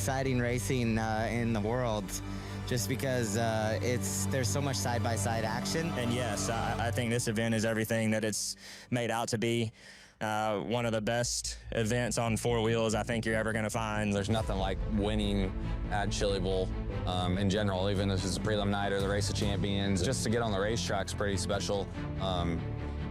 exciting racing in the world, just because there's so much side-by-side action. And yes, I think this event is everything that it's made out to be. One of the best events on four wheels I think you're ever going to find. There's nothing like winning at Chili Bowl in general, even if it's a prelim night or the Race of Champions. Just to get on the racetrack's pretty special.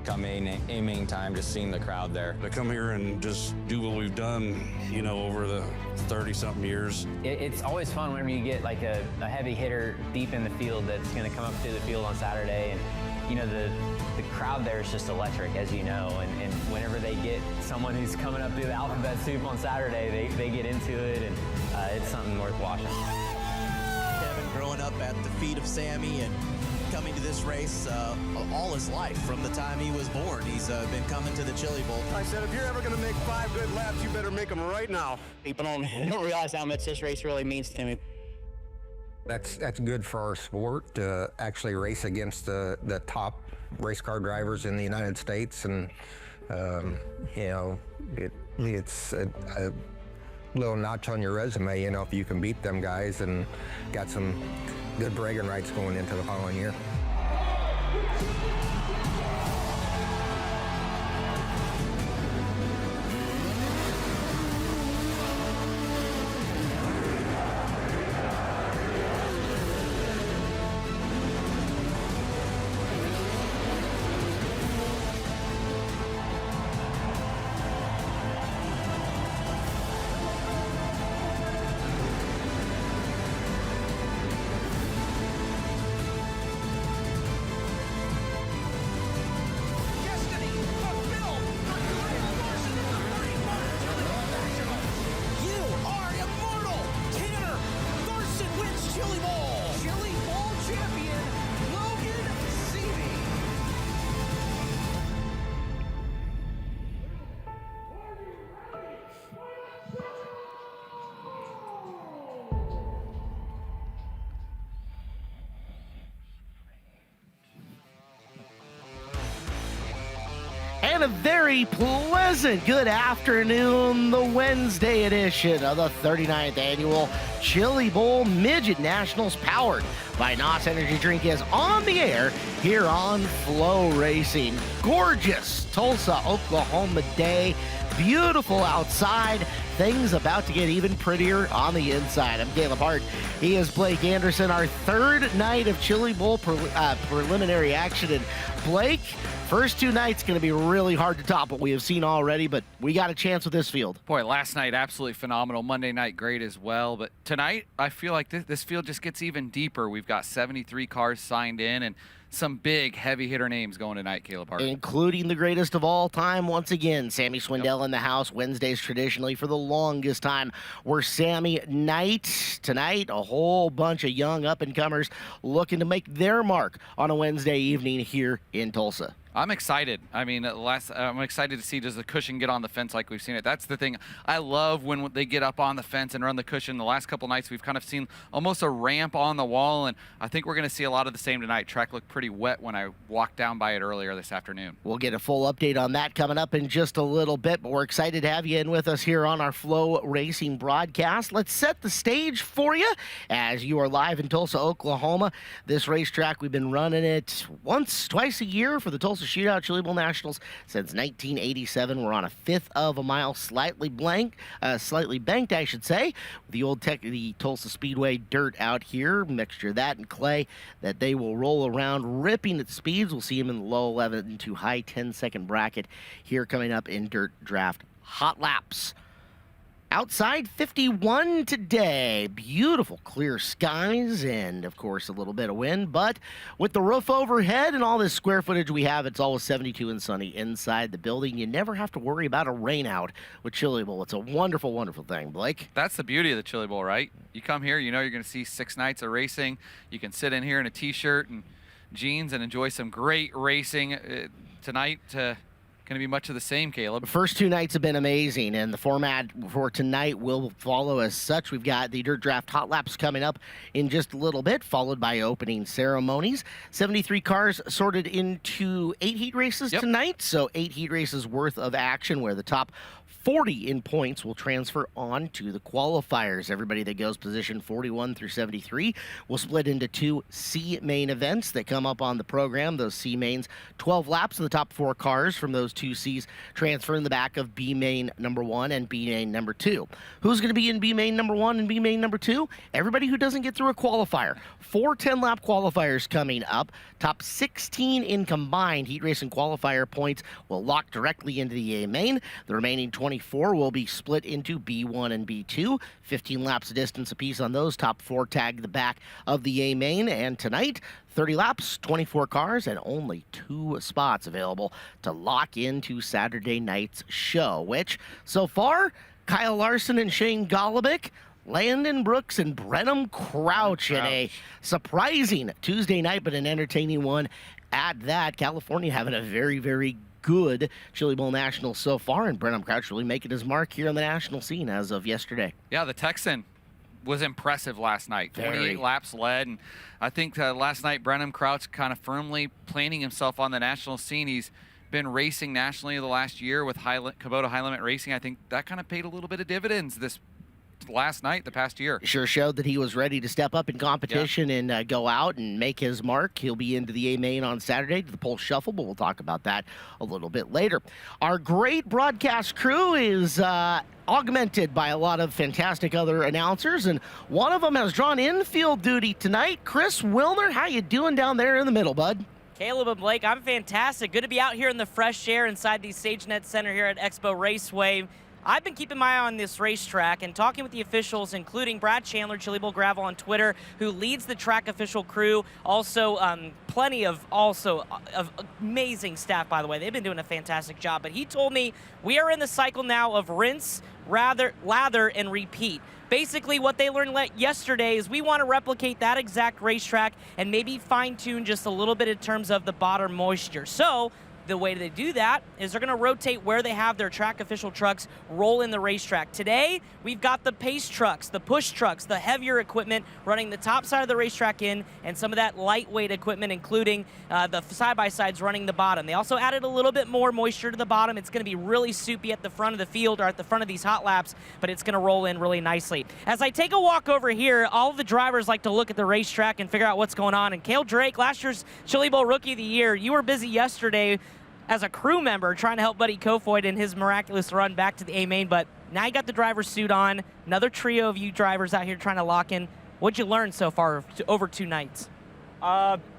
Come aiming time, just seeing the crowd there. To come here and just do what we've done, you know, over the 30-something years. It's always fun whenever you get like a heavy hitter deep in the field that's going to come up through the field on Saturday. And you know, the crowd there is just electric, as you know, and whenever they get someone who's coming up through the alphabet soup on Saturday, they get into it, and it's something worth watching. Kevin growing up at the feet of Sammy and coming to this race all his life. From the time he was born, he's been coming to the Chili Bowl. I said, if you're ever going to make 5 good laps, you better make them right now. People don't realize how much this race really means to me. That's good for our sport to actually race against the top race car drivers in the United States, and you know, it's a little notch on your resume, you know, if you can beat them guys, and got some good bragging rights going into the following year. And a very pleasant good afternoon, the Wednesday edition of the 39th Annual Chili Bowl Midget Nationals, powered by NOS Energy Drink, is on the air here on FloRacing. Gorgeous Tulsa, Oklahoma day. Beautiful outside. Things about to get even prettier on the inside. I'm Caleb Hart. He is Blake Anderson. Our third night of Chili Bowl preliminary action. And Blake, first two nights going to be really hard to top what we have seen already, but we got a chance with this field. Boy, last night absolutely phenomenal. Monday night great as well. But tonight I feel like this field just gets even deeper. We've got 73 cars signed in and some big heavy hitter names going tonight, Caleb Hart. Including the greatest of all time once again, Sammy Swindell in the house. Wednesdays traditionally for the longest time were Sammy night. Tonight, a whole bunch of young up-and-comers looking to make their mark on a Wednesday evening here in Tulsa. I'm excited. I mean, I'm excited to see, does the cushion get on the fence like we've seen it? That's the thing. I love when they get up on the fence and run the cushion. The last couple nights, we've kind of seen almost a ramp on the wall, and I think we're going to see a lot of the same tonight. Track looked pretty wet when I walked down by it earlier this afternoon. We'll get a full update on that coming up in just a little bit, but we're excited to have you in with us here on our FloRacing broadcast. Let's set the stage for you as you are live in Tulsa, Oklahoma. This racetrack, we've been running it twice a year for the Tulsa Shootout Chili Bowl Nationals since 1987. We're on a fifth of a mile, slightly banked, I should say. The Tulsa Speedway dirt out here, mixture of that and clay that they will roll around, ripping at speeds. We'll see them in the low 11 to high 10-second bracket here coming up in Dirt Draft Hot Laps. Outside 51 today. Beautiful clear skies and, of course, a little bit of wind. But with the roof overhead and all this square footage we have, it's always 72 and sunny inside the building. You never have to worry about a rain out with Chili Bowl. It's a wonderful, wonderful thing, Blake. That's the beauty of the Chili Bowl, right? You come here, you know you're going to see 6 nights of racing. You can sit in here in a T-shirt and jeans and enjoy some great racing tonight. going to be much of the same, Caleb. First 2 nights have been amazing, and the format for tonight will follow as such. We've got the Dirt Draft Hot Laps coming up in just a little bit, followed by opening ceremonies. 73 cars sorted into 8 heat races tonight, so 8 heat races worth of action where the top 40 in points will transfer on to the qualifiers. Everybody that goes position 41 through 73 will split into 2 C main events that come up on the program. Those C mains, 12 laps of the top 4 cars from those 2 Cs transfer in the back of B main number 1 and B main number 2. Who's going to be in B main number 1 and B main number 2? Everybody who doesn't get through a qualifier. 4 10-lap qualifiers coming up. Top 16 in combined heat race and qualifier points will lock directly into the A main. The remaining 24 will be split into B1 and B2. 15 laps of distance apiece on those. Top 4 tag the back of the A main. And tonight, 30 laps, 24 cars, and only 2 spots available to lock into Saturday night's show, which so far, Kyle Larson and Shane Golobic, Landon Brooks and Brenham Crouch in a surprising Tuesday night, but an entertaining one at that. California having a very, very good Chili Bowl National so far, and Brenham Crouch really making his mark here on the national scene as of yesterday. Yeah, the Texan was impressive last night. 28 laps led, and I think last night Brenham Crouch kind of firmly planting himself on the national scene. He's been racing nationally the last year with Kubota High Limit Racing. I think that kind of paid a little bit of dividends this last night, the past year. Sure showed that he was ready to step up in competition and go out and make his mark. He'll be into the A main on Saturday to the pole shuffle, but we'll talk about that a little bit later. Our great broadcast crew is augmented by a lot of fantastic other announcers, and one of them has drawn infield duty tonight. Chris Wilner, how you doing down there in the middle, bud? Caleb and Blake, I'm fantastic. Good to be out here in the fresh air inside the SageNet Center here at Expo Raceway. I've been keeping my eye on this racetrack and talking with the officials, including Brad Chandler, Chili Bowl Gravel on Twitter, who leads the track official crew. Also, plenty of amazing staff, by the way. They've been doing a fantastic job. But he told me we are in the cycle now of rinse, lather, and repeat. Basically, what they learned yesterday is we want to replicate that exact racetrack and maybe fine-tune just a little bit in terms of the bottom moisture. So the way they do that is they're going to rotate where they have their track official trucks roll in the racetrack. Today, we've got the pace trucks, the push trucks, the heavier equipment running the top side of the racetrack in, and some of that lightweight equipment, including the side-by-sides running the bottom. They also added a little bit more moisture to the bottom. It's going to be really soupy at the front of the field or at the front of these hot laps, but it's going to roll in really nicely. As I take a walk over here, all of the drivers like to look at the racetrack and figure out what's going on. And Cale Drake, last year's Chili Bowl Rookie of the Year, you were busy yesterday as a crew member trying to help Buddy Kofoid in his miraculous run back to the A main, but now you got the driver's suit on. Another trio of you drivers out here trying to lock in. What'd you learn so far over 2 nights?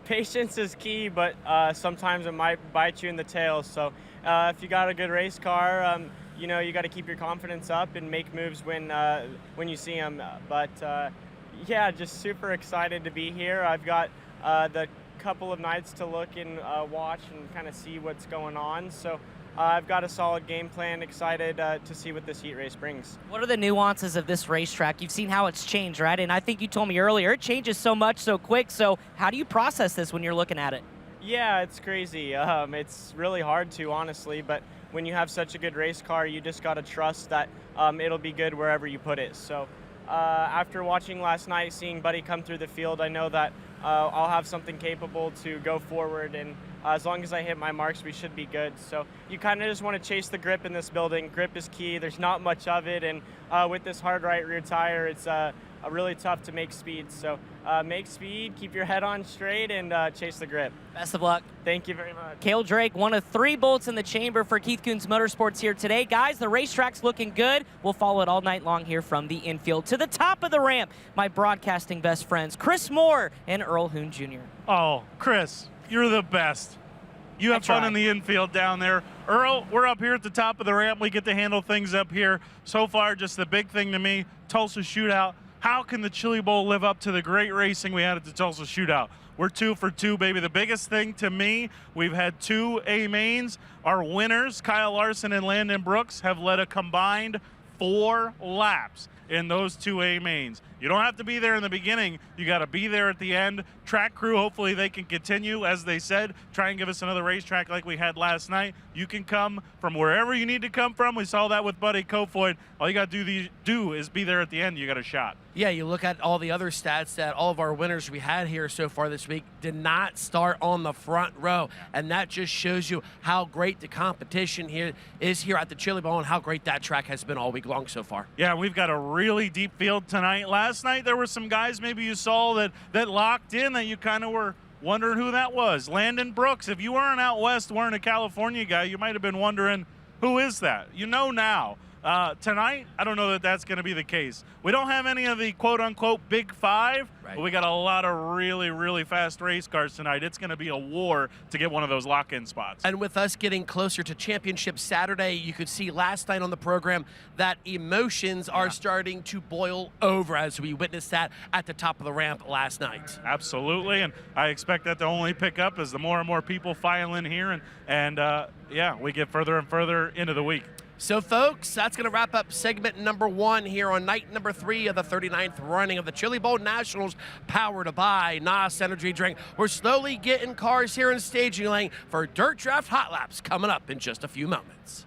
Patience is key, but sometimes it might bite you in the tail. So if you got a good race car, you know, you got to keep your confidence up and make moves when you see them. But yeah, just super excited to be here. I've got the couple of nights to look and watch and kind of see what's going on. So I've got a solid game plan, excited to see what this heat race brings. What are the nuances of this racetrack? You've seen how it's changed, right? And I think you told me earlier, it changes so much so quick. So how do you process this when you're looking at it? Yeah, it's crazy. It's really hard to, honestly, but when you have such a good race car, you just got to trust that it'll be good wherever you put it. So after watching last night, seeing Buddy come through the field, I know that I'll have something capable to go forward, and as long as I hit my marks, we should be good. So you kind of just want to chase the grip in this building. Grip is key. There's not much of it, and with this hard right rear tire, it's really tough to make speed. So make speed, keep your head on straight, and chase the grip. Best of luck. Thank you very much. Cale Drake, one of 3 bullets in the chamber for Keith Kunz Motorsports here today. Guys, the racetrack's looking good. We'll follow it all night long here from the infield. To the top of the ramp, my broadcasting best friends, Chris Moore and Earl Hoon Jr. Oh, Chris, you're the best. You have fun in the infield down there. Earl, we're up here at the top of the ramp. We get to handle things up here. So far, just the big thing to me, Tulsa Shootout. How can the Chili Bowl live up to the great racing we had at the Tulsa Shootout? We're 2 for 2, baby. The biggest thing to me, we've had 2 A mains. Our winners, Kyle Larson and Landon Brooks, have led a combined 4 laps in those 2 A mains. You don't have to be there in the beginning. You got to be there at the end. Track crew, hopefully they can continue, as they said, try and give us another racetrack like we had last night. You can come from wherever you need to come from. We saw that with Buddy Kofoid. All you got to do is be there at the end. You got a shot. Yeah, you look at all the other stats that all of our winners we had here so far this week did not start on the front row, and that just shows you how great the competition here is here at the Chili Bowl and how great that track has been all week long so far. Yeah, we've got a really deep field tonight. Last night there were some guys maybe you saw that locked in that you kind of were wondering who that was. Landon Brooks, if you weren't out west, weren't a California guy, you might have been wondering, who is that? You know now. Tonight, I don't know that that's going to be the case. We don't have any of the quote-unquote Big Five, but we got a lot of really, really fast race cars tonight. It's going to be a war to get one of those lock-in spots. And with us getting closer to Championship Saturday, you could see last night on the program that emotions are starting to boil over as we witnessed that at the top of the ramp last night. Absolutely, and I expect that to only pick up as the more and more people file in here, and yeah, we get further and further into the week. So, folks, that's going to wrap up segment number 1 here on night number 3 of the 39th running of the Chili Bowl Nationals, powered by NOS Energy Drink. We're slowly getting cars here in staging lane for Dirt Draft Hot Laps coming up in just a few moments.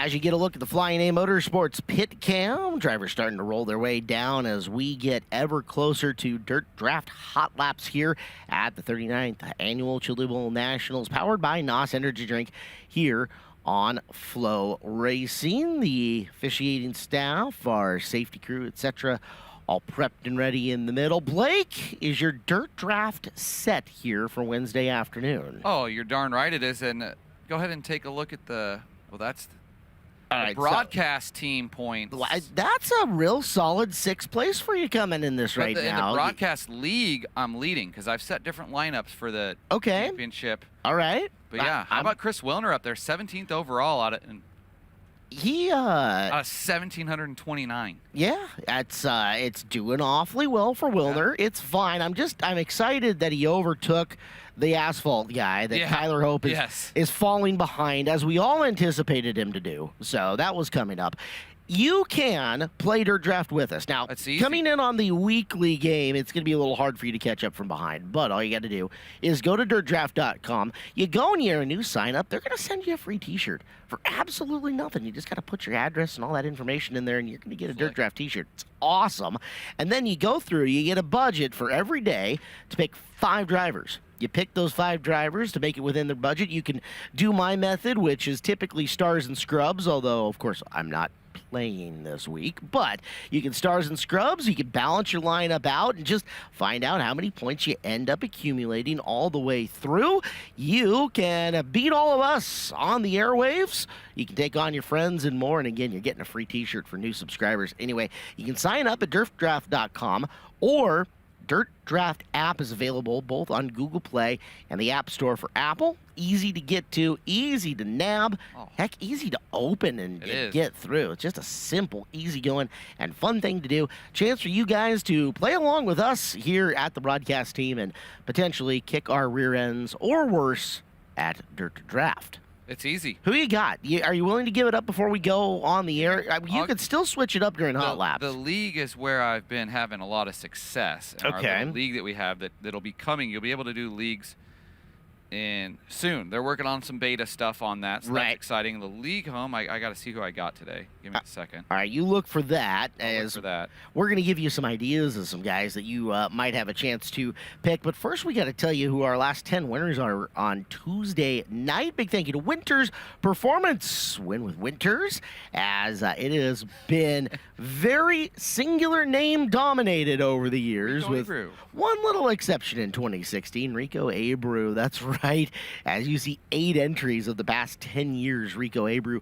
As you get a look at the Flying A Motorsports pit cam, drivers starting to roll their way down as we get ever closer to Dirt Draft Hot Laps here at the 39th Annual Chili Bowl Nationals, powered by NOS Energy Drink here on FloRacing. The officiating staff, our safety crew, etc., all prepped and ready in the middle. Blake, is your Dirt Draft set here for Wednesday afternoon? Oh, you're darn right it is. And go ahead and take a look at that's all right, broadcast team points. That's a real solid 6th place for you coming in this right now. In the broadcast league, I'm leading because I've set different lineups for the championship. All right. But yeah, how about Chris Wilner up there, 17th overall out of 1,729. Yeah, it's doing awfully well for Wilner. Yeah. It's fine. I'm excited that he overtook the asphalt guy that Kyler Hope is falling behind, as we all anticipated him to do. So that was coming up. You can play Dirt Draft with us. Now, coming in on the weekly game, it's going to be a little hard for you to catch up from behind. But all you got to do is go to dirtdraft.com. You go and you're a new sign up. They're going to send you a free T-shirt for absolutely nothing. You just got to put your address and all that information in there, and you're going to get a Dirt Draft T-shirt. It's awesome. And then you go through, you get a budget for every day to pick 5 drivers. You pick those 5 drivers to make it within their budget. You can do my method, which is typically stars and scrubs, although, of course, I'm not playing this week. But you can stars and scrubs. You can balance your lineup out and just find out how many points you end up accumulating all the way through. You can beat all of us on the airwaves. You can take on your friends and more. And again, you're getting a free T-shirt for new subscribers. Anyway, you can sign up at dirtdraft.com, or Dirt Draft app is available both on Google Play and the App Store for Apple. Easy to get to, easy to nab, heck, easy to open and get through. It's just a simple, easygoing, and fun thing to do. Chance for you guys to play along with us here at the broadcast team and potentially kick our rear ends, or worse, at Dirt Draft. It's easy. Who you got? Are you willing to give it up before we go on the air? You could still switch it up during hot laps. The league is where I've been having a lot of success. In our little league that we have that'll be coming. You'll be able to do leagues in soon. They're working on some beta stuff on that, so that's exciting. The league home, I got to see who I got today. Give me a second. All right, you look for that. Look for that. We're going to give you some ideas of some guys that you might have a chance to pick. But first, we got to tell you who our last 10 winners are on Tuesday night. Big thank you to Winters Performance. Win with Winters, as it has been very singular name dominated over the years, with one little exception in 2016, Rico Abreu. That's right. As you see, 8 entries of the past 10 years, Rico Abreu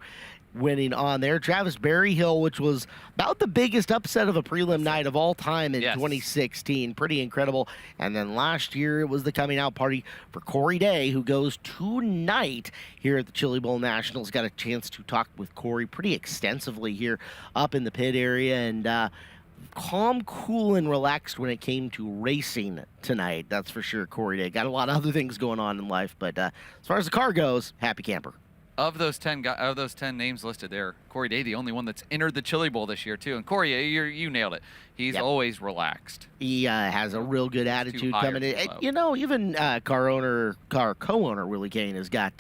winning on there. Travis Berryhill, which was about the biggest upset of a prelim night of all time in 2016. Pretty incredible. And then last year, it was the coming out party for Corey Day, who goes tonight here at the Chili Bowl Nationals. Got a chance to talk with Corey pretty extensively here up in the pit area, and calm, cool, and relaxed when it came to racing tonight. That's for sure, Corey Day. Got a lot of other things going on in life, but as far as the car goes, happy camper. Of those 10 names listed there, Corey Day, the only one that's entered the Chili Bowl this year too. And Corey, you nailed it. He's always relaxed. He has a real good attitude coming in. You know, even car co-owner Willie Kane has got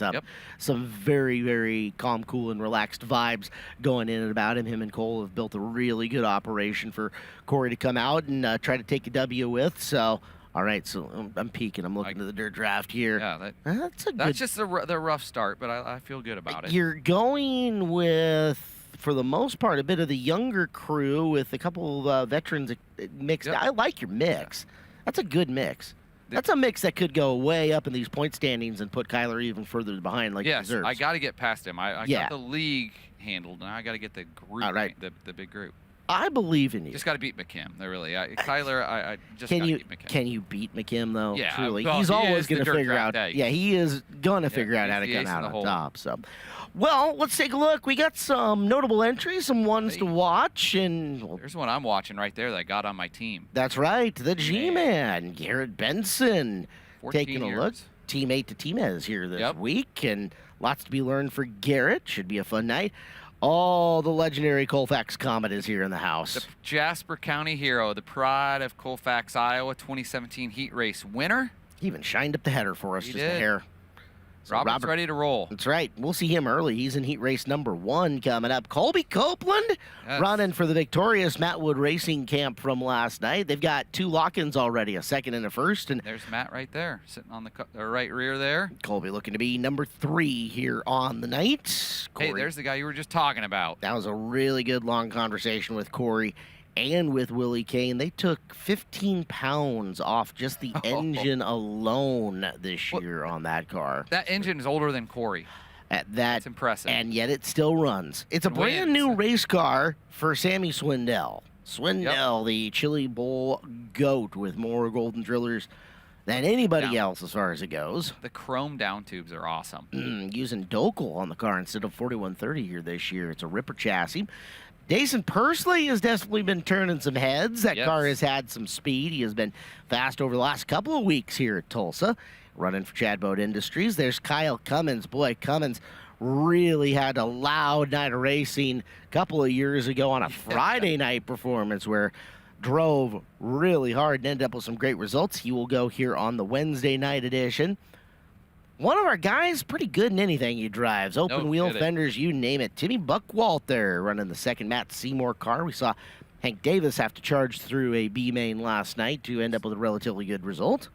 some very, very calm, cool, and relaxed vibes going in and about him. Him and Cole have built a really good operation for Corey to come out and try to take a W with. So. All right, so I'm peeking. I'm looking at the Dirt Draft here. Yeah, that's just the rough start, but I feel good about it. You're going with, for the most part, a bit of the younger crew with a couple of veterans mixed. Yep. I like your mix. Yeah. That's a good mix. That's a mix that could go way up in these point standings and put Kyler even further behind, like he deserves. I got to get past him. I got the league handled, and I got to get the group, the big group. I believe in you. Just got to beat McKim. Really, Kyler. I just got to beat McKim. Can you beat McKim though? Yeah, truly. Well, he's always going to figure out. Day. Yeah, he is going to figure out how to come out on top. So, well, let's take a look. We got some notable entries, some ones to watch, and there's one I'm watching right there that I got on my team. That's right, the G-Man, Garrett Benson, taking a look. Teammate to Teamez here this week, and lots to be learned for Garrett. Should be a fun night. Oh, the legendary Colfax Comet is here in the house. The Jasper County hero, the pride of Colfax, Iowa, 2017 heat race winner. He even shined up the header for us, just a hair. So Robert's ready to roll. That's right. We'll see him early. He's in heat race number 1 coming up. Colby Copeland running for the victorious Matt Wood Racing camp from last night. They've got 2 lock-ins already, a second and a first. And there's Matt right there, sitting on the right rear there. Colby looking to be number 3 here on the night. Corey. Hey, there's the guy you were just talking about. That was a really good long conversation with Corey and with Willie Kane. They took 15 pounds off just the engine alone this year on that car. That engine is older than Corey. That's impressive. And yet it still runs. It's a brand new race car for Sammy Swindell. Swindell, the Chili Bowl GOAT with more golden drillers than anybody else as far as it goes. The chrome down tubes are awesome. Using Docal on the car instead of 4130 here this year. It's a Ripper chassis. Jason Pursley has definitely been turning some heads. That car has had some speed. He has been fast over the last couple of weeks here at Tulsa, running for Chad Boat Industries. There's Kyle Cummins. Boy, Cummins really had a loud night of racing a couple of years ago on a Friday night performance where drove really hard and ended up with some great results. He will go here on the Wednesday night edition. One of our guys, pretty good in anything he drives. Open wheel fenders, you name it. Timmy Buckwalter running the second Matt Seymour car. We saw Hank Davis have to charge through a B main last night to end up with a relatively good result.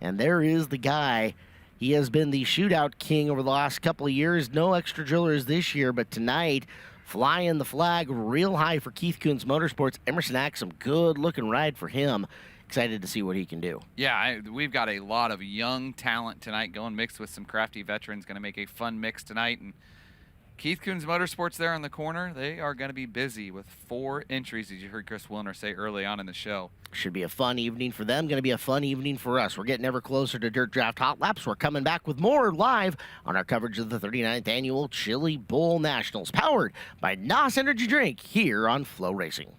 And there is the guy. He has been the shootout king over the last couple of years. No extra drillers this year, but tonight, flying the flag real high for Keith Kunz Motorsports. Emerson Axum, good looking ride for him. Excited to see what he can do. Yeah, we've got a lot of young talent tonight going mixed with some crafty veterans. Going to make a fun mix tonight. And Keith Kunz Motorsports there in the corner, they are going to be busy with 4 entries, as you heard Chris Wilner say early on in the show. Should be a fun evening for them. Going to be a fun evening for us. We're getting ever closer to Dirt Draft Hot Laps. We're coming back with more live on our coverage of the 39th Annual Chili Bowl Nationals, powered by NOS Energy Drink here on FloRacing.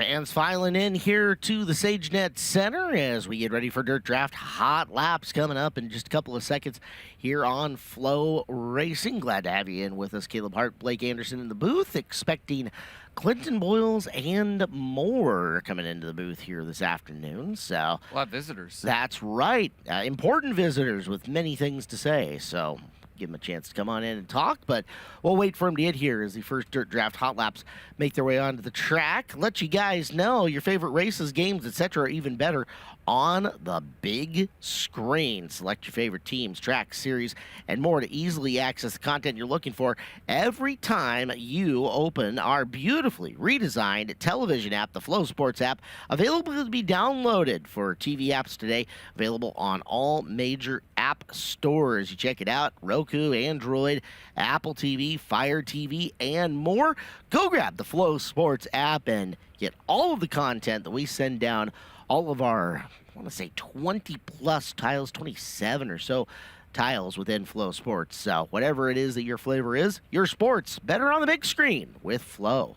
Fans filing in here to the SageNet Center as we get ready for Dirt Draft Hot Laps coming up in just a couple of seconds here on FloRacing. Glad to have you in with us, Caleb Hart, Blake Anderson in the booth, expecting Clinton Boyles and more coming into the booth here this afternoon. So A lot of visitors. That's right. Important visitors with many things to say. So give him a chance to come on in and talk, but we'll wait for him to get here as the first Dirt Draft Hot Laps make their way onto the track. Let you guys know your favorite races, games, etc. are even better on the big screen. Select your favorite teams, tracks, series, and more to easily access the content you're looking for every time you open our beautifully redesigned television app, the Flow Sports app, available to be downloaded for TV apps today, available on all major app stores. You check it out, Roku, Android, Apple TV, Fire TV, and more. Go grab the Flow Sports app and get all of the content that we send down all of our, I want to say 20 plus tiles, 27 or so tiles within Flow Sports. So whatever it is that your flavor is, your sports better on the big screen with Flow.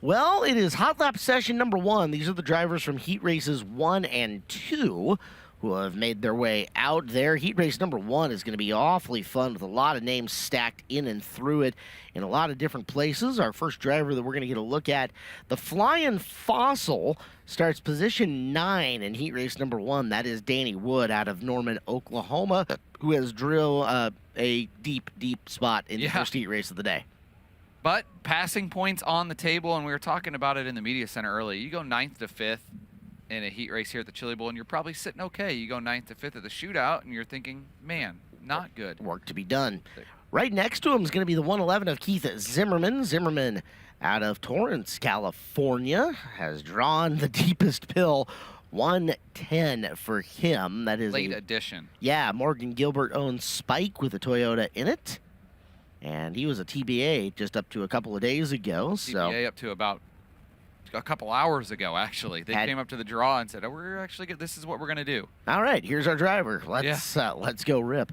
Well, it is Hot Lap session number 1. These are the drivers from Heat Races 1 and 2 who have made their way out there. Heat Race number 1 is going to be awfully fun with a lot of names stacked in and through it in a lot of different places. Our first driver that we're going to get a look at, the Flying Fossil, starts position 9 in Heat Race number 1. That is Danny Wood out of Norman, Oklahoma, who has drilled a deep, deep spot in the first heat race of the day. But passing points on the table, and we were talking about it in the media center earlier. You go 9th to 5th in a heat race here at the Chili Bowl, and you're probably sitting okay. You go 9th to 5th at the shootout, and you're thinking, man, not good. Work to be done. Right next to him is going to be the 111 of Keith Zimmerman. Zimmerman out of Torrance, California, has drawn the deepest pill, 110 for him. That is late addition. Yeah, Morgan Gilbert owns Spike with a Toyota in it. And he was a TBA just up to a couple of days ago. TBA up to about a couple hours ago, actually. They came up to the draw and said, oh, we're actually good. This is what we're going to do. All right, here's our driver. Let's go rip.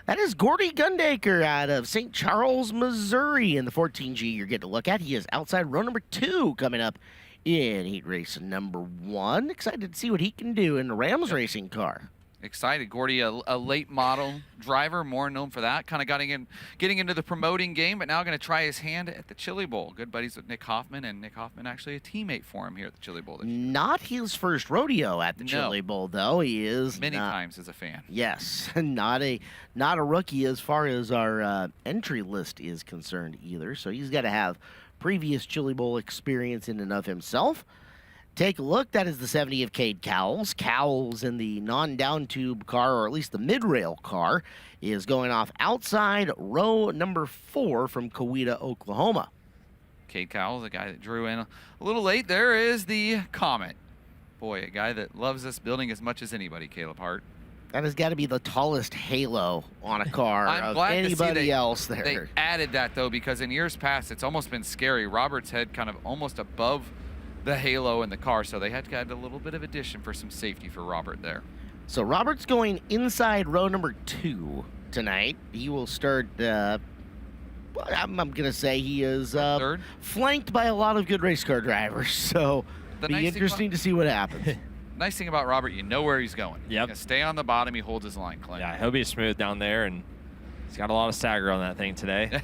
That is Gordy Gundaker out of St. Charles, Missouri in the 14G you're getting to look at. He is outside row number 2 coming up in heat race number 1. Excited to see what he can do in the Rams racing car. Excited. Gordy, a late model driver, more known for that. Kind of getting into the promoting game, but now going to try his hand at the Chili Bowl. Good buddies with Nick Hoffman, and Nick Hoffman actually a teammate for him here at the Chili Bowl. Not his first rodeo at the Chili Bowl, though. He is many times as a fan. Yes, not a rookie as far as our entry list is concerned either. So he's got to have previous Chili Bowl experience in and of himself. Take a look. That is the 70 of Cade Cowles. Cowles in the non-down tube car, or at least the mid-rail car, is going off outside row number 4 from Coweta, Oklahoma. Cade Cowles, the guy that drew in a little late. There is the Comet. Boy, a guy that loves this building as much as anybody, Caleb Hart. That has got to be the tallest halo on a car of anybody else there. They added that, though, because in years past, it's almost been scary. Robert's head kind of almost above the halo in the car, so they had to add a little bit of addition for some safety for Robert there. So Robert's going inside row number 2 tonight. He will start, I'm going to say he is flanked by a lot of good race car drivers, so it'll be interesting to see what happens. Nice thing about Robert, you know where he's going. Yep. He's going to stay on the bottom. He holds his line, Clint. Yeah, he'll be smooth down there, and he's got a lot of stagger on that thing today.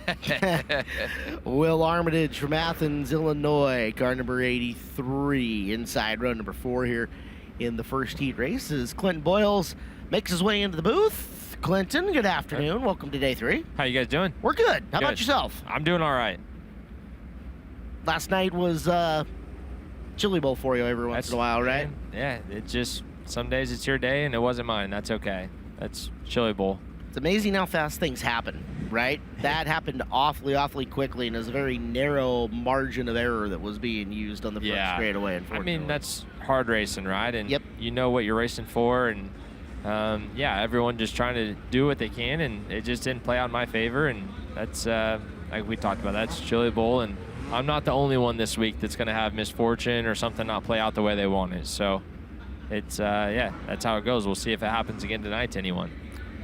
Will Armitage from Athens, Illinois, car number 83, inside row number 4 here in the first heat race as Clinton Boyles makes his way into the booth. Clinton, good afternoon. Welcome to day 3. How you guys doing? We're good. How about yourself? I'm doing all right. Last night was Chili Bowl for you every once in a while, right? Yeah, it just, some days it's your day and it wasn't mine. That's okay. That's Chili Bowl. It's amazing how fast things happen, right? That happened awfully quickly, and it was a very narrow margin of error that was being used on the front straightaway, unfortunately. I mean, that's hard racing, right? And you know what you're racing for, and everyone just trying to do what they can, and it just didn't play out in my favor, and that's, like we talked about, that's Chili Bowl, and I'm not the only one this week that's going to have misfortune or something not play out the way they want it. So it's, that's how it goes. We'll see if it happens again tonight to anyone.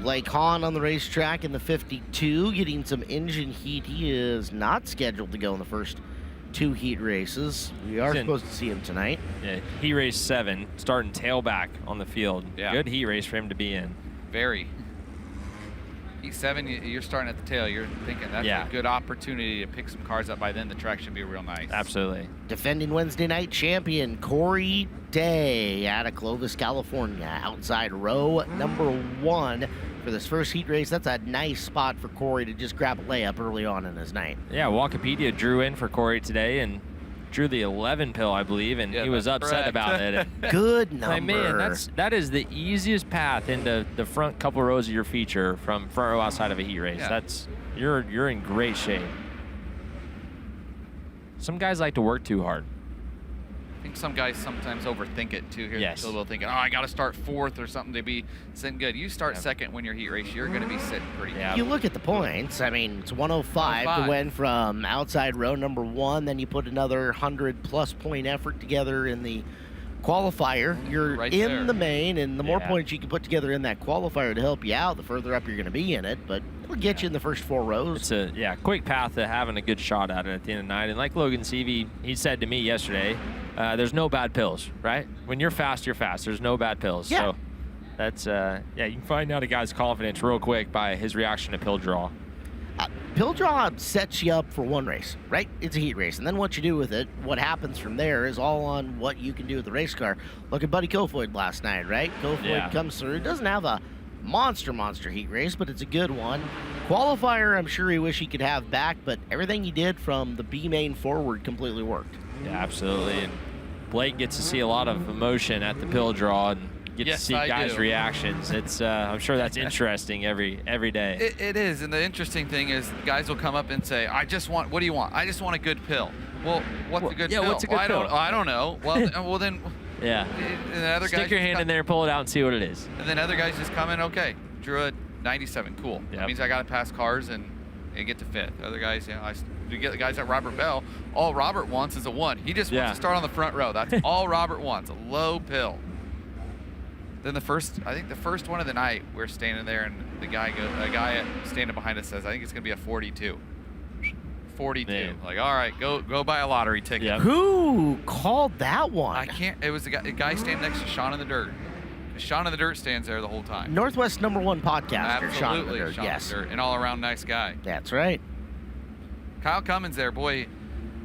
Blake Hahn on the racetrack in the 52, getting some engine heat. He is not scheduled to go in the first 2 heat races. We are supposed to see him tonight. Yeah, heat race 7, starting tailback on the field. Yeah. Good heat race for him to be in. Very. Heat 7, you're starting at the tail. You're thinking that's a good opportunity to pick some cars up. By then, the track should be real nice. Absolutely. Defending Wednesday night champion Corey Day out of Clovis, California, outside row number 1 for this first heat race. That's a nice spot for Corey to just grab a layup early on in his night. Yeah, Wikipedia drew in for Corey today and drew the 11 pill, I believe, and he was upset about it. Good number. Like, man, that is the easiest path into the front couple rows of your feature from front row outside of a heat race. Yeah. You're in great shape. Some guys like to work too hard. I think some guys sometimes overthink it too here. Yes. So they'll thinking, oh, I got to start 4th or something to be sitting good. You start 2nd when you're heat race, you're going to be sitting pretty good. You look at the points. I mean, it's 105 to win from outside row number 1. Then you put another 100-plus point effort together in the qualifier. You're Right in there. the main, and the more points you can put together in that qualifier to help you out, the further up you're going to be in it. But it'll get you in the first 4 rows. It's a quick path to having a good shot at it at the end of the night. And like Logan Seavey, he said to me yesterday, there's no bad pills, right? When you're fast, you're fast. There's no bad pills. Yeah. So that's, you can find out a guy's confidence real quick by his reaction to pill draw. Pill draw sets you up for one race, right? It's a heat race. And then what you do with it, what happens from there is all on what you can do with the race car. Look at Buddy Kofoid last night, right? Kofoid comes through. Doesn't have a monster heat race, but it's a good one. Qualifier, I'm sure he wish he could have back, but everything he did from the B main forward completely worked. Yeah, absolutely. And Blake gets to see a lot of emotion at the pill draw and get to see guys' reactions. It's I'm sure that's interesting every day. It is, and the interesting thing is guys will come up and say, what do you want? I just want a good pill. Well, what's a good pill? What's a good pill? I don't know. Well, then... Yeah. And the other Stick guys your hand in there, pull it out, and see what it is. And then other guys just come in, okay, drew a 97, cool. That means I got to pass cars and get to 5th. Other guys, you get the guys at Robert Bell, all Robert wants is a 1. He just wants to start on the front row. That's all Robert wants, a low pill. Then I think the first one of the night, we're standing there, and a guy standing behind us says, I think it's going to be a 42. 42. Man. Like, all right, go buy a lottery ticket. Yep. Who called that one? I can't. It was a guy standing next to Sean in the Dirt. Sean in the Dirt stands there the whole time. Northwest #1 podcaster, Absolutely, Sean in the Dirt. Sean Yes. in the Dirt, an all-around nice guy. That's right. Kyle Cummins there, boy.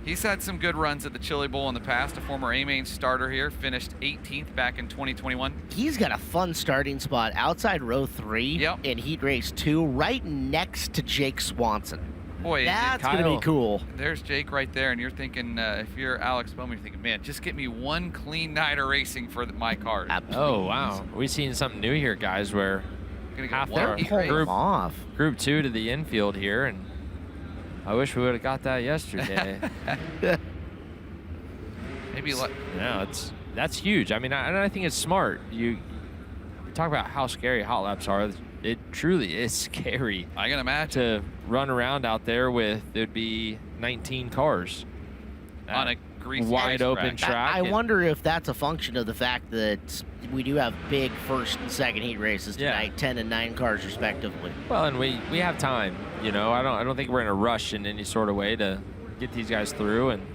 He's had some good runs at the Chili Bowl in the past. A former A-Main starter here, finished 18th back in 2021. He's got a fun starting spot outside row 3 in Heat Race 2, right next to Jake Swanson. Boy, that's going to be cool. There's Jake right there, and you're thinking, if you're Alex Bowman, you're thinking, man, just get me one clean night of racing for my cars. Absolutely. Oh, wow. We've seen something new here, guys, where half they're pulling off. Group 2 to the infield here, and I wish we would have got that yesterday. Maybe like that's huge. I mean, I think it's smart. You talk about how scary hot laps are. It truly is scary. I can imagine to run around out there with there'd be 19 cars on a greasy wide open track. I wonder if that's a function of the fact that we do have big first and second heat races tonight, 10 and 9 cars respectively. Well, and we have time. I don't think we're in a rush in any sort of way to get these guys through, and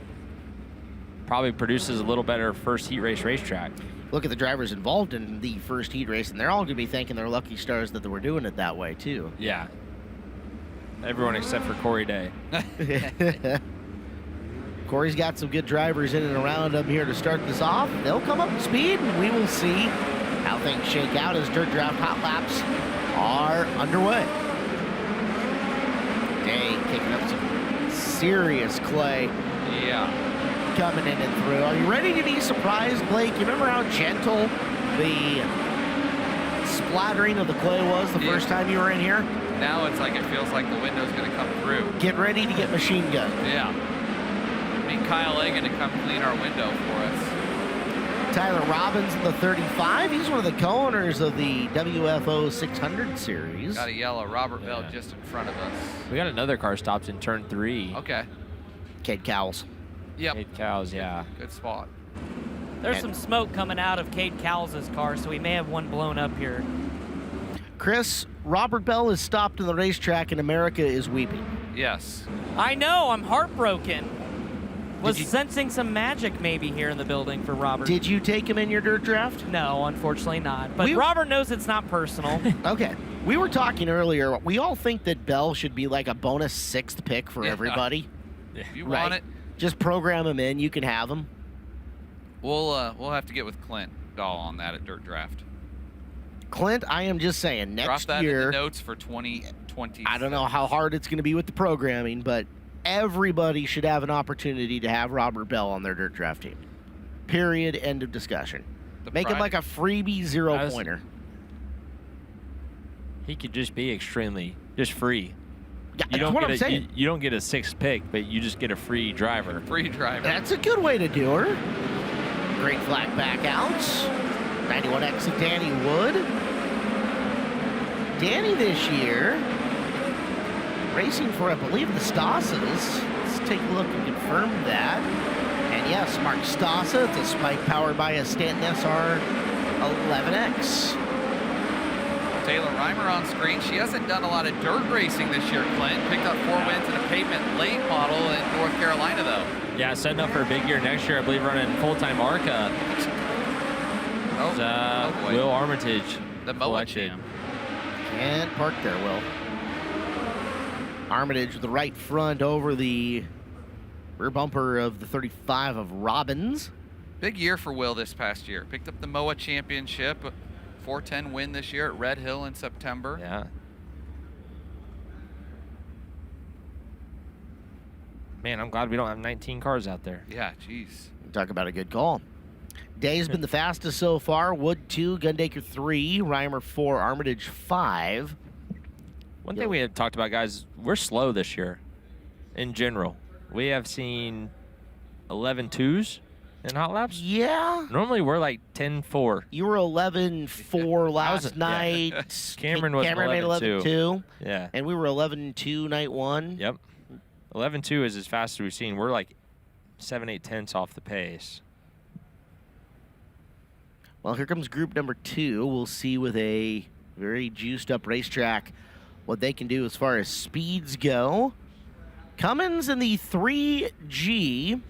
probably produces a little better first heat race racetrack. Look at the drivers involved in the first heat race, and they're all going to be thanking their lucky stars that they were doing it that way, too. Yeah. Everyone except for Corey Day. Corey's got some good drivers in and around him here to start this off. They'll come up to speed, and we will see how things shake out as Dirt Draft Hot Laps are underway. Day kicking up some serious clay. Yeah. Coming in and through. Are you ready to be surprised, Blake? You remember how gentle the splattering of the clay was the first time you were in here? Now it's like it feels like the window's going to come through. Get ready to get machine gunned. Yeah. I mean, Kyle Egan to come clean our window for us. Tyler Robbins in the 35. He's one of the co-owners of the WFO 600 series. Got a yellow Robert Bell just in front of us. We got another car stopped in turn 3. Okay. Cade Cowles. Yep. Cade Cowles, yeah. Good spot. There's some smoke coming out of Cade Cowles' car, so we may have one blown up here. Chris, Robert Bell is stopped in the racetrack and America is weeping. Yes. I know, I'm heartbroken. Was sensing some magic maybe here in the building for Robert. Did you take him in your dirt draft? No, unfortunately not. But Robert knows it's not personal. Okay. We were talking earlier. We all think that Bell should be like a bonus 6th pick for everybody. If you want it, just program him in. You can have him. We'll have to get with Clint Dahl on that at Dirt Draft. Clint, I am just saying, Drop next that year. in the notes for 2020. I don't know how hard it's going to be with the programming, but everybody should have an opportunity to have Robert Bell on their dirt draft team. Period. End of discussion. Make him like a freebie 0-pointer. He could just be just free. Yeah, you that's what I'm saying. You don't get a 6th pick, but you just get a free driver. Free driver. That's a good way to do her. Great flag back out. 91X of Danny Wood. Danny this year racing for, I believe, the Stasas. Let's take a look and confirm that. And yes, Mark Stasa. It's a Spike powered by a Stanton SR 11X. Taylor Reimer on screen. She hasn't done a lot of dirt racing this year, Clint. Picked up 4 wins in a pavement late model in North Carolina, though. Yeah, setting up for a big year next year. I believe running full-time ARCA. Boy. Will Armitage. The MOA champ. Can't park there, Will. Armitage with the right front over the rear bumper of the 35 of Robbins. Big year for Will this past year. Picked up the MOA championship. 410 win this year at Red Hill in September. Yeah. Man, I'm glad we don't have 19 cars out there. Yeah, jeez. Talk about a good call. Day's been the fastest so far. Wood 2, Gundaker 3, Reimer 4, Armitage 5. One thing we had talked about, guys, we're slow this year in general. We have seen 11.2s in hot laps. Yeah. Normally we're like 10.4. You were 11.4 last night. Yeah. Cameron was 11.2. Yeah. And we were 11.2 night 1. Yep. 11.2 is as fast as we've seen. We're like 7/8 off the pace. Well, here comes group number 2. We'll see with a very juiced up racetrack what they can do as far as speeds go. Cummins in the 3G.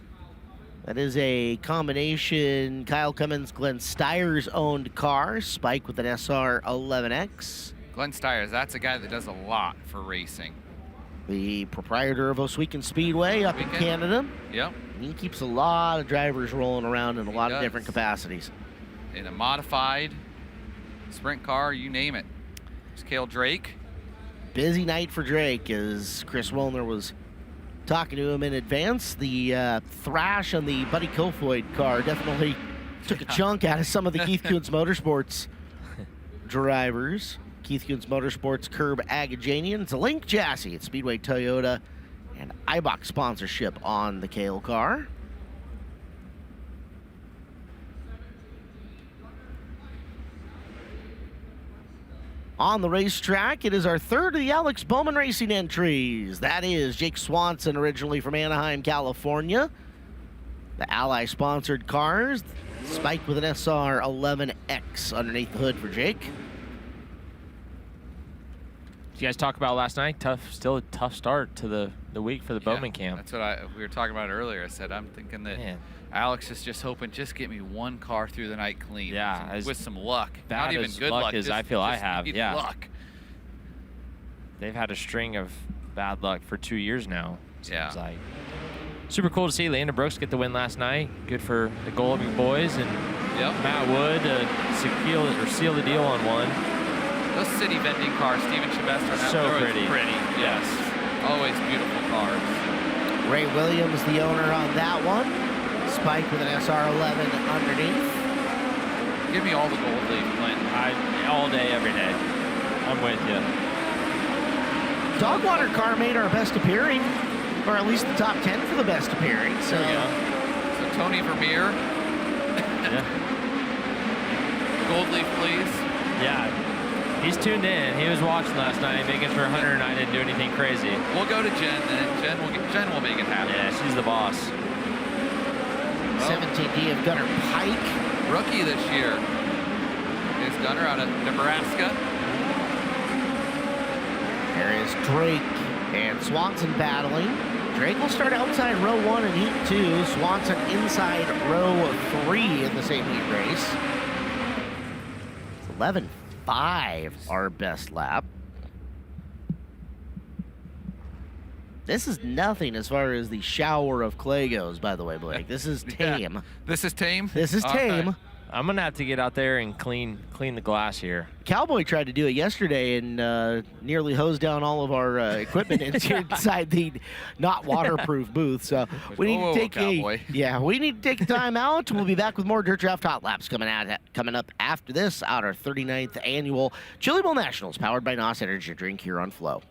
That is a combination Kyle Cummins, Glenn Steyer's owned car. Spike with an SR 11X. Glenn Steyers, that's a guy that does a lot for racing. The proprietor of Oswegan Speedway up in Canada. Yep. He keeps a lot of drivers rolling around in a lot of different capacities. In a modified sprint car, you name it. It's Cale Drake. Busy night for Drake, as Chris Wollner was talking to him in advance. The thrash on the Buddy Kofoid car definitely took a chunk out of some of the Keith Kunz Motorsports drivers. Keith Kunz Motorsports Curb Agajanian. It's a Link chassis. It's Speedway Toyota and Eibach sponsorship on the Cale car. On the racetrack, it is our third of the Alex Bowman Racing entries. That is Jake Swanson, originally from Anaheim, California. The Ally-sponsored cars. Spike with an SR 11X underneath the hood for Jake. Did you guys talk about last night? Still a tough start to the week for the Bowman camp. That's what we were talking about earlier. I said I'm thinking that Alex is just hoping just get me one car through the night clean. Yeah, with some luck. Bad Not even as good luck as I feel I have. Yeah, luck. They've had a string of bad luck for 2 years now. Seems like. Super cool to see Landon Brooks get the win last night. Good for the Goloving boys and Matt Wood seal the deal on one. Those city vending cars, Steven Sylvester, so pretty. Yes, always beautiful cars. Ray Williams, the owner on that one. Spike with an SR11 underneath. Give me all the gold leaf, Clint. All day, every day. I'm with you. Dogwater car made our best appearing, or at least the top 10 for the best appearing. So, so Tony Vermeer. Gold leaf, please. Yeah. He's tuned in. He was watching last night, making sure Hunter and I didn't do anything crazy. We'll go to Jen, and Jen will make it happen. Yeah, she's the boss. 17D of Gunnar Pike. Rookie this year is Gunnar out of Nebraska. There is Drake and Swanson battling. Drake will start outside row 1 in heat 2. Swanson inside row 3 in the same heat race. 11.5 our best lap. This is nothing as far as the shower of clay goes, by the way, Blake. This is tame. Yeah. This is tame? This is tame. Okay. I'm going to have to get out there and clean the glass here. Cowboy tried to do it yesterday and nearly hosed down all of our equipment inside the not waterproof booth. So we need to take we need to take a time out. We'll be back with more Dirt Draft Hot Laps coming up after this out our 39th annual Chili Bowl Nationals, powered by NOS Energy Drink here on Flow.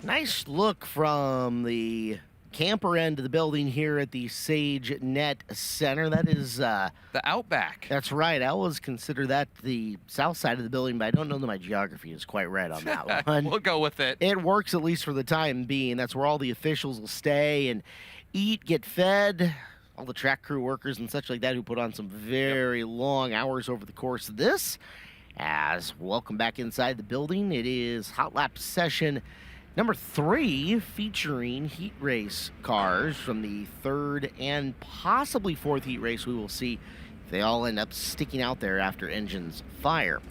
Nice look from the camper end of the building here at the Sage Net Center. That is the Outback. That's right. I always consider that the south side of the building, but I don't know that my geography is quite right on that one. We'll go with it. It works, at least for the time being. That's where all the officials will stay and eat, get fed. All the track crew workers and such like that who put on some very long hours over the course of this. As welcome back inside the building. It is Hot Lap session number 3, featuring heat race cars from the 3rd and possibly 4th heat race. We will see if they all end up sticking out there after engines fire.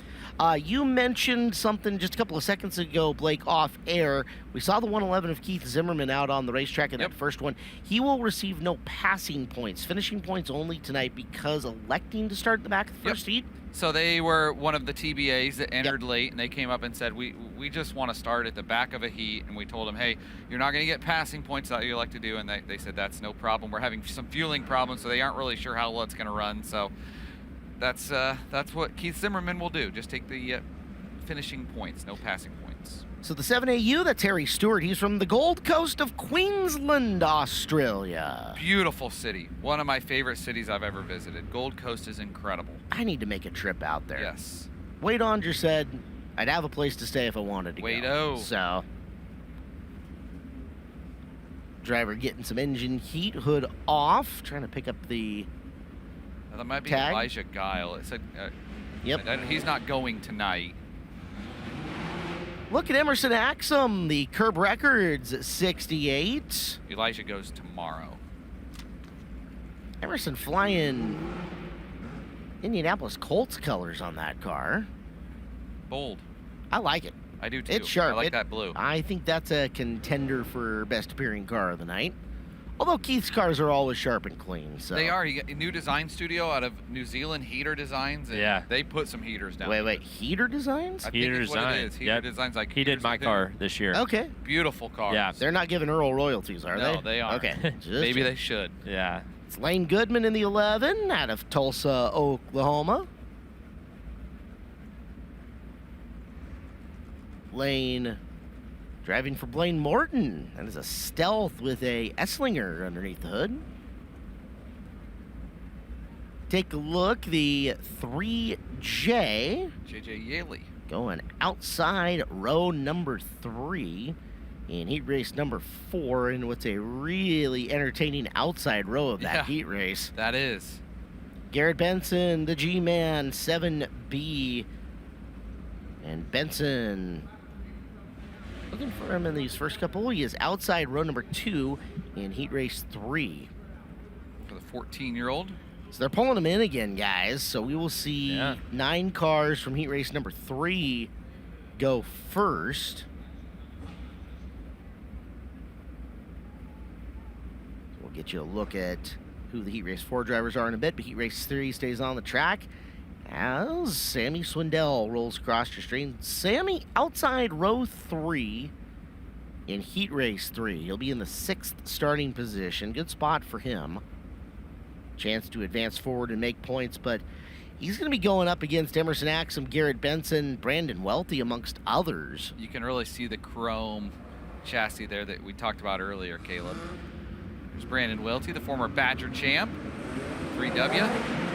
You mentioned something just a couple of seconds ago, Blake, off air. We saw the 111 of Keith Zimmerman out on the racetrack in that first one. He will receive no passing points, finishing points only tonight because electing to start at the back of the first heat. So they were one of the TBAs that entered late, and they came up and said, we just want to start at the back of a heat. And we told them, hey, you're not going to get passing points that you like to do. And they said, that's no problem. We're having some fueling problems, so they aren't really sure how well it's going to run. So that's what Keith Zimmerman will do. Just take the finishing points, no passing points. So the 7AU, that's Harry Stewart. He's from the Gold Coast of Queensland, Australia. Beautiful city. One of my favorite cities I've ever visited. Gold Coast is incredible. I need to make a trip out there. Yes. Wade Onger said, I'd have a place to stay if I wanted to go. So, driver getting some engine heat, hood off, trying to pick up the Now, that might be tag. Elijah Guile. It said, Yep. He's not going tonight. Look at Emerson Axum, the curb records, 68. Elijah goes tomorrow. Emerson flying Indianapolis Colts colors on that car. Bold. I like it. I do too. It's sharp. I like that blue. I think that's a contender for best appearing car of the night. Although Keith's cars are always sharp and clean. So. They are. You get a new design studio out of New Zealand, Heater Designs. And they put some heaters down. Wait, Heater Designs? I think it's what it is. Heater Designs, like he did my car this year. Okay. Beautiful car. Yeah. They're not giving Earl royalties, are they? No, they are. Okay. Maybe they should. Yeah. It's Lane Goodman in the 11 out of Tulsa, Oklahoma. Lane driving for Blaine Morton. That is a Stealth with a Esslinger underneath the hood. Take a look, the 3J. JJ Yaley. Going outside row number 3 in heat race number 4 in what's a really entertaining outside row of that heat race. That is. Garrett Benson, the G-Man, 7B. And Benson looking for him in these first couple. He is outside row number 2 in heat race 3. For the 14-year-old. So they're pulling him in again, guys. So we will see 9 cars from heat race number 3 go first. We'll get you a look at who the heat race 4 drivers are in a bit, but heat race 3 stays on the track as Sammy Swindell rolls across your screen. Sammy outside row 3 in heat race 3. He'll be in the 6th starting position. Good spot for him. Chance to advance forward and make points, but he's going to be going up against Emerson Axum, Garrett Benson, Brandon Welty, amongst others. You can really see the chrome chassis there that we talked about earlier, Caleb. There's Brandon Welty, the former Badger champ, 3W.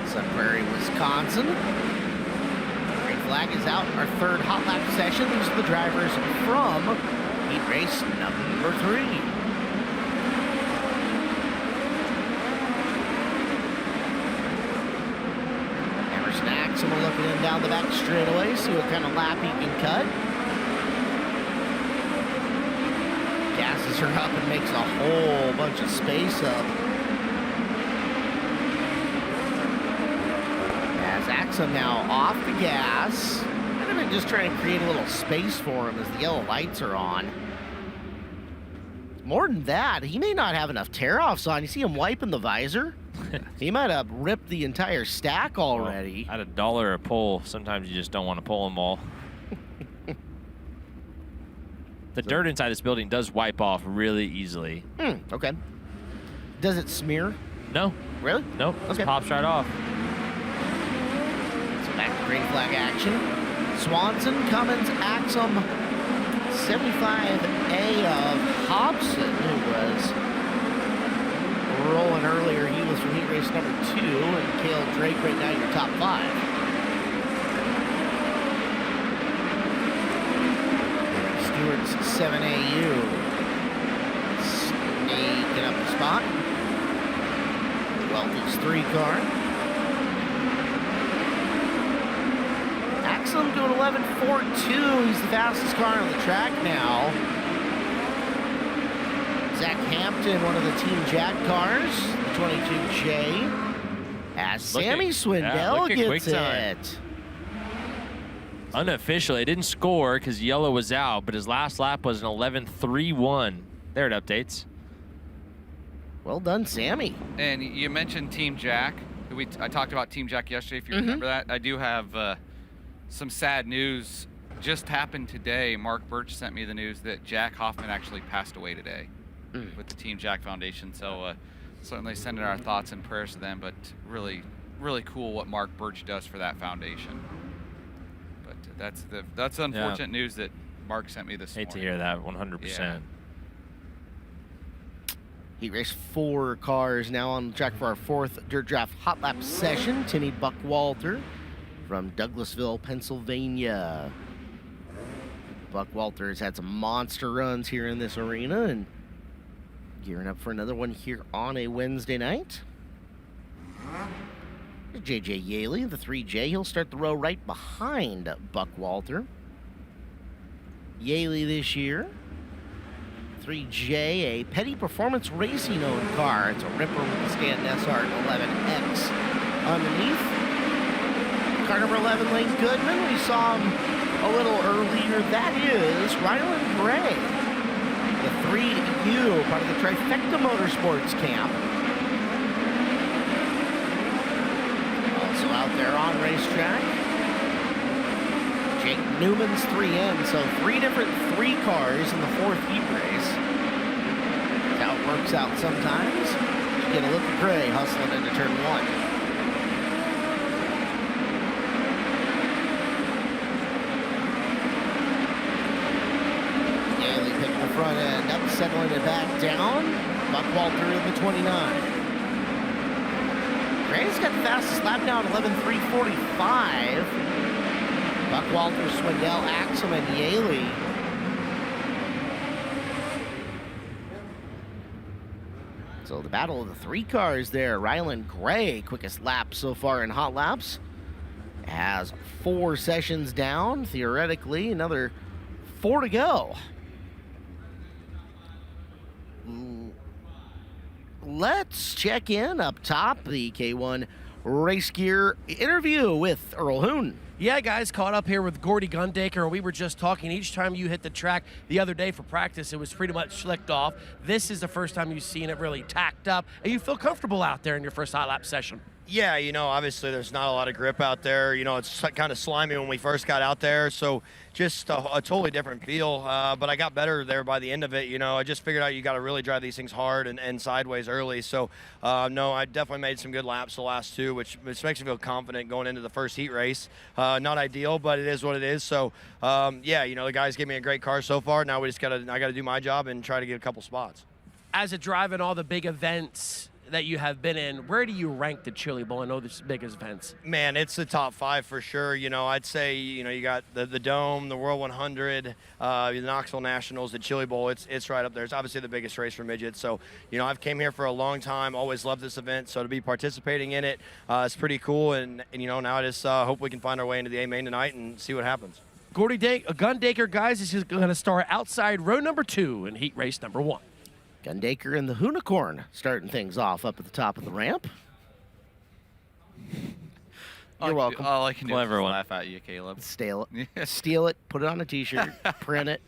Sun Prairie, Wisconsin. Green flag is out. Our 3rd hot lap session. These are the drivers from heat race number 3. Someone looking in down the back straightaway, see what kind of lap he can cut. Gasses her up and makes a whole bunch of space up. As Axum now off the gas. Kind of just trying to create a little space for him as the yellow lights are on. More than that, he may not have enough tear-offs on. You see him wiping the visor? He might have ripped the entire stack already. Well, at $1 a pull, sometimes you just don't want to pull them all. The dirt inside this building does wipe off really easily. Okay. Does it smear? No. Really? Nope. It pops right off. So back to green flag action. Swanson, Cummins, Axum, 75A of Hobson, who was rolling earlier. He was from heat race number 2, and Cale Drake right now your top 5. Stewart's 7AU sneaking up the spot. Welty's 3 car. Axum doing 11.42. He's the fastest car on the track now. Zach Hampton, one of the Team Jack cars, the 22J, as Sammy Swindell gets it. Unofficial, it didn't score because yellow was out, but his last lap was an 11.31. There it updates. Well done, Sammy. And you mentioned Team Jack. I talked about Team Jack yesterday, if you remember that. I do have some sad news. Just happened today. Mark Birch sent me the news that Jack Hoffman actually passed away today. With the Team Jack Foundation, so certainly sending our thoughts and prayers to them, but really, really cool what Mark Birch does for that foundation. But that's the unfortunate news that Mark sent me this morning. Hate to hear that, 100%. Yeah. Heat race 4 cars now on the track for our 4th Dirt Draft Hot Lap session. Timmy Buckwalter from Douglasville, Pennsylvania. Buck Walter has had some monster runs here in this arena and gearing up for another one here on a Wednesday night. JJ Yaley, the 3J, he'll start the row right behind Buck Walter. Yaley this year, 3J, a Petty Performance Racing owned car. It's a Ripper with the Stanton SR11X underneath. Car number 11, Lane Goodman. We saw him a little earlier. That is Ryland Gray, the 3U, part of the Trifecta Motorsports camp. Also out there on racetrack, Jake Newman's 3N. So 3 different 3 cars in the 4th heat race. That's how it works out sometimes. You get a look at Gray hustling into turn 1. Front end up, settling it back down. Buck Walter in the 29. Gray's got the fastest lap now at 11:3:45. Buck Walter, Swindell, Axum, and Yaley. So the battle of the 3 cars there. Ryland Gray, quickest lap so far in hot laps, has 4 sessions down. Theoretically, another 4 to go. Let's check in up top, the K1 Race Gear interview with Earl Hoon. Yeah, guys, caught up here with Gordy Gundaker. We were just talking. Each time you hit the track the other day for practice, it was pretty much slicked off. This is the first time you've seen it really tacked up, and you feel comfortable out there in your first hot lap session. Yeah, you know, obviously there's not a lot of grip out there. You know, it's kind of slimy when we first got out there, so just a totally different feel. But I got better there by the end of it. You know, I just figured out you got to really drive these things hard and sideways early. So, no, I definitely made some good laps the last 2, which makes me feel confident going into the first heat race. Not ideal, but it is what it is. So, yeah, you know, the guys gave me a great car so far. Now I got to do my job and try to get a couple spots. As a driver in all the big events that you have been in, where do you rank the Chili Bowl? I know this big events. Man, it's the top 5 for sure. You know, I'd say, you know, you got the Dome, the World 100, the Knoxville Nationals, the Chili Bowl. It's right up there. It's obviously the biggest race for midgets. So, you know, I've came here for a long time, always loved this event. So to be participating in it, it's pretty cool. And you know, now I just hope we can find our way into the A main tonight and see what happens. Gordy Gundaker, guys, is just going to start outside row number 2 in heat race number 1. Gundaker and the Hoonicorn starting things off up at the top of the ramp. You're welcome. All I can do is laugh at you, Caleb. Steal it, put it on a t-shirt, print it,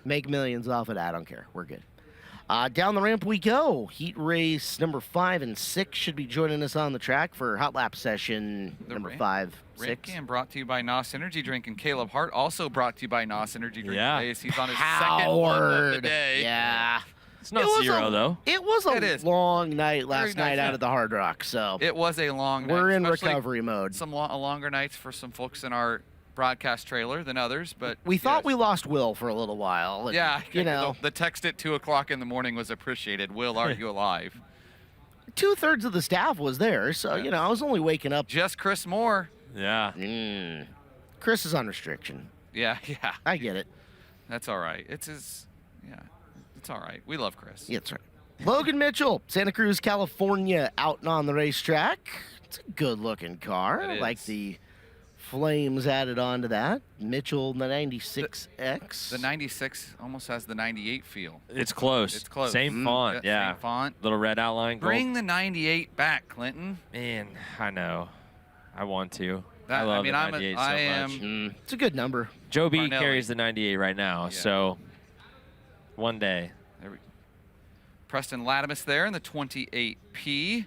make millions off it. I don't care. We're good. Down the ramp we go. Heat race number 5 and 6 should be joining us on the track for hot lap session number 5, 6. Ramp Cam brought to you by NOS Energy Drink, and Caleb Hart also brought to you by NOS Energy Drink. Yeah. Today. He's on his second one of the day. Yeah. It's not 0, though. It was a long night last night out at the Hard Rock, so it was a long night. We're in recovery mode. Some longer nights for some folks in our broadcast trailer than others, but we thought we lost Will for a little while. And, yeah, you know, the text at 2 o'clock in the morning was appreciated. Will, are you alive? 2/3 of the staff was there, so you know I was only waking up. Just Chris Moore. Yeah. Chris is on restriction. Yeah. I get it. That's all right. It's all right. We love Chris. Yeah, that's right. Logan Mitchell, Santa Cruz, California, out and on the racetrack. It's a good-looking car. I like the flames added onto that. Mitchell, the 96X. The 96 almost has the 98 feel. It's close. It's close. Same font, yeah. Same font. Little red outline. Bring the 98 back, Clinton. Man, I know. I want to. I love mean, the 98 so much. It's a good number. Joe B Farnelli carries the 98 right now, so one day. There we go. Preston Latimus there in the 28P.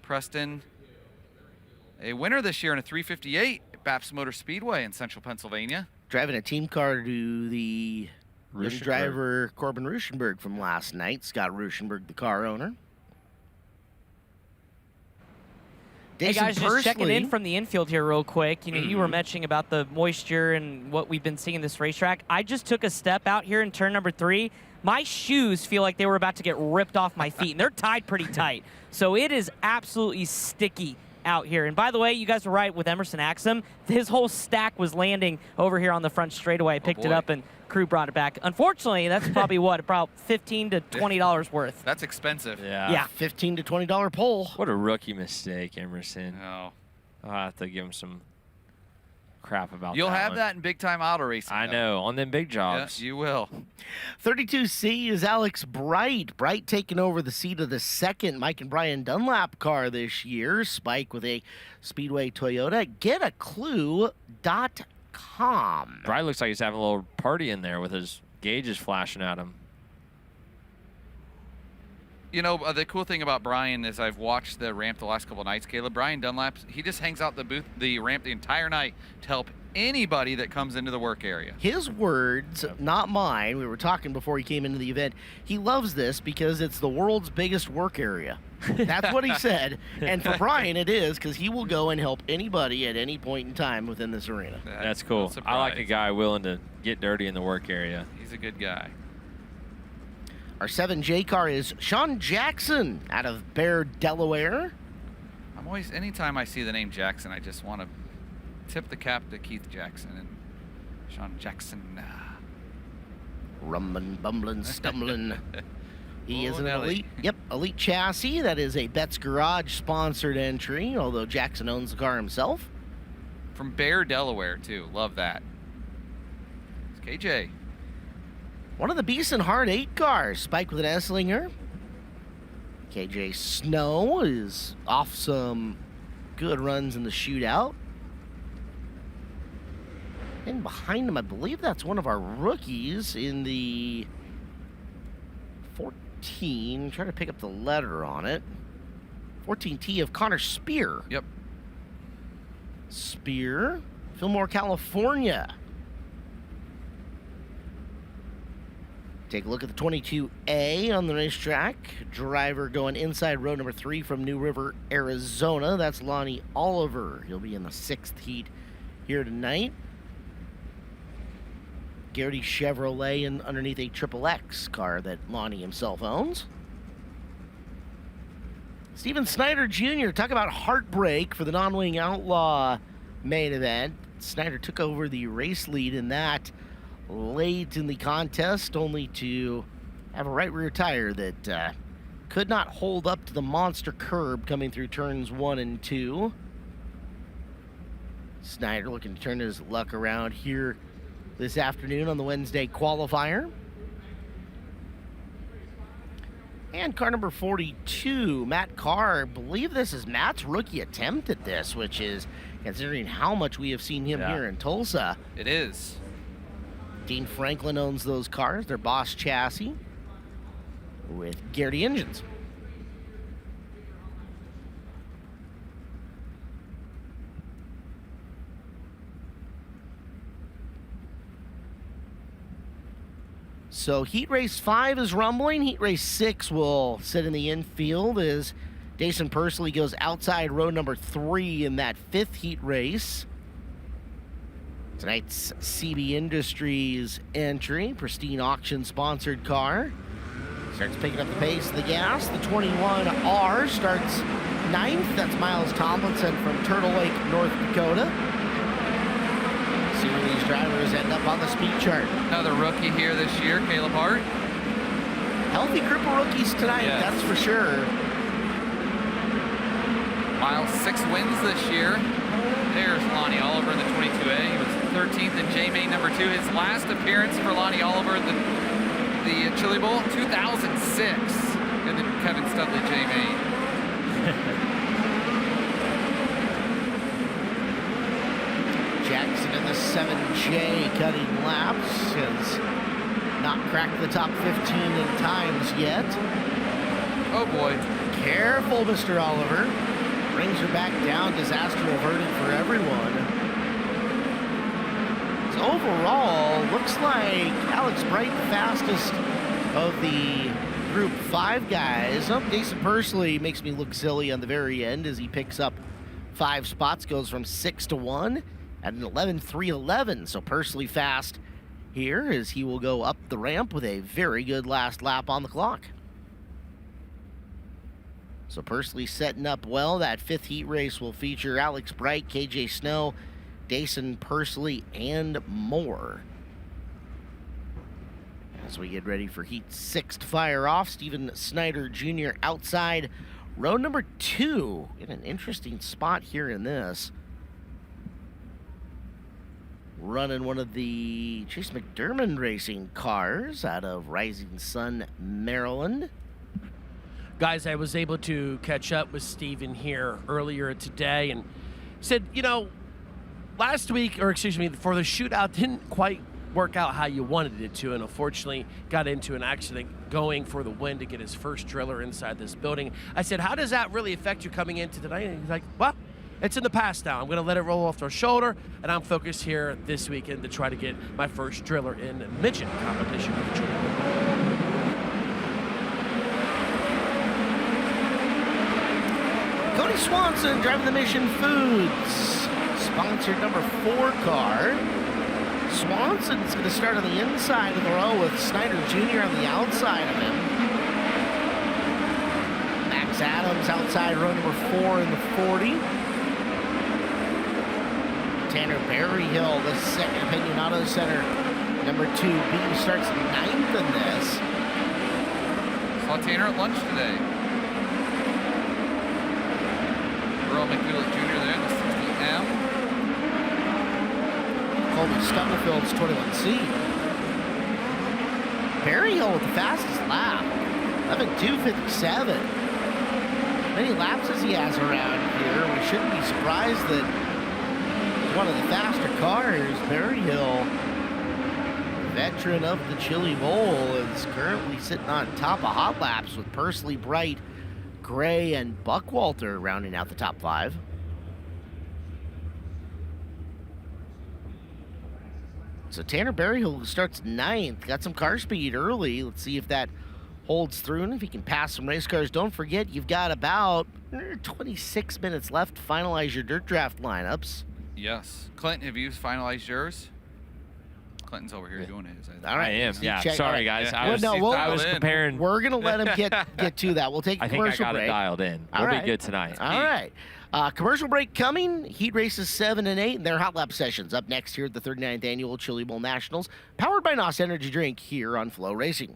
Preston, a winner this year in a 358 at Baps Motor Speedway in Central Pennsylvania. Driving a team car to the young Ruschenberg. driver Corbin Ruschenberg from last night. Scott Ruschenberg, the car owner. Hey guys, just checking in from the infield here real quick. You know, you were mentioning about the moisture and what we've been seeing in this racetrack. I just took a step out here in turn number 3. My shoes feel like they were about to get ripped off my feet, and they're tied pretty tight. So it is absolutely sticky out here. And by the way, you guys were right with Emerson Axum. His whole stack was landing over here on the front straightaway. I picked it up and crew brought it back. Unfortunately, that's probably about $15 to $20 worth. That's expensive. Yeah. $15 to $20 pole. What a rookie mistake, Emerson. Oh. I'll have to give him some crap about You'll that have one. that in big-time auto racing. I know, on them big jobs. Yeah, you will. 32C is Alex Bright. Bright taking over the seat of the second Mike and Brian Dunlap car this year. Spike with a Speedway Toyota. GetAClue.com. Bright looks like he's having a little party in there with his gauges flashing at him. You know, the cool thing about Brian is I've watched the ramp the last couple of nights, Caleb. Brian Dunlap, he just hangs out the ramp the entire night to help anybody that comes into the work area. His words, not mine. We were talking before he came into the event. He loves this because it's the world's biggest work area. That's what he said. And for Brian, it is, because he will go and help anybody at any point in time within this arena. That's cool. I like a guy willing to get dirty in the work area. He's a good guy. Our 7J car is Sean Jackson out of Bear, Delaware. I'm always, anytime I see the name Jackson, I just want to tip the cap to Keith Jackson and Sean Jackson. Rumbling, bumbling, stumbling. He is an Nelly. elite chassis. That is a Betts Garage sponsored entry, although Jackson owns the car himself. From Bear, Delaware, too. Love that. It's KJ. One of the Beeson Hard 8 cars, Spike with an Esslinger. KJ Snow is off some good runs in the shootout. And behind him, I believe that's one of our rookies in the 14. Trying to pick up the letter on it. 14T of Connor Spear. Yep. Spear, Fillmore, California. Take a look at the 22A on the racetrack. Driver going inside row number 3 from New River, Arizona. That's Lonnie Oliver. He'll be in the 6th heat here tonight. Garrity Chevrolet and underneath a Triple X car that Lonnie himself owns. Steven Snyder Jr. Talk about heartbreak for the non-wing outlaw main event. Snyder took over the race lead in that late in the contest, only to have a right rear tire that could not hold up to the monster curb coming through turns 1 and 2. Snyder looking to turn his luck around here this afternoon on the Wednesday qualifier. And car number 42, Matt Carr. I believe this is Matt's rookie attempt at this, which is, considering how much we have seen him here in Tulsa. It is. Dean Franklin owns those cars. They're Boss chassis with Garrity engines. So Heat Race 5 is rumbling. Heat Race 6 will sit in the infield as Jason Pursley goes outside row number 3 in that 5th heat race. Tonight's CB Industries entry, Pristine Auction sponsored car. Starts picking up the pace of the gas. The 21R starts 9th. That's Miles Tomlinson from Turtle Lake, North Dakota. See where these drivers end up on the speed chart. Another rookie here this year, Caleb Hart. Healthy group of rookies tonight, that's for sure. Miles 6 wins this year. There's Lonnie Oliver in the 22A. He was 13th in J-Main number 2. His last appearance for Lonnie Oliver at the Chili Bowl, 2006, in the Kevin Studley J-Main. Jackson in the 7J cutting laps has not cracked the top 15 in times yet. Oh boy. Careful, Mr. Oliver. Brings her back down. Disaster averted for everyone. So overall, looks like Alex Bright the fastest of the Group 5 guys. Jason Pursley makes me look silly on the very end as he picks up 5 spots, goes from 6 to 1 at an 11.311. So Pursley fast here as he will go up the ramp with a very good last lap on the clock. So Pursley setting up well. That 5th heat race will feature Alex Bright, KJ Snow, Dason Pursley, and more. As we get ready for heat 6 to fire off, Steven Snyder Jr. outside row number 2 in an interesting spot here in this. Running one of the Chase McDermott Racing cars out of Rising Sun, Maryland. Guys, I was able to catch up with Steven here earlier today and said, you know, last week, or excuse me, for the shootout didn't quite work out how you wanted it to, and unfortunately got into an accident going for the win to get his first driller inside this building. I said, how does that really affect you coming into tonight? And he's like, well, it's in the past now. I'm going to let it roll off their shoulder, and I'm focused here this weekend to try to get my first driller in the midget competition of the Chili. Cody Swanson driving the Mission Foods sponsored number 4 car. Swanson's going to start on the inside of the row with Snyder Jr. on the outside of him. Max Adams outside row number 4 in the 40. Tanner Berryhill, the Second Opinion Auto Center number 2B, starts 9th in this. Saw Tanner at lunch today. Earl McNeil Jr. there in the 60M. Colby Stutterfield's 21C. Berryhill with the fastest lap, 11:2:57. Many laps as he has around here. We shouldn't be surprised that one of the faster cars, Berryhill, veteran of the Chili Bowl, is currently sitting on top of hot laps with Pursley, Bright, Gray, and Buckwalter rounding out the top 5. So Tanner Berryhill starts 9th, got some car speed early. Let's see if that holds through and if he can pass some race cars. Don't forget, you've got about 26 minutes left to finalize your dirt draft lineups. Yes. Clinton, have you finalized yours? Clinton's over here doing it. All right. I am. Yeah. Check. Sorry, All right. guys. I was comparing. We're going to let him get to that. We'll take a commercial break. I think I got it dialed in. All We'll right. be good tonight. All right. Commercial break coming. Heat races 7 and 8 and their hot lap sessions up next here at the 39th Annual Chili Bowl Nationals, powered by NOS Energy Drink here on FloRacing.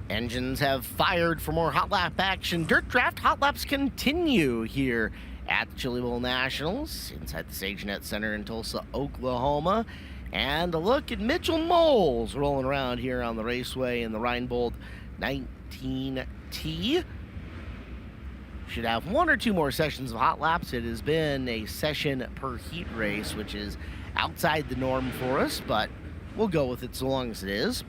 Engines have fired for more hot lap action. Dirt Draft hot laps continue here at the Chili Bowl Nationals inside the SageNet Center in Tulsa, Oklahoma. And a look at Mitchell Moles rolling around here on the raceway in the Reinbold 19T. Should have 1 or 2 more sessions of hot laps. It has been a session per heat race, which is outside the norm for us, but we'll go with it so long as it is.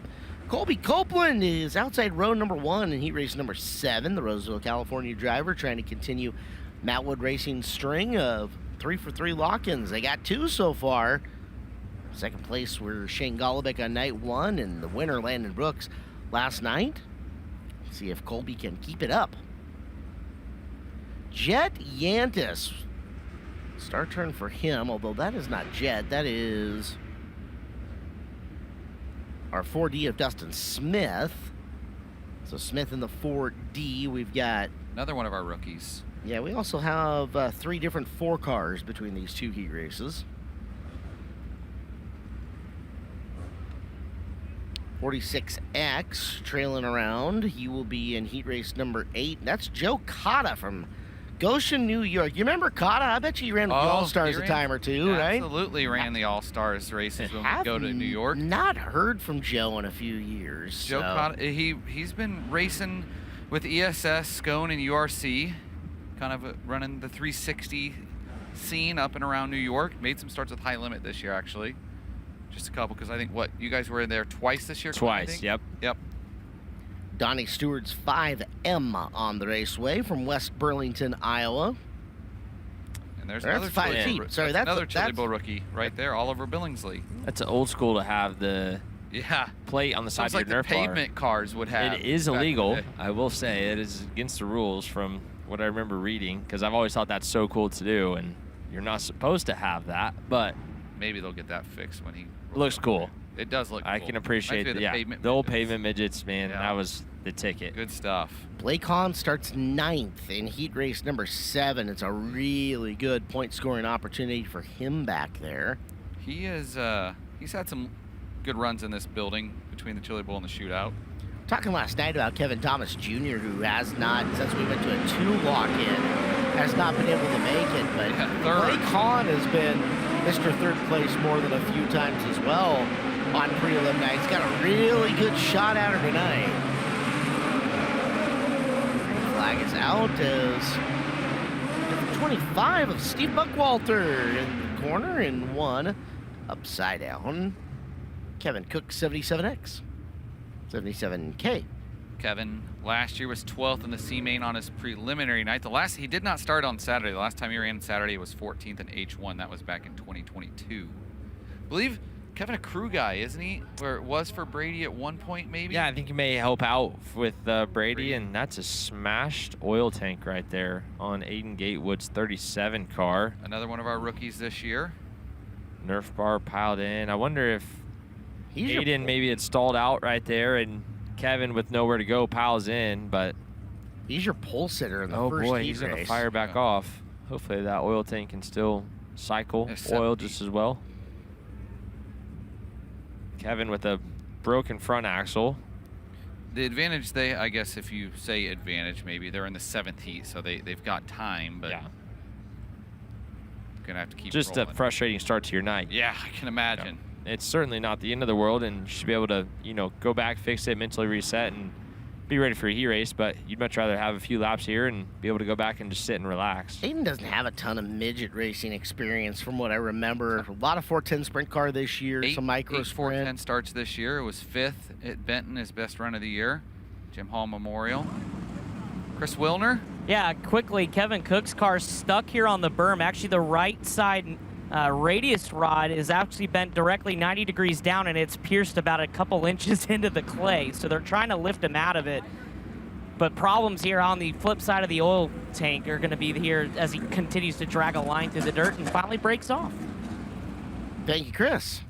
Colby Copeland is outside row number 1 in heat race number 7. The Roseville, California driver trying to continue Matt Wood Racing's string of 3-for-3 lock-ins. They got 2 so far. Second place were Shane Golobic on night 1 and the winner Landon Brooks last night. See if Colby can keep it up. Jet Yantis. Start turn for him, although that is not Jet. That is our 4D of Dustin Smith. So Smith in the 4D. We've got another one of our rookies. Yeah, we also have 3 different 4 cars between these 2 heat races. 46X trailing around. He will be in heat race number 8. That's Joe Cotta from Goshen, New York. You remember Cotta? I bet you ran with the All-Stars a time or two, right? Absolutely ran the All-Stars races when we go to New York. Not heard from Joe in a few years. Joe Cotta, he's been racing with ESS, Scone, and URC, kind of running the 360 scene up and around New York. Made some starts with High Limit this year, actually. Just a couple, because I think, you guys were in there twice this year? Twice, yep. Yep. Donnie Stewart's 5M on the raceway from West Burlington, Iowa. And there's another another Chili Bowl rookie right there, Oliver Billingsley. That's old school to have the plate on the side of your Nerf the pavement cars would have. It is illegal, I will say. It is against the rules from what I remember reading, because I've always thought that's so cool to do, and you're not supposed to have that, but maybe they'll get that fixed when he looks cool. It does look cool. I can appreciate the old pavement midgets, man. That was the ticket. Good stuff. Blake Hahn starts 9th in heat race number 7. It's a really good point scoring opportunity for him back there. He is he's had some good runs in this building between the Chili Bowl and the shootout. Talking last night about Kevin Thomas Jr., who has not, since we went to a 2 lock-in, has not been able to make it, but Blake Hahn has been Mr. Third Place more than a few times as well on prelim night. He's got a really good shot at her tonight. Green flag is out as number 25 of Steve Buckwalter in the corner and 1 upside down. Kevin Cook, 77X. 77K. Kevin last year was 12th in the C-Main on his preliminary night. He did not start on Saturday. The last time he ran on Saturday was 14th in H1. That was back in 2022. I believe Kevin a crew guy, isn't he? Or it was for Brady at one point, maybe? Yeah, I think he may help out with Brady, and that's a smashed oil tank right there on Aiden Gatewood's 37 car. Another one of our rookies this year. Nerf bar piled in. I wonder if Aiden maybe had stalled out right there, and Kevin, with nowhere to go, piles in, but he's your pole sitter in the first boy, heat he's going to race. fire back off. Hopefully that oil tank can still cycle oil just as well. Kevin with a broken front axle. The advantage, I guess if you say advantage, maybe they're in the 7th heat, so they've got time, but gonna have to keep just rolling. A frustrating start to your night. Yeah, I can imagine. It's certainly not the end of the world, and you should be able to, go back, fix it, mentally reset, and be ready for a heat race, but you'd much rather have a few laps here and be able to go back and just sit and relax. Aiden doesn't have a ton of midget racing experience from what I remember. A lot of 410 sprint car this year, some micro sprint. 410 starts this year. It was 5th at Benton, his best run of the year. Jim Hall Memorial. Chris Wilner. Yeah, quickly, Kevin Cook's car stuck here on the berm. Actually, the right side radius rod is actually bent directly 90 degrees down, and it's pierced about a couple inches into the clay. So they're trying to lift him out of it. But problems here on the flip side of the oil tank are going to be here as he continues to drag a line through the dirt and finally breaks off. Thank you, Chris.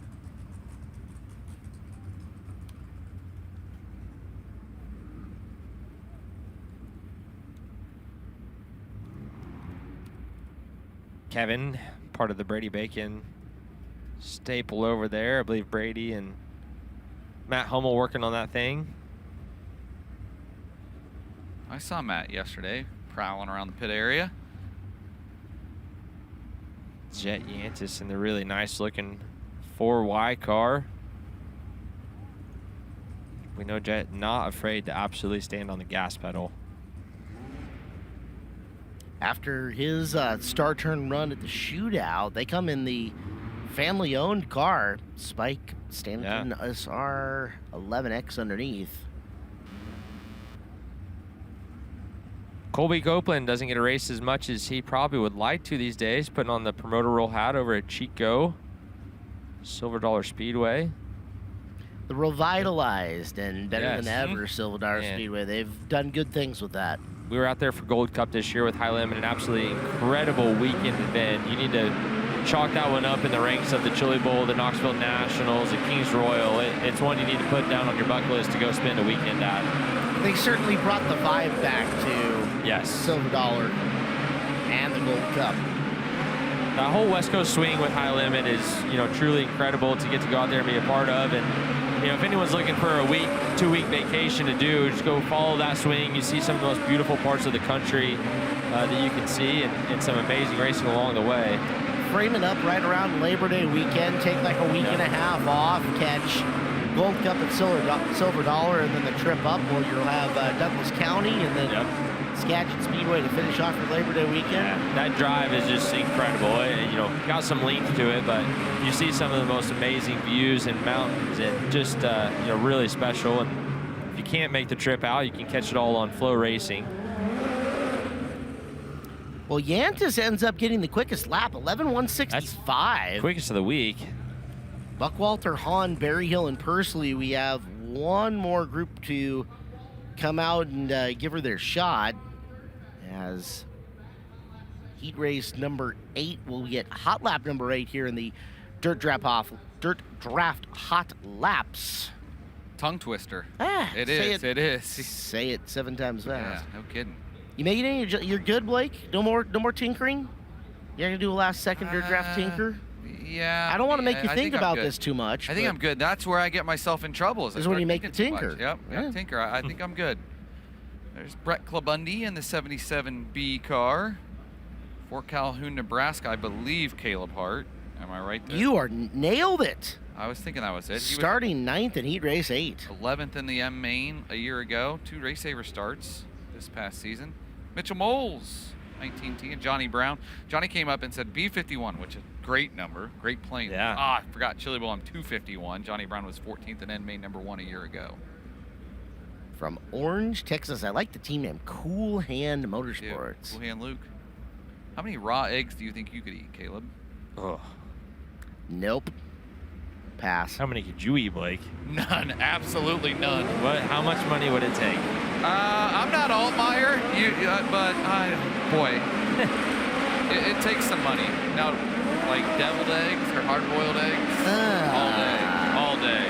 Kevin, part of the Brady Bacon staple over there. I believe Brady and Matt Hummel working on that thing. I saw Matt yesterday prowling around the pit area. Jet Yantis in the really nice looking 4Y car. We know Jet not afraid to absolutely stand on the gas pedal. After his star turn run at the shootout, they come in the family-owned car. Spike Stanton SR 11X underneath. Colby Copeland doesn't get to race as much as he probably would like to these days, putting on the promoter role hat over at Chico Silver Dollar Speedway. The revitalized and better than ever Silver Dollar Man. Speedway. They've done good things with that. We were out there for Gold Cup this year with High Limit, an absolutely incredible weekend event. You need to chalk that one up in the ranks of the Chili Bowl, the Knoxville Nationals, the Kings Royal. It's one you need to put down on your bucket list to go spend a weekend at. They certainly brought the vibe back to Silver Dollar and the Gold Cup. That whole West Coast swing with High Limit is, truly incredible to get to go out there and be a part of. And, if anyone's looking for a week, 2-week vacation to do, just go follow that swing. You see some of the most beautiful parts of the country that you can see, and some amazing racing along the way. Frame it up right around Labor Day weekend. Take like a week and a half off. Catch Gold Cup at Silver Dollar, and then the trip up where you'll have Douglas County, and then Skagit Speedway to finish off your Labor Day weekend. Yeah, that drive is just incredible. Got some length to it, but you see some of the most amazing views and mountains, and just really special. And if you can't make the trip out, you can catch it all on FloRacing. Well, Yantis ends up getting the quickest lap, 11:165. Quickest of the week. Buckwalter, Hahn, Berryhill, and Pursley. We have one more group to come out and give her their shot, as heat race number 8 will get hot lap number 8 here in the Dirt Draft Hot Laps. Tongue twister. It is. Say it 7 times fast. Yeah, no kidding. You making any? You're good, Blake? No more tinkering? You're gonna do a last second Dirt Draft tinker? Yeah. I don't want to make you think about this too much. I think I'm good. That's where I get myself in trouble. Is when you make the tinker. Yep, tinker. I think I'm good. There's Brett Clabundi in the 77B car. Fort Calhoun, Nebraska, I believe Caleb Hart. Am I right there? You nailed it. I was thinking that was it. Starting 9th in Heat Race 8. 11th in the M Main a year ago. 2 Race Saver starts this past season. Mitchell Moles, 19T, and Johnny Brown. Johnny came up and said B51, which is a great number, great plane. Yeah. I forgot Chili Bowl, I'm 251. Johnny Brown was 14th in N Main #1 a year ago. From Orange, Texas, I like the team name, Cool Hand Motorsports. Cool Hand Luke. How many raw eggs do you think you could eat, Caleb? Oh. Nope. Pass. How many could you eat, Blake? None. Absolutely none. How much money would it take? I'm not Altmaier, but boy, it takes some money. Now, like deviled eggs or hard-boiled eggs, all day.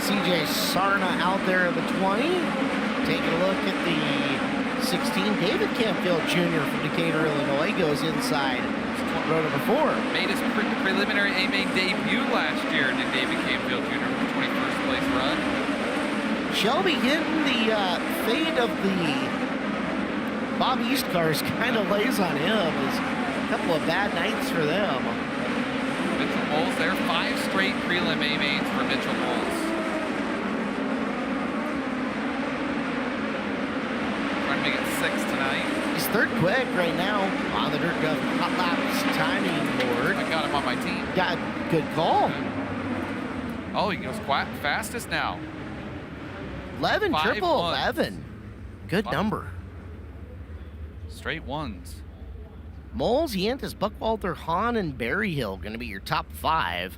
CJ Sarna out there at the 20. Taking a look at the 16. David Campfield Jr. from Decatur, Illinois goes inside row number 4. Made his preliminary A-Main debut last year, did David Campfield Jr. with the 21st place run. Shelby hitting the fade of the Bob East cars kind of lays on him. It's a couple of bad nights for them. Mitchell Moles there, 5 straight prelim A-Mains for Mitchell Moles. Trying to make it 6 tonight. He's 3rd quick right now on the Dirt Draft Hot Laps timing board. I got him on my team. Got good call. Oh, he goes fastest now. 11, 5 triple ones. 11. Good number. Straight ones. Moles, Yantis, Buckwalter, Hahn, and Berryhill going to be your top 5.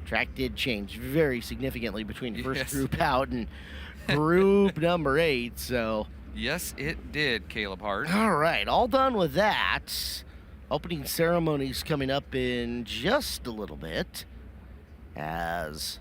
Track did change very significantly between the first group out and group number 8, so. Yes, it did, Caleb Hart. All right, all done with that. Opening ceremonies coming up in just a little bit, as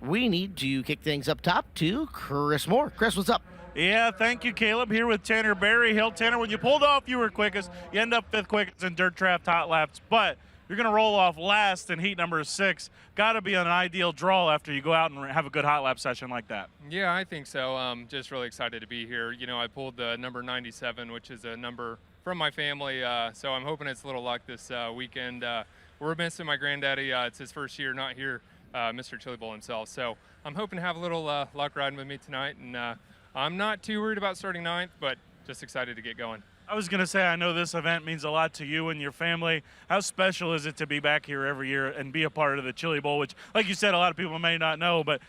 we need to kick things up top to Chris Moore. Chris, what's up? Yeah, thank you, Caleb. Here with Tanner Berryhill. Tanner, when you pulled off, you were quickest. You end up 5th quickest in Dirt Draft Hot Laps, but you're going to roll off last in heat number 6. Got to be an ideal draw after you go out and have a good hot lap session like that. Yeah, I think so. Just really excited to be here. You know, I pulled the number 97, which is a number from my family, so I'm hoping it's a little luck this weekend. We're missing my granddaddy. It's his first year not here, Mr. Chili Bowl himself. So I'm hoping to have a little luck riding with me tonight. And I'm not too worried about starting 9th, but just excited to get going. I was going to say, I know this event means a lot to you and your family. How special is it to be back here every year and be a part of the Chili Bowl, which, like you said, a lot of people may not know, but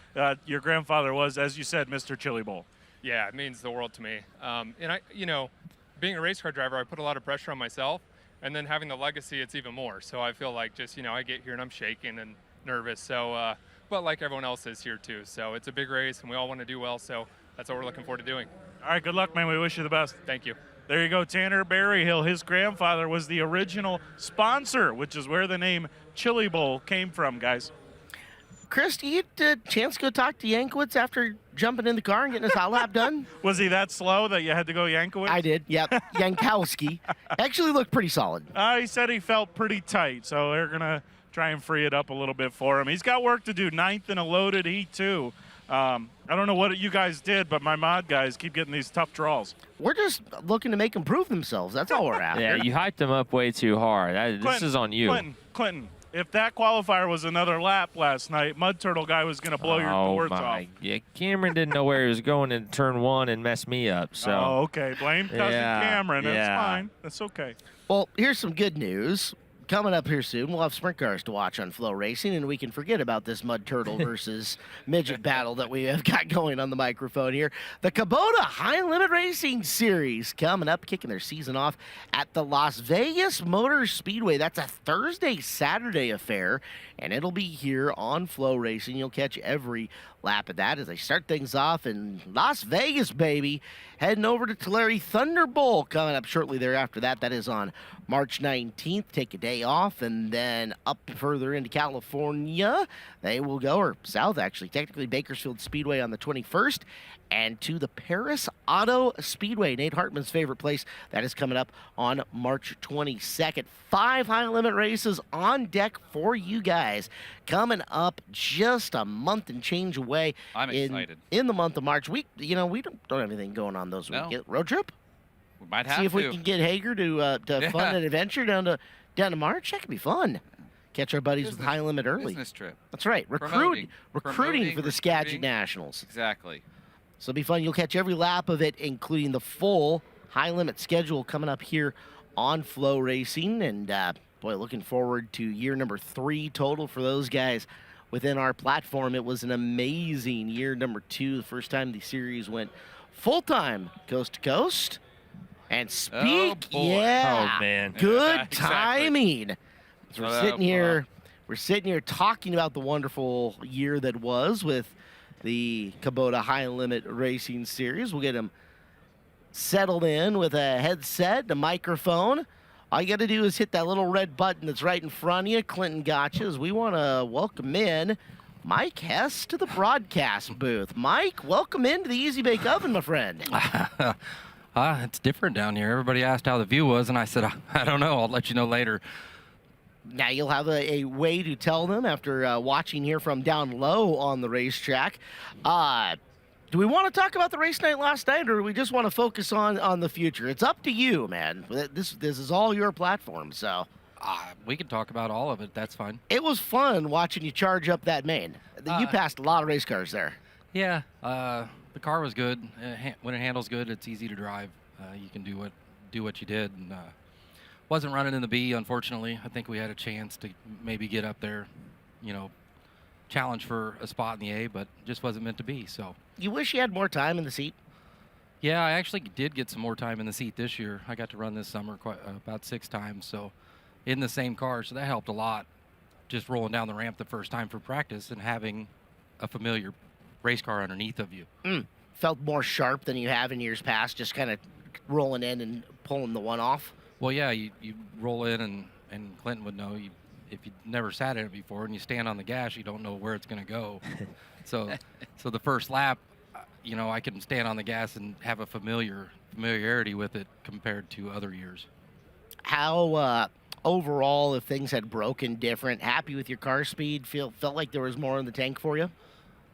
your grandfather was, as you said, Mr. Chili Bowl. Yeah, it means the world to me. And I, you know, being a race car driver, I put a lot of pressure on myself, and then having the legacy, it's even more. So I feel like just, you know, I get here and I'm shaking and nervous. So, but like everyone else is here too. So it's a big race and we all want to do well. So that's what we're looking forward to doing. All right, good luck, man. We wish you the best. Thank you. There you go, Tanner Berryhill. His grandfather was the original sponsor, which is where the name Chili Bowl came from, guys. Chris, do you get a chance to go talk to Yankowitz after jumping in the car and getting his hot lap done? Was he that slow that you had to go Yankowitz? I did, yep. Yankowski. Actually looked pretty solid. He said he felt pretty tight, so they're going to try and free it up a little bit for him. He's got work to do, 9th in a loaded heat, too. I don't know what you guys did, but my mod guys keep getting these tough draws. We're just looking to make them prove themselves. That's all we're after. Yeah, you hyped them up way too hard. This is on you. Clinton, if that qualifier was another lap last night, Mud Turtle guy was going to blow your doors off. Yeah, Cameron didn't know where he was going in turn 1 and messed me up. So. Oh, okay. Blame cousin Cameron. That's fine. That's okay. Well, here's some good news. Coming up here soon, we'll have sprint cars to watch on FloRacing, and we can forget about this Mud Turtle versus Midget battle that we have got going on the microphone here. The Kubota High Limit Racing Series coming up, kicking their season off at the Las Vegas Motor Speedway. That's a Thursday-Saturday affair, and it'll be here on FloRacing. You'll catch every lap of that as they start things off in Las Vegas, baby. Heading over to Tulare Thunderbolt coming up shortly thereafter. That is on March 19th. Take a day off, and then up further into California, they will go, or south actually, technically Bakersfield Speedway on the 21st, and to the Paris Auto Speedway, Nate Hartman's favorite place. That is coming up on March 22nd. 5 high limit races on deck for you guys. Coming up just a month and change away. I'm excited. In the month of March. We don't have anything going on those weekends. Road trip? We might have See if to. we can get Hager to fund an adventure down to March. That could be fun. Catch our buddies with High Limit early. Business trip. That's right. Recruiting for the Skagit Nationals. Exactly. So it'll be fun. You'll catch every lap of it, including the full High Limit schedule coming up here on FloRacing. And boy, looking forward to year number 3 total for those guys within our platform. It was an amazing year number 2, the first time the series went full-time coast to coast. And speak, oh man, good timing. So we're sitting here talking about the wonderful year that was with the Kubota High Limit Racing Series. We'll get him settled in with a headset, a microphone. All you got to do is hit that little red button that's right in front of you. Clinton Gotchas. We want to welcome in Mike Hess to the broadcast booth. Mike, welcome into the Easy Bake Oven, my friend. It's different down here. Everybody asked how the view was, and I said, I don't know. I'll let you know later. Now you'll have a way to tell them after watching here from down low on the racetrack. Do we want to talk about the race night last night, or do we just want to focus on the future? It's up to you, man. This is all your platform, so. We can talk about all of it. That's fine. It was fun watching you charge up that main. You passed a lot of race cars there. Yeah. The car was good. When it handles good, it's easy to drive. You can do what you did. And, wasn't running in the B, unfortunately. I think we had a chance to maybe get up there, challenge for a spot in the A, but just wasn't meant to be. So. You wish you had more time in the seat? Yeah, I actually did get some more time in the seat this year. I got to run this summer about 6 times, so in the same car, so that helped a lot. Just rolling down the ramp the first time for practice and having a familiar race car underneath of you. Felt more sharp than you have in years past, just kind of rolling in and pulling the one off? Well, yeah, you roll in, and Clinton would know, if you've never sat in it before and you stand on the gas, you don't know where it's going to go. So the first lap, I can stand on the gas and have a familiarity with it compared to other years. How overall, if things had broken different, happy with your car speed? Felt like there was more in the tank for you?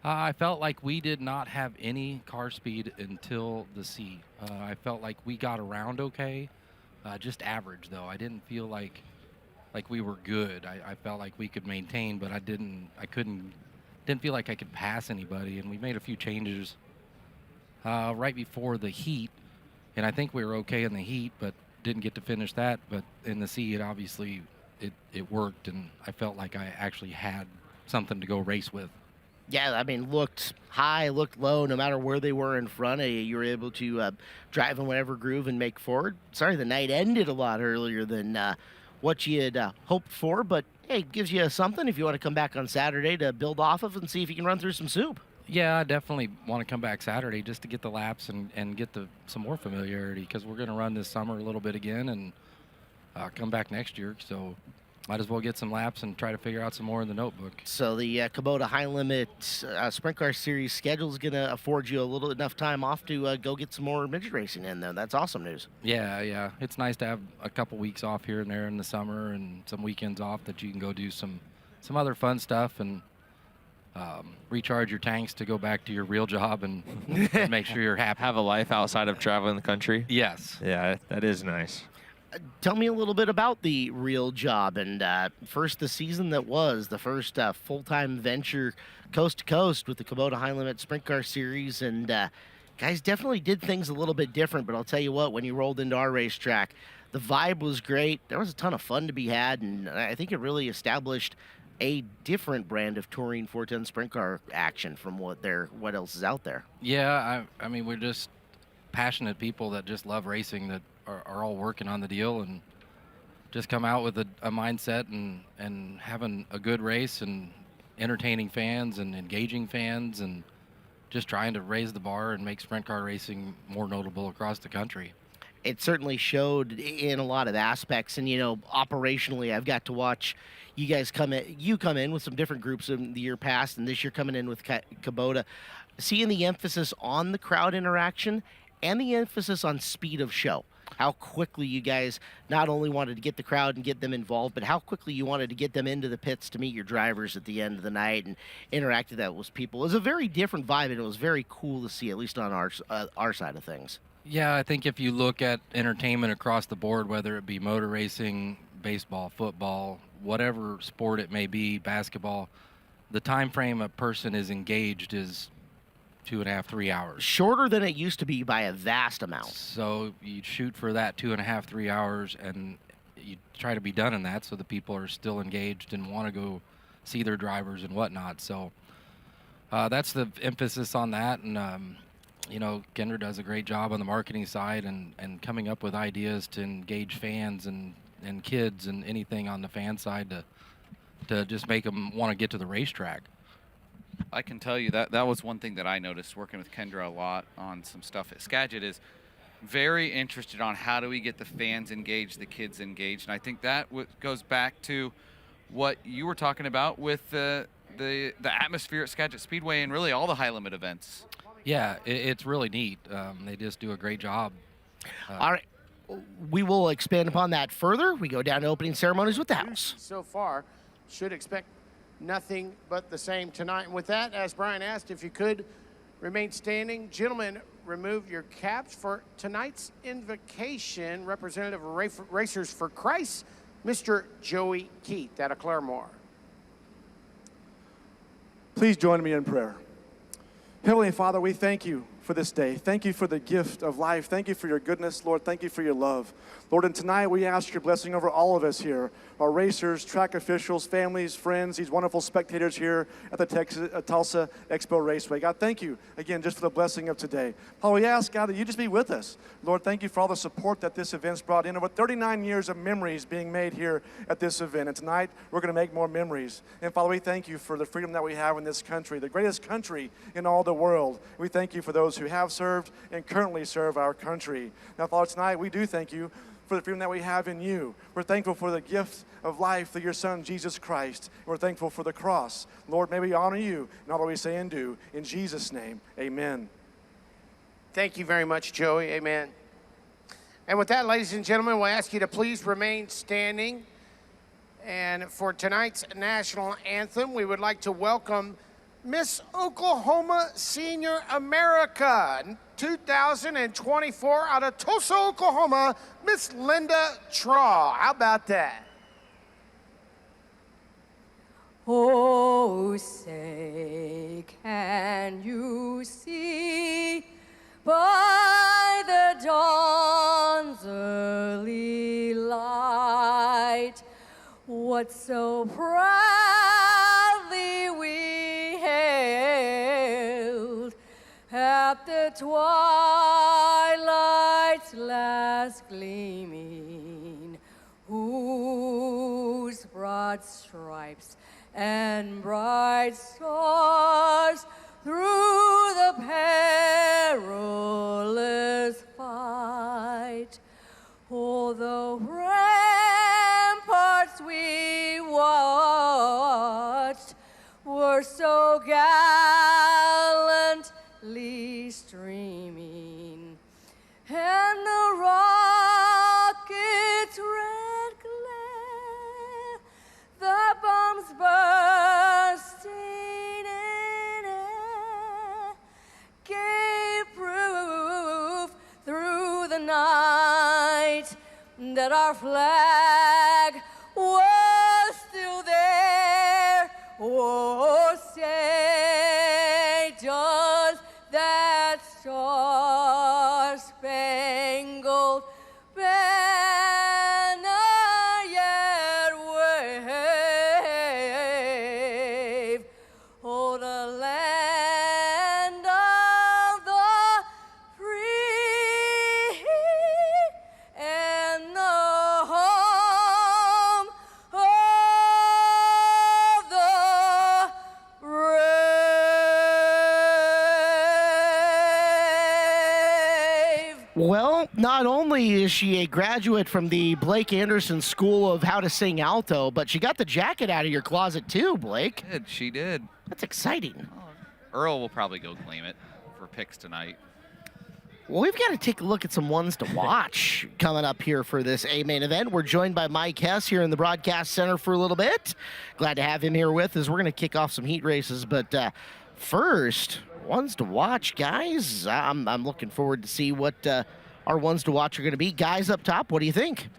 I felt like we did not have any car speed until the C. I felt like we got around okay, just average though. I didn't feel like we were good. I felt like we could maintain, but didn't feel like I could pass anybody. And we made a few changes right before the heat, and I think we were okay in the heat, but didn't get to finish that. But in the C, it worked, and I felt like I actually had something to go race with. Yeah, I mean, looked high, looked low, no matter where they were in front of you. You were able to drive in whatever groove and make forward. Sorry, the night ended a lot earlier than what you had hoped for, but hey, it gives you something if you want to come back on Saturday to build off of and see if you can run through some soup. Yeah, I definitely want to come back Saturday just to get the laps and get some more familiarity, because we're going to run this summer a little bit again and come back next year. So might as well get some laps and try to figure out some more in the notebook. So the Kubota High Limit Sprint Car Series schedule is going to afford you enough time off to go get some more midget racing in, though. That's awesome news. Yeah. It's nice to have a couple weeks off here and there in the summer and some weekends off that you can go do some other fun stuff and recharge your tanks to go back to your real job and make sure you're happy. Have a life outside of traveling the country. Yes. Yeah, that is nice. Tell me a little bit about the real job and first the season that was the first full-time venture coast to coast with the Kubota High Limit Sprint Car Series, and guys definitely did things a little bit different, but I'll tell you what, when you rolled into our racetrack, the vibe was great. There was a ton of fun to be had, and I think it really established a different brand of touring 410 sprint car action from what else is out there. Yeah, I mean, we're just passionate people that just love racing, that are all working on the deal and just come out with a mindset and having a good race and entertaining fans and engaging fans and just trying to raise the bar and make sprint car racing more notable across the country. It certainly showed in a lot of aspects, and operationally, I've got to watch you guys come in with some different groups in the year past, and this year coming in with Kubota, seeing the emphasis on the crowd interaction and the emphasis on speed of show. How quickly you guys not only wanted to get the crowd and get them involved, but how quickly you wanted to get them into the pits to meet your drivers at the end of the night and interact with that with people. It was a very different vibe, and it was very cool to see, at least on our side of things. Yeah, I think if you look at entertainment across the board, whether it be motor racing, baseball, football, whatever sport it may be, basketball, the time frame a person is engaged is 2.5, 3 hours. Shorter than it used to be by a vast amount. So you shoot for that 2.5, 3 hours, and you try to be done in that so the people are still engaged and want to go see their drivers and whatnot. So that's the emphasis on that. And, Kendra does a great job on the marketing side and coming up with ideas to engage fans and kids and anything on the fan side to just make them want to get to the racetrack. I can tell you that was one thing that I noticed working with Kendra a lot on some stuff at Skagit, is very interested on how do we get the fans engaged, the kids engaged. And I think that goes back to what you were talking about with the atmosphere at Skagit Speedway and really all the high limit events. Yeah, it's really neat. They just do a great job. All right, we will expand upon that further. We go down to opening ceremonies with the house. So far, should expect nothing but the same tonight. And with that, as Brian asked, if you could remain standing. Gentlemen, remove your caps for tonight's invocation. Representative of Racers for Christ, Mr. Joey Keith out of Claremore. Please join me in prayer. Heavenly Father, we thank you for this day. Thank you for the gift of life. Thank you for your goodness, Lord. Thank you for your love. Lord, and tonight we ask your blessing over all of us here, our racers, track officials, families, friends, these wonderful spectators here at the Tulsa Expo Raceway. God, thank you again just for the blessing of today. Father, we ask, God, that you just be with us. Lord, thank you for all the support that this event's brought in. Over 39 years of memories being made here at this event. And tonight we're going to make more memories. And Father, we thank you for the freedom that we have in this country, the greatest country in all the world. We thank you for those who have served and currently serve our country. Now, Father, tonight we do thank you for the freedom that we have in you. We're thankful for the gift of life through your Son, Jesus Christ. And we're thankful for the cross. Lord, may we honor you in all that we say and do. In Jesus' name, amen. Thank you very much, Joey. Amen. And with that, ladies and gentlemen, we'll ask you to please remain standing And for tonight's national anthem, we would like to welcome Miss Oklahoma Senior America 2024 out of Tulsa, Oklahoma, Miss Linda Traw. How about that? Oh, say, can you see by the dawn's early light what so proudly we hailed at the twilight's last gleaming, whose broad stripes and bright stars through the perilous fight. Oh, the ramparts we watched were so gallantly streaming, and the rocket's red glare, the bombs bursting in air, gave proof through the night that our flag was still there. Oh, say, does that star-spangled banner yet wave? Oh, the land of the free and the home of the brave. Well, not only is she a graduate from the Blake Anderson School of How to Sing Alto, but she got the jacket out of your closet too, Blake. She did. That's exciting. Earl will probably go claim it for picks tonight. Well, we've got to take a look at some ones to watch coming up here for this A-main event. We're joined by Mike Hess here in the broadcast center for a little bit. Glad to have him here with us. We're going to kick off some heat races, but first, ones to watch, guys. I'm looking forward to see what our ones to watch are going to be. Guys up top, what do you think?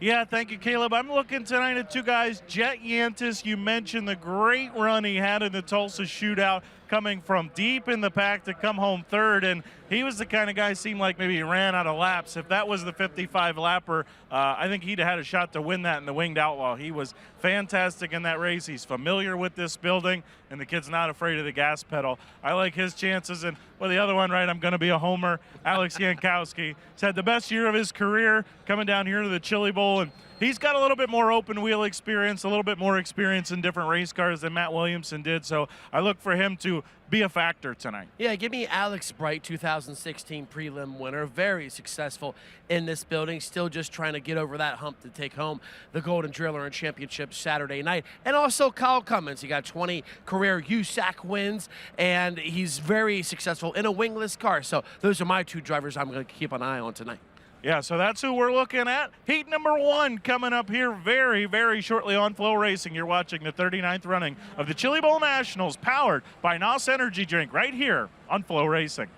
Yeah, thank you, Caleb. I'm looking tonight at two guys. Jet Yantis, you mentioned the great run he had in the Tulsa shootout, coming from deep in the pack to come home third, and he was the kind of guy seemed like maybe he ran out of laps. If that was the 55 lapper, I think he'd have had a shot to win that in the Winged Outlaw. He was fantastic in that race. He's familiar with this building, and the kid's not afraid of the gas pedal. I like his chances. And well, the other one, right, I'm going to be a homer, Alex Yankowski. He's had the best year of his career coming down here to the Chili Bowl, and he's got a little bit more open wheel experience, a little bit more experience in different race cars than Matt Williamson did. So I look for him to be a factor tonight. Yeah, give me Alex Bright, 2016 prelim winner. Very successful in this building. Still just trying to get over that hump to take home the Golden Driller and Championship Saturday night. And also Kyle Cummins. He got 20 career USAC wins, and he's very successful in a wingless car. So those are my two drivers I'm going to keep an eye on tonight. Yeah, so that's who we're looking at. Heat number one coming up here very, very shortly on FloRacing. You're watching the 39th running of the Chili Bowl Nationals, powered by NOS Energy Drink, right here on FloRacing.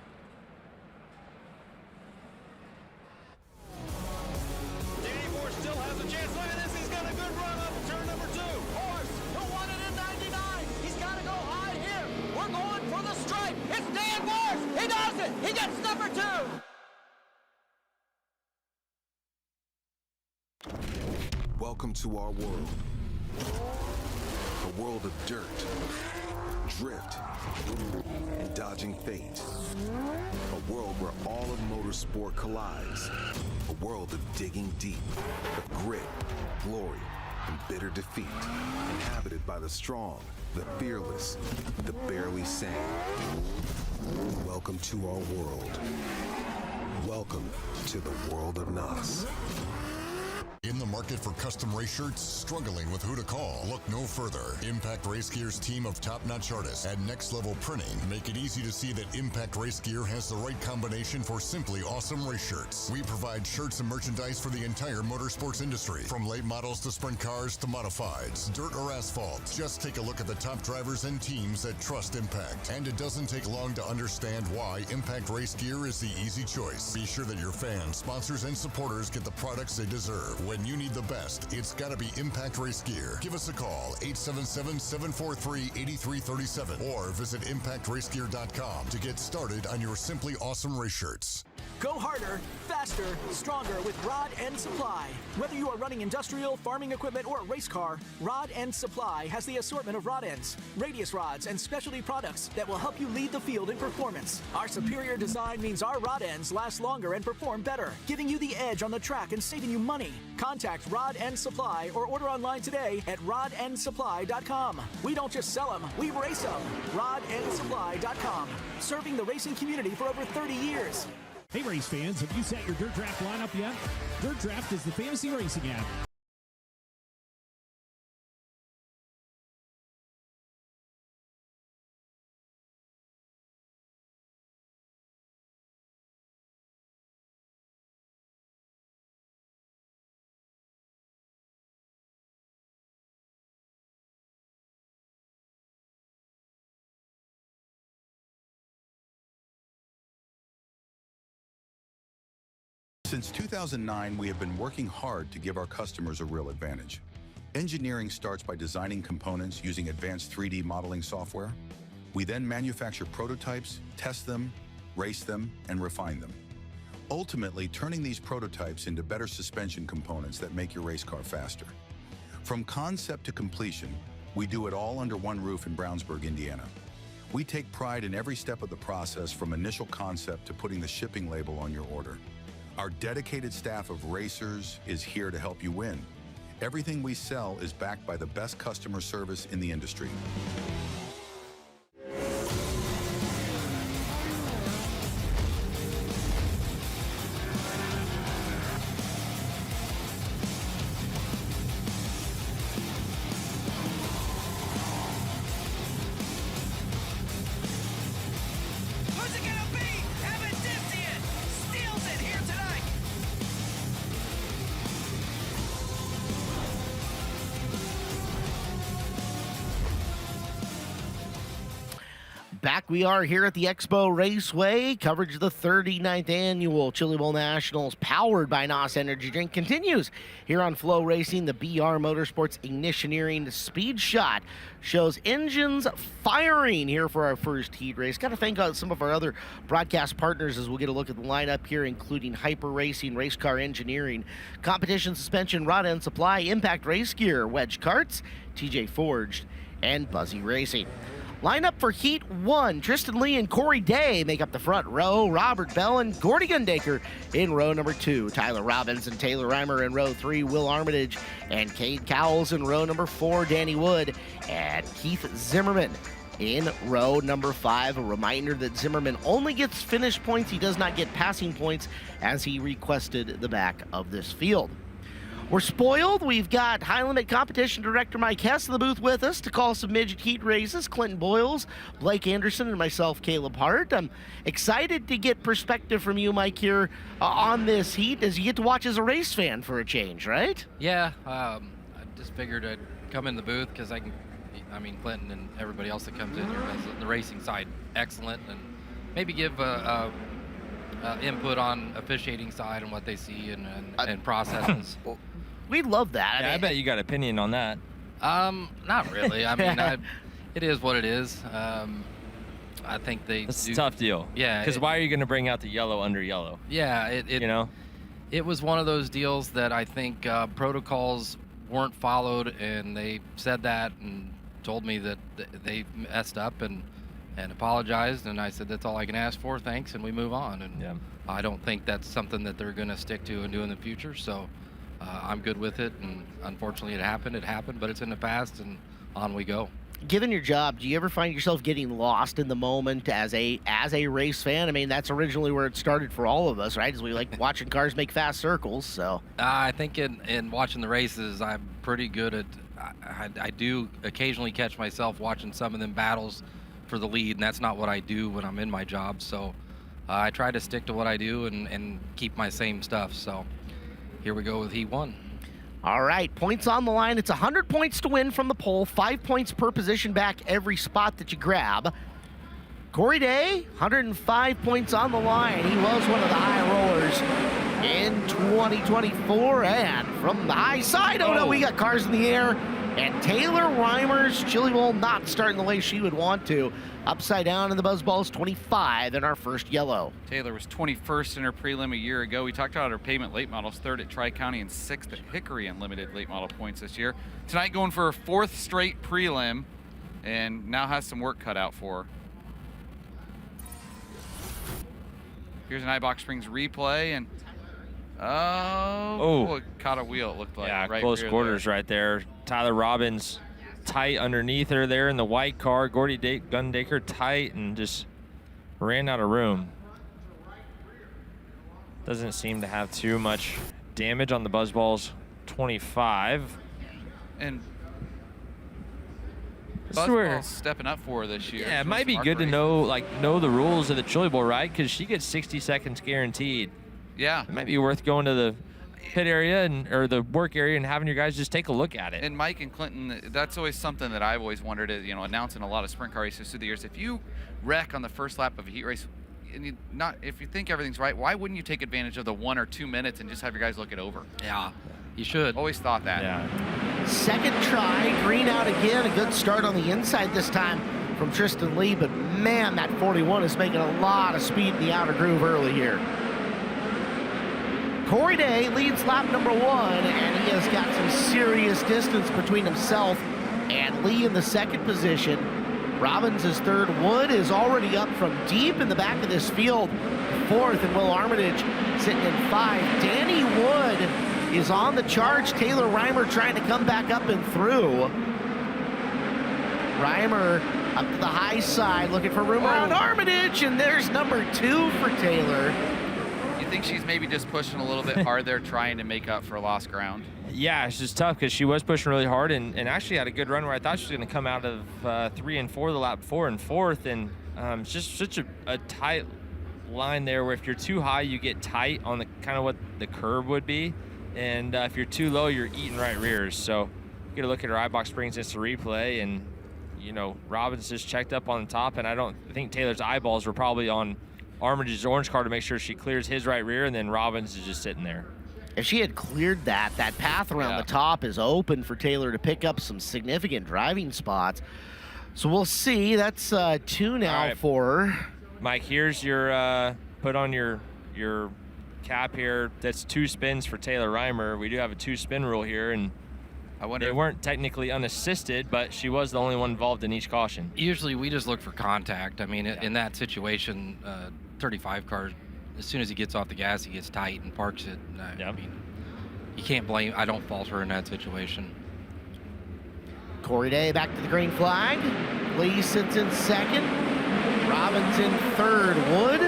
He does it! He gets number two! Welcome to our world. A world of dirt, drift, and dodging fate. A world where all of motorsport collides. A world of digging deep, of grit, glory, and bitter defeat. Inhabited by the strong, the fearless, the barely sane. Welcome to our world. Welcome to the world of NOS. In the market for custom race shirts? Struggling with who to call? Look no further. Impact Race Gear's team of top-notch artists at Next Level Printing make it easy to see that Impact Race Gear has the right combination for simply awesome race shirts. We provide shirts and merchandise for the entire motorsports industry, from late models to sprint cars to modifieds, dirt or asphalt. Just take a look at the top drivers and teams that trust Impact. And it doesn't take long to understand why Impact Race Gear is the easy choice. Be sure that your fans, sponsors, and supporters get the products they deserve. When you need the best, it's got to be Impact Race Gear. Give us a call, 877-743-8337, or visit ImpactRaceGear.com to get started on your simply awesome race shirts. Go harder, faster, stronger with Rod End Supply. Whether you are running industrial, farming equipment, or a race car, Rod End Supply has the assortment of rod ends, radius rods, and specialty products that will help you lead the field in performance. Our superior design means our rod ends last longer and perform better, giving you the edge on the track and saving you money. Contact Rod End Supply or order online today at rodendsupply.com. We don't just sell them, we race them. rodendsupply.com, serving the racing community for over 30 years. Hey race fans, have you set your Dirt Draft lineup yet? Dirt Draft is the fantasy racing app. Since 2009, we have been working hard to give our customers a real advantage. Engineering starts by designing components using advanced 3D modeling software. We then manufacture prototypes, test them, race them, and refine them. Ultimately, turning these prototypes into better suspension components that make your race car faster. From concept to completion, we do it all under one roof in Brownsburg, Indiana. We take pride in every step of the process, from initial concept to putting the shipping label on your order. Our dedicated staff of racers is here to help you win. Everything we sell is backed by the best customer service in the industry. Back we are here at the Expo Raceway. Coverage of the 39th Annual Chili Bowl Nationals, powered by NOS Energy Drink, continues here on FloRacing. The BR Motorsports Ignitioneering Speed Shot shows engines firing here for our first heat race. Got to thank some of our other broadcast partners as we'll get a look at the lineup here, including Hyper Racing, Race Car Engineering, Competition Suspension, Rod End Supply, Impact Race Gear, Wedge Karts, TJ Forged, and Buzzy Racing. Lineup for Heat 1, Tristan Lee and Corey Day make up the front row. Robert Bell and Gordy Gundaker in row number 2. Tyler Robbins and Taylor Reimer in row 3. Will Armitage and Cade Cowles in row number 4. Danny Wood and Keith Zimmerman in row number 5. A reminder that Zimmerman only gets finish points. He does not get passing points, as he requested the back of this field. We're spoiled. We've got High Limit Competition Director Mike Hess in the booth with us to call some midget heat races. Clinton Boyles, Blake Anderson, and myself, Caleb Hart. I'm excited to get perspective from you, Mike, here on this heat, as you get to watch as a race fan for a change, right? Yeah, I just figured I'd come in the booth because Clinton and everybody else that comes in here does the racing side excellent, and maybe give input on officiating side and what they see and processes. We'd love that. Yeah, I bet you got opinion on that. Not really. I mean, it is what it is. I think it's a tough deal. Yeah. Because why are you going to bring out the yellow under yellow? Yeah. It was one of those deals that I think protocols weren't followed, and they said that and told me that they messed up and apologized, and I said, that's all I can ask for, thanks, and we move on. And yeah. I don't think that's something that they're going to stick to and do in the future, so I'm good with it. And unfortunately it happened, but it's in the past, and on we go. Given your job, do you ever find yourself getting lost in the moment as a race fan? I mean, that's originally where it started for all of us, right? As we like watching cars make fast circles. So I think in watching the races, I'm pretty good at. I do occasionally catch myself watching some of them battles for the lead, and that's not what I do when I'm in my job. So I try to stick to what I do and keep my same stuff. So here we go with Heat 1. All right, points on the line. It's 100 points to win from the pole, 5 points per position back every spot that you grab. Corey Day, 105 points on the line. He was one of the high rollers in 2024. And from the high side, oh no, we got cars in the air. And Taylor Reimer's Chili Bowl not starting the way she would want to. Upside down in the Buzzballs, 25 in our first yellow. Taylor was 21st in her prelim a year ago. We talked about her pavement late models, 3rd at Tri-County and 6th at Hickory in limited late model points this year. Tonight going for her 4th straight prelim and now has some work cut out for her. Here's an iBox Springs replay and it caught a wheel, it looked like. Yeah, right close quarters right there. Tyler Robbins tight underneath her there in the white car. Gordy Gundaker tight and just ran out of room. Doesn't seem to have too much damage on the Buzzballs 25. And This is where- Buzzball's stepping up for her this year. Yeah, it might be good to know the rules of the Chili Bowl, right? Because she gets 60 seconds guaranteed. Yeah. It might be worth going to the pit area or the work area and having your guys just take a look at it. And Mike and Clinton, that's always something that I've always wondered, announcing a lot of sprint car races through the years. If you wreck on the first lap of a heat race, and if you think everything's right, why wouldn't you take advantage of the 1 or 2 minutes and just have your guys look it over? Yeah, you should. Always thought that. Yeah. Second try, green out again. A good start on the inside this time from Tristan Lee, but man, that 41 is making a lot of speed in the outer groove early here. Corey Day leads lap number 1, and he has got some serious distance between himself and Lee in the second position. Robbins is third. Wood is already up from deep in the back of this field. Fourth, and Will Armitage sitting in 5. Danny Wood is on the charge. Taylor Reimer trying to come back up and through. Reimer up to the high side, looking for room around Armitage, and there's number 2 for Taylor. You think she's maybe just pushing a little bit hard there, trying to make up for lost ground? Yeah, it's just tough because she was pushing really hard and actually had a good run where I thought she was going to come out of 3 and 4 the lap before and 4th. And it's just such a tight line there where if you're too high, you get tight on the kind of what the curve would be. And if you're too low, you're eating right rears. So you get a look at her iBox Springs Insta replay, and, Robbins just checked up on the top. And I think Taylor's eyeballs were probably on Armitage's orange car to make sure she clears his right rear, and then Robbins is just sitting there. If she had cleared that path around the top is open for Taylor to pick up some significant driving spots. So we'll see. That's 2 now for her. Mike, here's your put on your cap here. That's 2 spins for Taylor Reimer. We do have a 2-spin rule here, and I wonder. They weren't technically unassisted, but she was the only one involved in each caution. Usually we just look for contact. I mean, in that situation, 35 car, as soon as he gets off the gas, he gets tight and parks it. I mean, you can't blame. I don't fault her in that situation. Corey Day back to the green flag. Lee sits in second. Robbins in third. Wood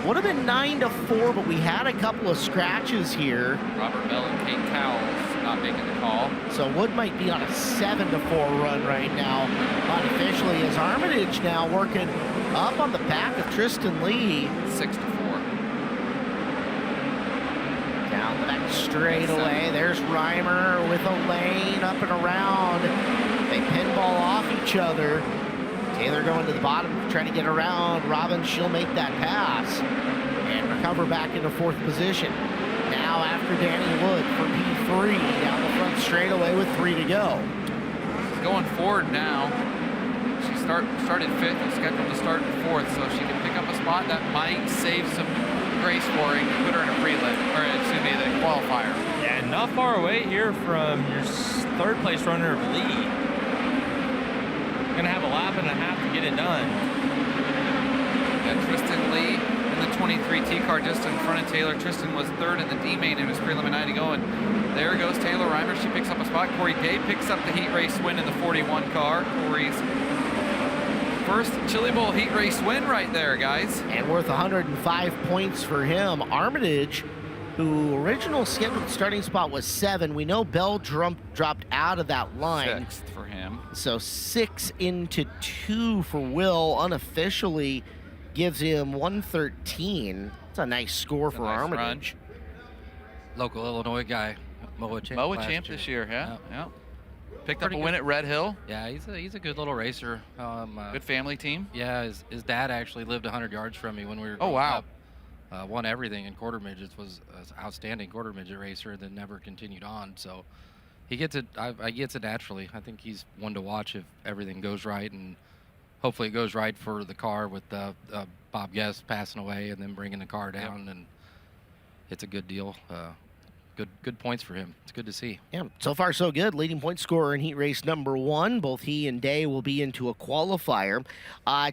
would have been 9-4, but we had a couple of scratches here. Robert Bell and Kate Cowles not making the call. So Wood might be on a 7-4 run right now, unofficially, as Armitage now working up on the back of Tristan Lee. 6-4. Down the back straightaway. There's Reimer with a lane up and around. They pinball off each other. Taylor going to the bottom, trying to get around. Robbins, she'll make that pass and recover back into 4th position. Now after Danny Wood for P3 down the front straightaway with 3 to go. She's going forward now. She started 5th and scheduled to start 4th, so if she can pick up a spot that might save some grace scoring and put her in a prelim, or excuse me, the qualifier. Yeah, not far away here from your 3rd place runner of Lee. Gonna have a lap and a half to get it done. Yeah, Tristan Lee in the 23T car just in front of Taylor. Tristan was third in the D main in his preliminary to go, and there goes Taylor Reimer. She picks up a spot. Corey Day picks up the heat race win in the 41 car. Corey's first Chili Bowl heat race win right there, guys. And worth 105 points for him. Armitage, who original scheduled starting spot was 7. We know Bell dropped out of that line. 6th for him. So 6 into 2 for Will. Unofficially gives him 113. It's a nice score for nice Armitage. Local Illinois guy. MOA champ this year, yeah. Picked Pretty up a win good. at Red Hill. Yeah, he's a good little racer. Good family team. Yeah, his dad actually lived 100 yards from me when we were Oh, growing wow. up. Won everything in quarter midgets, was an outstanding quarter midget racer, and then never continued on. So he gets it. I gets it naturally. I think he's one to watch if everything goes right, and hopefully it goes right for the car with Bob Guest passing away and then bringing the car down, and it's a good deal. Good points for him. It's good to see. Yeah, so far so good. Leading point scorer in heat race number 1. Both he and Day will be into a qualifier.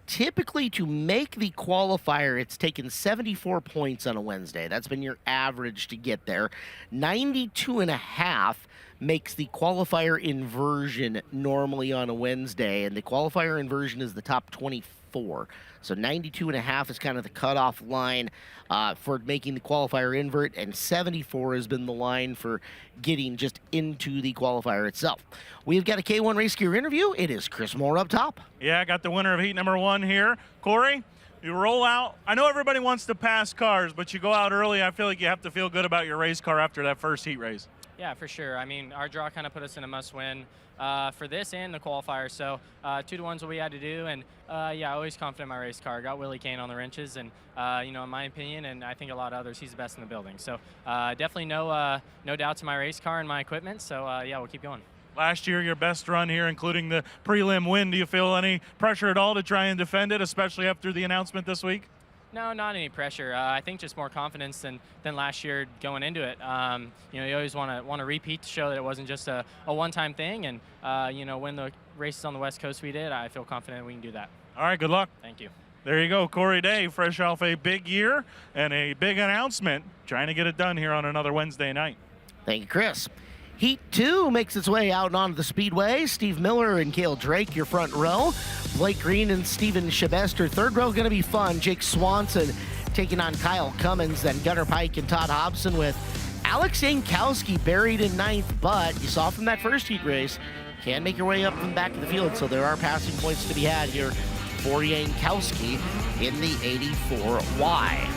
Typically, to make the qualifier, it's taken 74 points on a Wednesday. That's been your average to get there. 92.5 makes the qualifier inversion normally on a Wednesday, and the qualifier inversion is the top 24. So 92.5 is kind of the cutoff line for making the qualifier invert, and 74 has been the line for getting just into the qualifier itself. We've got a K1 Race Gear interview. It is Chris Moore up top. Yeah, I got the winner of heat number 1 here. Corey, you roll out. I know everybody wants to pass cars, but you go out early. I feel like you have to feel good about your race car after that first heat race. Yeah, for sure. I mean, our draw kind of put us in a must-win for this and the qualifier. So 2-to-1's what we had to do, and yeah, always confident in my race car. Got Willie Kane on the wrenches, and in my opinion, and I think a lot of others, he's the best in the building. So definitely no doubts in my race car and my equipment. So yeah, we'll keep going. Last year, your best run here, including the prelim win. Do you feel any pressure at all to try and defend it, especially after the announcement this week? No, not any pressure. I think just more confidence than last year going into it. You always want to repeat to show that it wasn't just a one-time thing. And when the races on the West Coast we did, I feel confident we can do that. All right, good luck. Thank you. There you go, Corey Day, fresh off a big year and a big announcement, trying to get it done here on another Wednesday night. Thank you, Chris. Heat 2 makes its way out onto the speedway. Steve Miller and Cale Drake, your front row. Blake Green and Steven Shabester, third row, going to be fun. Jake Swanson taking on Kyle Cummins, then Gunnar Pike and Todd Hobson with Alex Jankowski buried in 9th, but you saw from that first heat race, can make your way up from the back of the field, so there are passing points to be had here for Jankowski in the 84Y.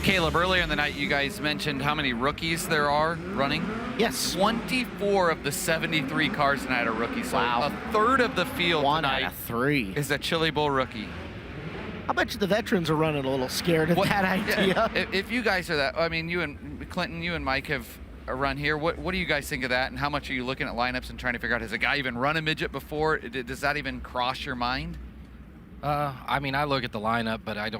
Caleb, earlier in the night, you guys mentioned how many rookies there are running. Yes. 24 of the 73 cars tonight are rookies. So a third of the field tonight out of 3 is a Chili Bowl rookie. I bet you the veterans are running a little scared of that idea. If you guys are that, I mean, you and Clinton, you and Mike have a run here. What do you guys think of that, and how much are you looking at lineups and trying to figure out, has a guy even run a midget before? Does that even cross your mind? I mean, I look at the lineup, but I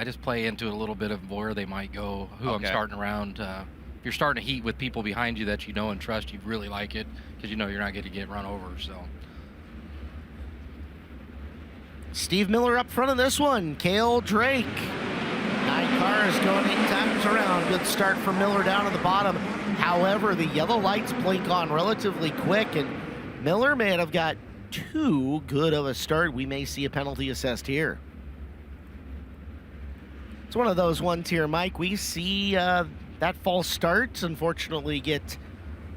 just play into a little bit of where they might go, who I'm starting around. If you're starting a heat with people behind you that you know and trust, you really like it because you know you're not going to get run over. So, Steve Miller up front of this one. Cale Drake. 9 cars going 8 times around. Good start for Miller down at the bottom. However, the yellow lights blink on relatively quick, and Miller may have got too good of a start. We may see a penalty assessed here. It's one of those ones here, Mike. We see that false start, unfortunately, get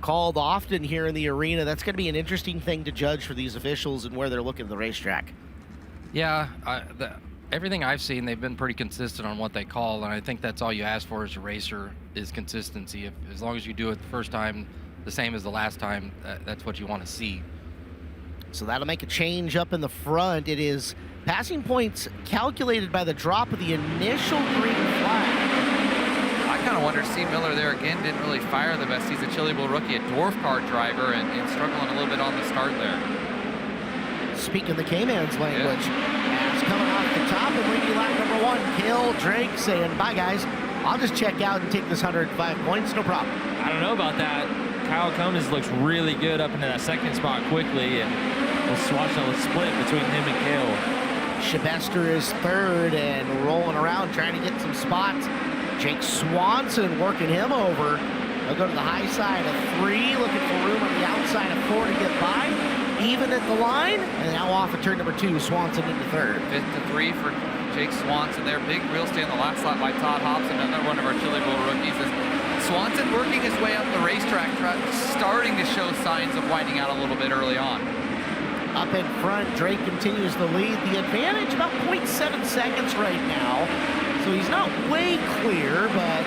called often here in the arena. That's going to be an interesting thing to judge for these officials and where they're looking at the racetrack. Yeah, everything I've seen, they've been pretty consistent on what they call, and I think that's all you ask for as a racer is consistency. As long as you do it the first time the same as the last time, that's what you want to see. So that'll make a change up in the front. It is passing points calculated by the drop of the initial green flag. I kind of wonder, Steve Miller there again didn't really fire the best. He's a Chili Bowl rookie, a dwarf car driver, and struggling a little bit on the start there. Speaking the K-Man's language, it's coming off the top and leading lap number 1. Cale Drake saying, bye guys, I'll just check out and take this 105 points, no problem. I don't know about that. Kyle Cummins looks really good up into that second spot quickly, and we'll watch a split between him and Cale. Shabester is third and rolling around trying to get some spots. Jake Swanson working him over. They'll go to the high side of 3, looking for room on the outside of 4 to get by. Even at the line, and now off of turn number 2, Swanson into third. 5th to 3 for Jake Swanson there. Big wheel stand the last lap by Todd Hobson, another one of our Chili Bowl rookies. Swanson working his way up the racetrack, starting to show signs of winding out a little bit early on. Up in front, Drake continues to lead. The advantage about 0.7 seconds right now. So he's not way clear, but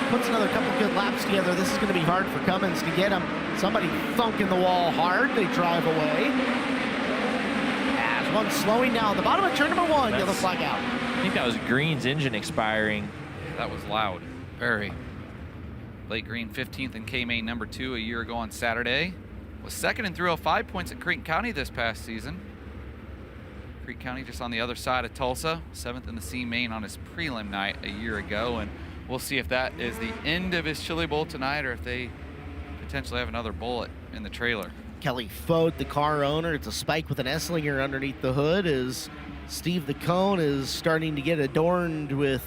puts another couple good laps together. This is going to be hard for Cummins to get him. Somebody thunking the wall hard. They drive away. As one slowing down. The bottom of turn number 1, yellow flag out. I think that was Green's engine expiring. That was loud. Very. Blake Green, 15th in K-Main number 2 a year ago on Saturday. Was second in 305 points at Creek County this past season. Creek County just on the other side of Tulsa. 7th in the C-Main on his prelim night a year ago. And we'll see if that is the end of his Chili Bowl tonight or if they potentially have another bullet in the trailer. Kelly Fote, the car owner. It's a Spike with an Esslinger underneath the hood as Steve the Cone is starting to get adorned with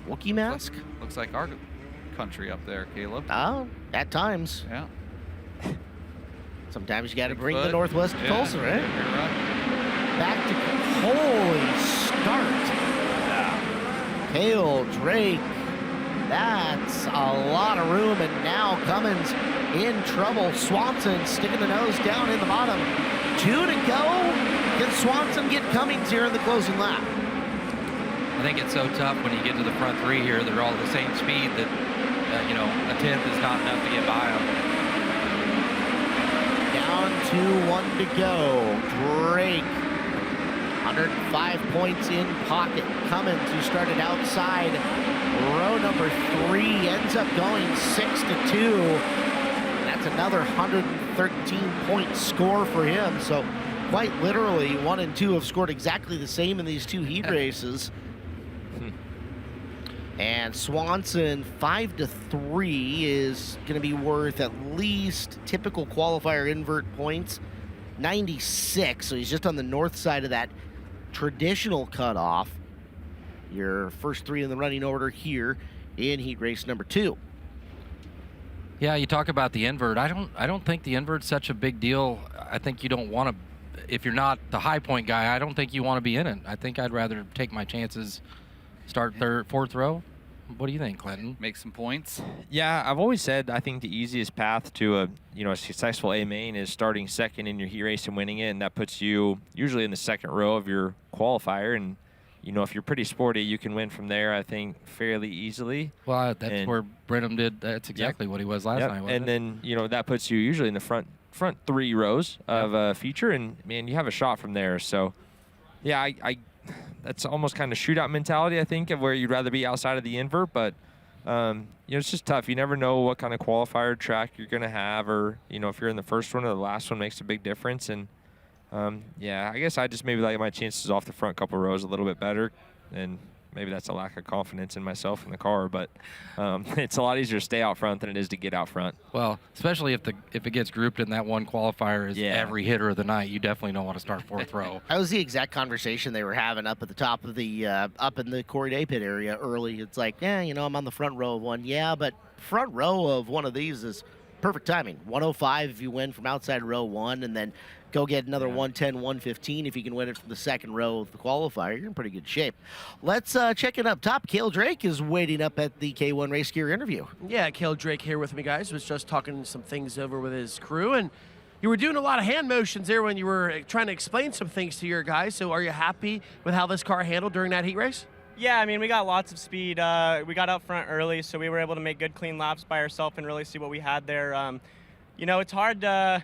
Wookiee mask. Looks like our country up there, Caleb. Oh, at times. Yeah. Sometimes you got to bring the Northwest to Tulsa, right? You're right. Back to holy start. Cale Drake. That's a lot of room, and now Cummins in trouble. Swanson sticking the nose down in the bottom. 2 to go. Can Swanson get Cummins here in the closing lap? I think it's so tough when you get to the front 3 here. They're all the same speed that, you know, a 10th is not enough to get by them. Down to 1 to go. Drake, 105 points in pocket. Cummins, who started outside row number 3, ends up going 6 to 2. That's another 113-point score for him. So quite literally, 1 and 2 have scored exactly the same in these 2 heat races. And Swanson, 5 to 3, is going to be worth at least typical qualifier invert points, 96. So he's just on the north side of that traditional cutoff. Your first 3 in the running order here in heat race number 2. Yeah, you talk about the invert. I don't think the invert's such a big deal. I think you don't want to, if you're not the high point guy, I don't think you want to be in it. I think I'd rather take my chances, start 4th row. What do you think, Clinton? Make some points. Yeah, I've always said I think the easiest path to a successful A main is starting second in your heat race and winning it, and that puts you usually in the 2nd row of your qualifier. And if you're pretty sporty, you can win from there, I think, fairly easily. Well, that's where Brenham did. That's exactly what he was last night. And then, that puts you usually in the front 3 rows of a feature, and, man, you have a shot from there. So, yeah, I that's almost kind of shootout mentality, I think, of where you'd rather be outside of the invert. But, it's just tough. You never know what kind of qualifier track you're going to have, or, if you're in the first one or the last one, makes a big difference. And, yeah, I guess I just maybe like my chances off the front couple rows a little bit better, and maybe that's a lack of confidence in myself in the car, but it's a lot easier to stay out front than it is to get out front. Well, especially if it gets grouped in that one qualifier as every hitter of the night, you definitely don't want to start 4th row. That was the exact conversation they were having up at the top of the up in the Corey Day pit area early. It's like, I'm on the front row of one. Yeah, but front row of one of these is perfect timing. 105 if you win from outside row 1, and then go get another 110, 115 if you can win it from the 2nd row of the qualifier. You're in pretty good shape. Let's check it up top. Cale Drake is waiting up at the K1 Race Gear interview. Yeah, Cale Drake here with me, guys. Was just talking some things over with his crew, and you were doing a lot of hand motions there when you were trying to explain some things to your guys. So are you happy with how this car handled during that heat race? Yeah, I mean, we got lots of speed. We got up front early, so we were able to make good, clean laps by ourselves and really see what we had there. It's hard to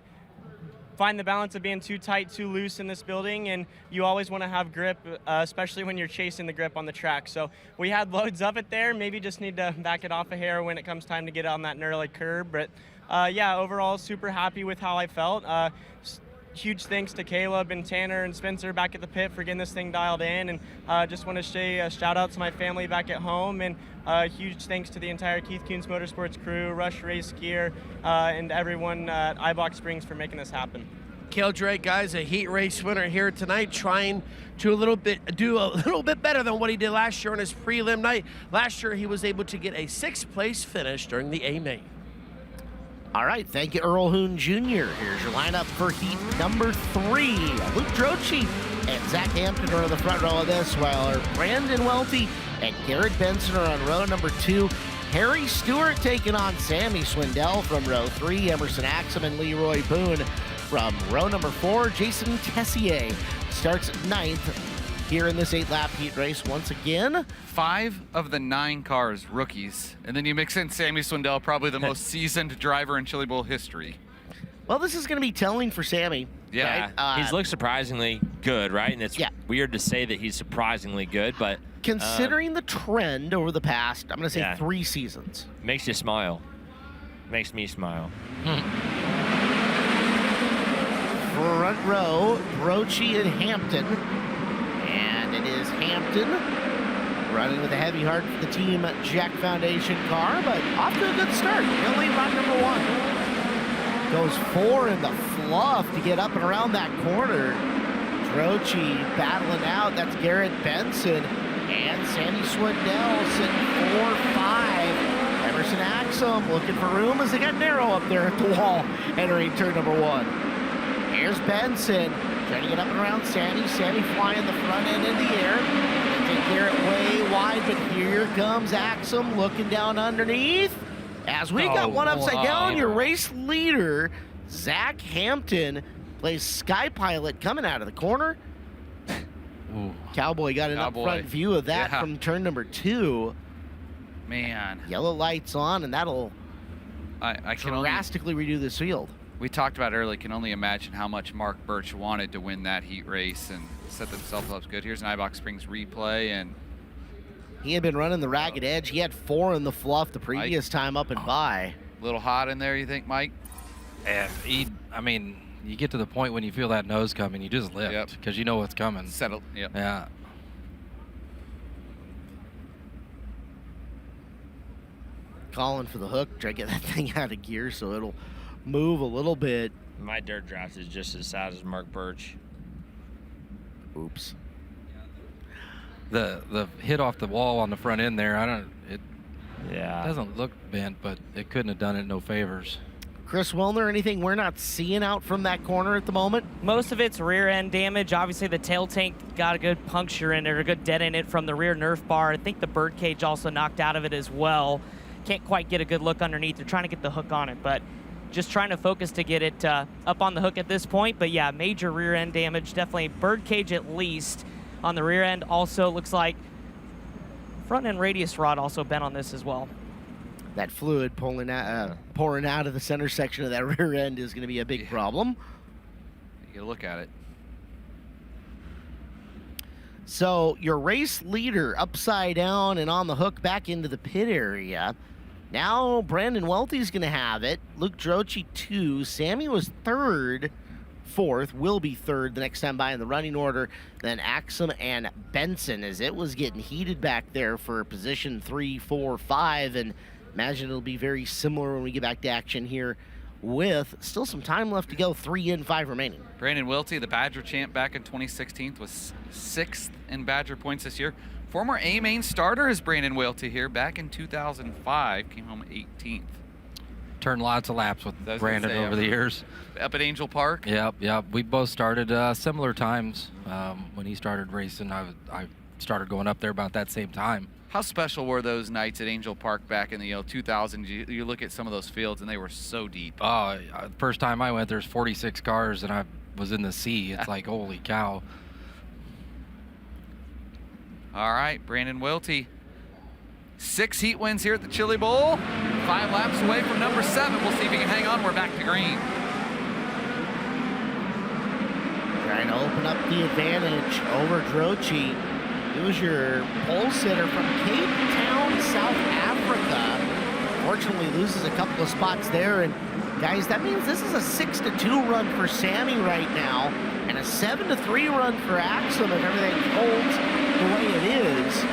find the balance of being too tight, too loose in this building, and you always want to have grip, especially when you're chasing the grip on the track. So we had loads of it there. Maybe just need to back it off a hair when it comes time to get on that gnarly curb. But yeah, overall, super happy with how I felt. Huge thanks to Caleb and Tanner and Spencer back at the pit for getting this thing dialed in, and just want to say a shout out to my family back at home, and huge thanks to the entire Keith Kunz Motorsports crew, Rush Race Gear, and everyone at iBox Springs for making this happen. Cale Drake, guys, a heat race winner here tonight, trying to do a little bit better than what he did last year on his prelim night. Last year, he was able to get a 6th place finish during the A main. All right, thank you, Earl Hoon Jr. Here's your lineup for heat number 3. Luke Droche and Zach Hampton are in the front row of this, while Brandon Welty and Garrett Benson are on row number 2. Harry Stewart taking on Sammy Swindell from row 3. Emerson Axum and Leroy Boone from row number 4. Jason Tessier starts 9th here in this 8-lap heat race once again. 5 of the 9 cars, rookies. And then you mix in Sammy Swindell, probably the most seasoned driver in Chili Bowl history. Well, this is going to be telling for Sammy. Yeah, right? he's looked surprisingly good, right? And it's weird to say that he's surprisingly good, but considering the trend over the past, I'm going to say 3 seasons. Makes you smile. Makes me smile. Front row, Brochi and Hampton. And it is Hampton running with a heavy heart for the Team Jack Foundation car, but off to a good start. He'll lead run number 1. Goes 4 in the fluff to get up and around that corner. Droche battling out. That's Garrett Benson. And Sammy Swindell sitting 4-5. Emerson Axum looking for room as they got narrow up there at the wall, entering turn number 1. Here's Benson trying to get up and around Sammy. Sammy flying the front end in the air. Take Garrett way wide, but here comes Axum looking down underneath. As we got one upside down, your race leader, Zach Hampton, plays Sky Pilot coming out of the corner. Ooh. Cowboy got an up front view of that from turn number 2. Man. Yellow lights on, and that'll I can drastically redo this field. We talked about earlier, can only imagine how much Mark Birch wanted to win that heat race and set themselves up good. Here's an Ibach Springs replay, and he had been running the ragged edge. He had 4 in the fluff the previous time up and by. A little hot in there, you think, Mike? Yeah, I mean, you get to the point when you feel that nose coming, you just lift because you know what's coming. Settle. Yep. Yeah. Calling for the hook, try to get that thing out of gear so it'll move a little bit. My dirt draft is just as sad as Mark Birch. Oops. The hit off the wall on the front end there, it doesn't look bent, but it couldn't have done it no favors. Chris Wilner, anything we're not seeing out from that corner at the moment? Most of it's rear end damage. Obviously the tail tank got a good puncture in it, or a good dent in it from the rear Nerf bar. I think the bird cage also knocked out of it as well. Can't quite get a good look underneath. They're trying to get the hook on it, but just trying to focus to get it up on the hook at this point. But yeah, major rear end damage. Definitely bird cage at least on the rear end. Also looks like front end radius rod also bent on this as well. That fluid pouring out of the center section of that rear end is going to be a big problem. You gotta look at it. So your race leader upside down and on the hook back into the pit area. Now Brandon Welty's going to have it. Luke Droche 2. Sammy was 3rd, 4th, will be 3rd the next time by in the running order. Then Axum and Benson, as it was getting heated back there for position 3, 4, 5. And imagine it'll be very similar when we get back to action here with still some time left to go, 3 in, 5 remaining. Brandon Welty, the Badger champ back in 2016, was 6th in Badger points this year. Former A-main starter is Brandon Welty here back in 2005, came home 18th. Turned lots of laps with Brandon over the years. Up at Angel Park? Yep. We both started similar times. When he started racing, I started going up there about that same time. How special were those nights at Angel Park back in the 2000s? You look at some of those fields, and they were so deep. Oh, first time I went, there's 46 cars, and I was in the sea. It's like, holy cow. All right, Brandon Welty. 6 heat wins here at the Chili Bowl. 5 laps away from number 7. We'll see if he can hang on. We're back to green. Trying to open up the advantage over Droche. He was your pole sitter from Cape Town, South Africa. Fortunately, loses a couple of spots there. And guys, that means this is a 6-2 run for Sammy right now, and a 7-3 run for Axum if everything holds the way it is.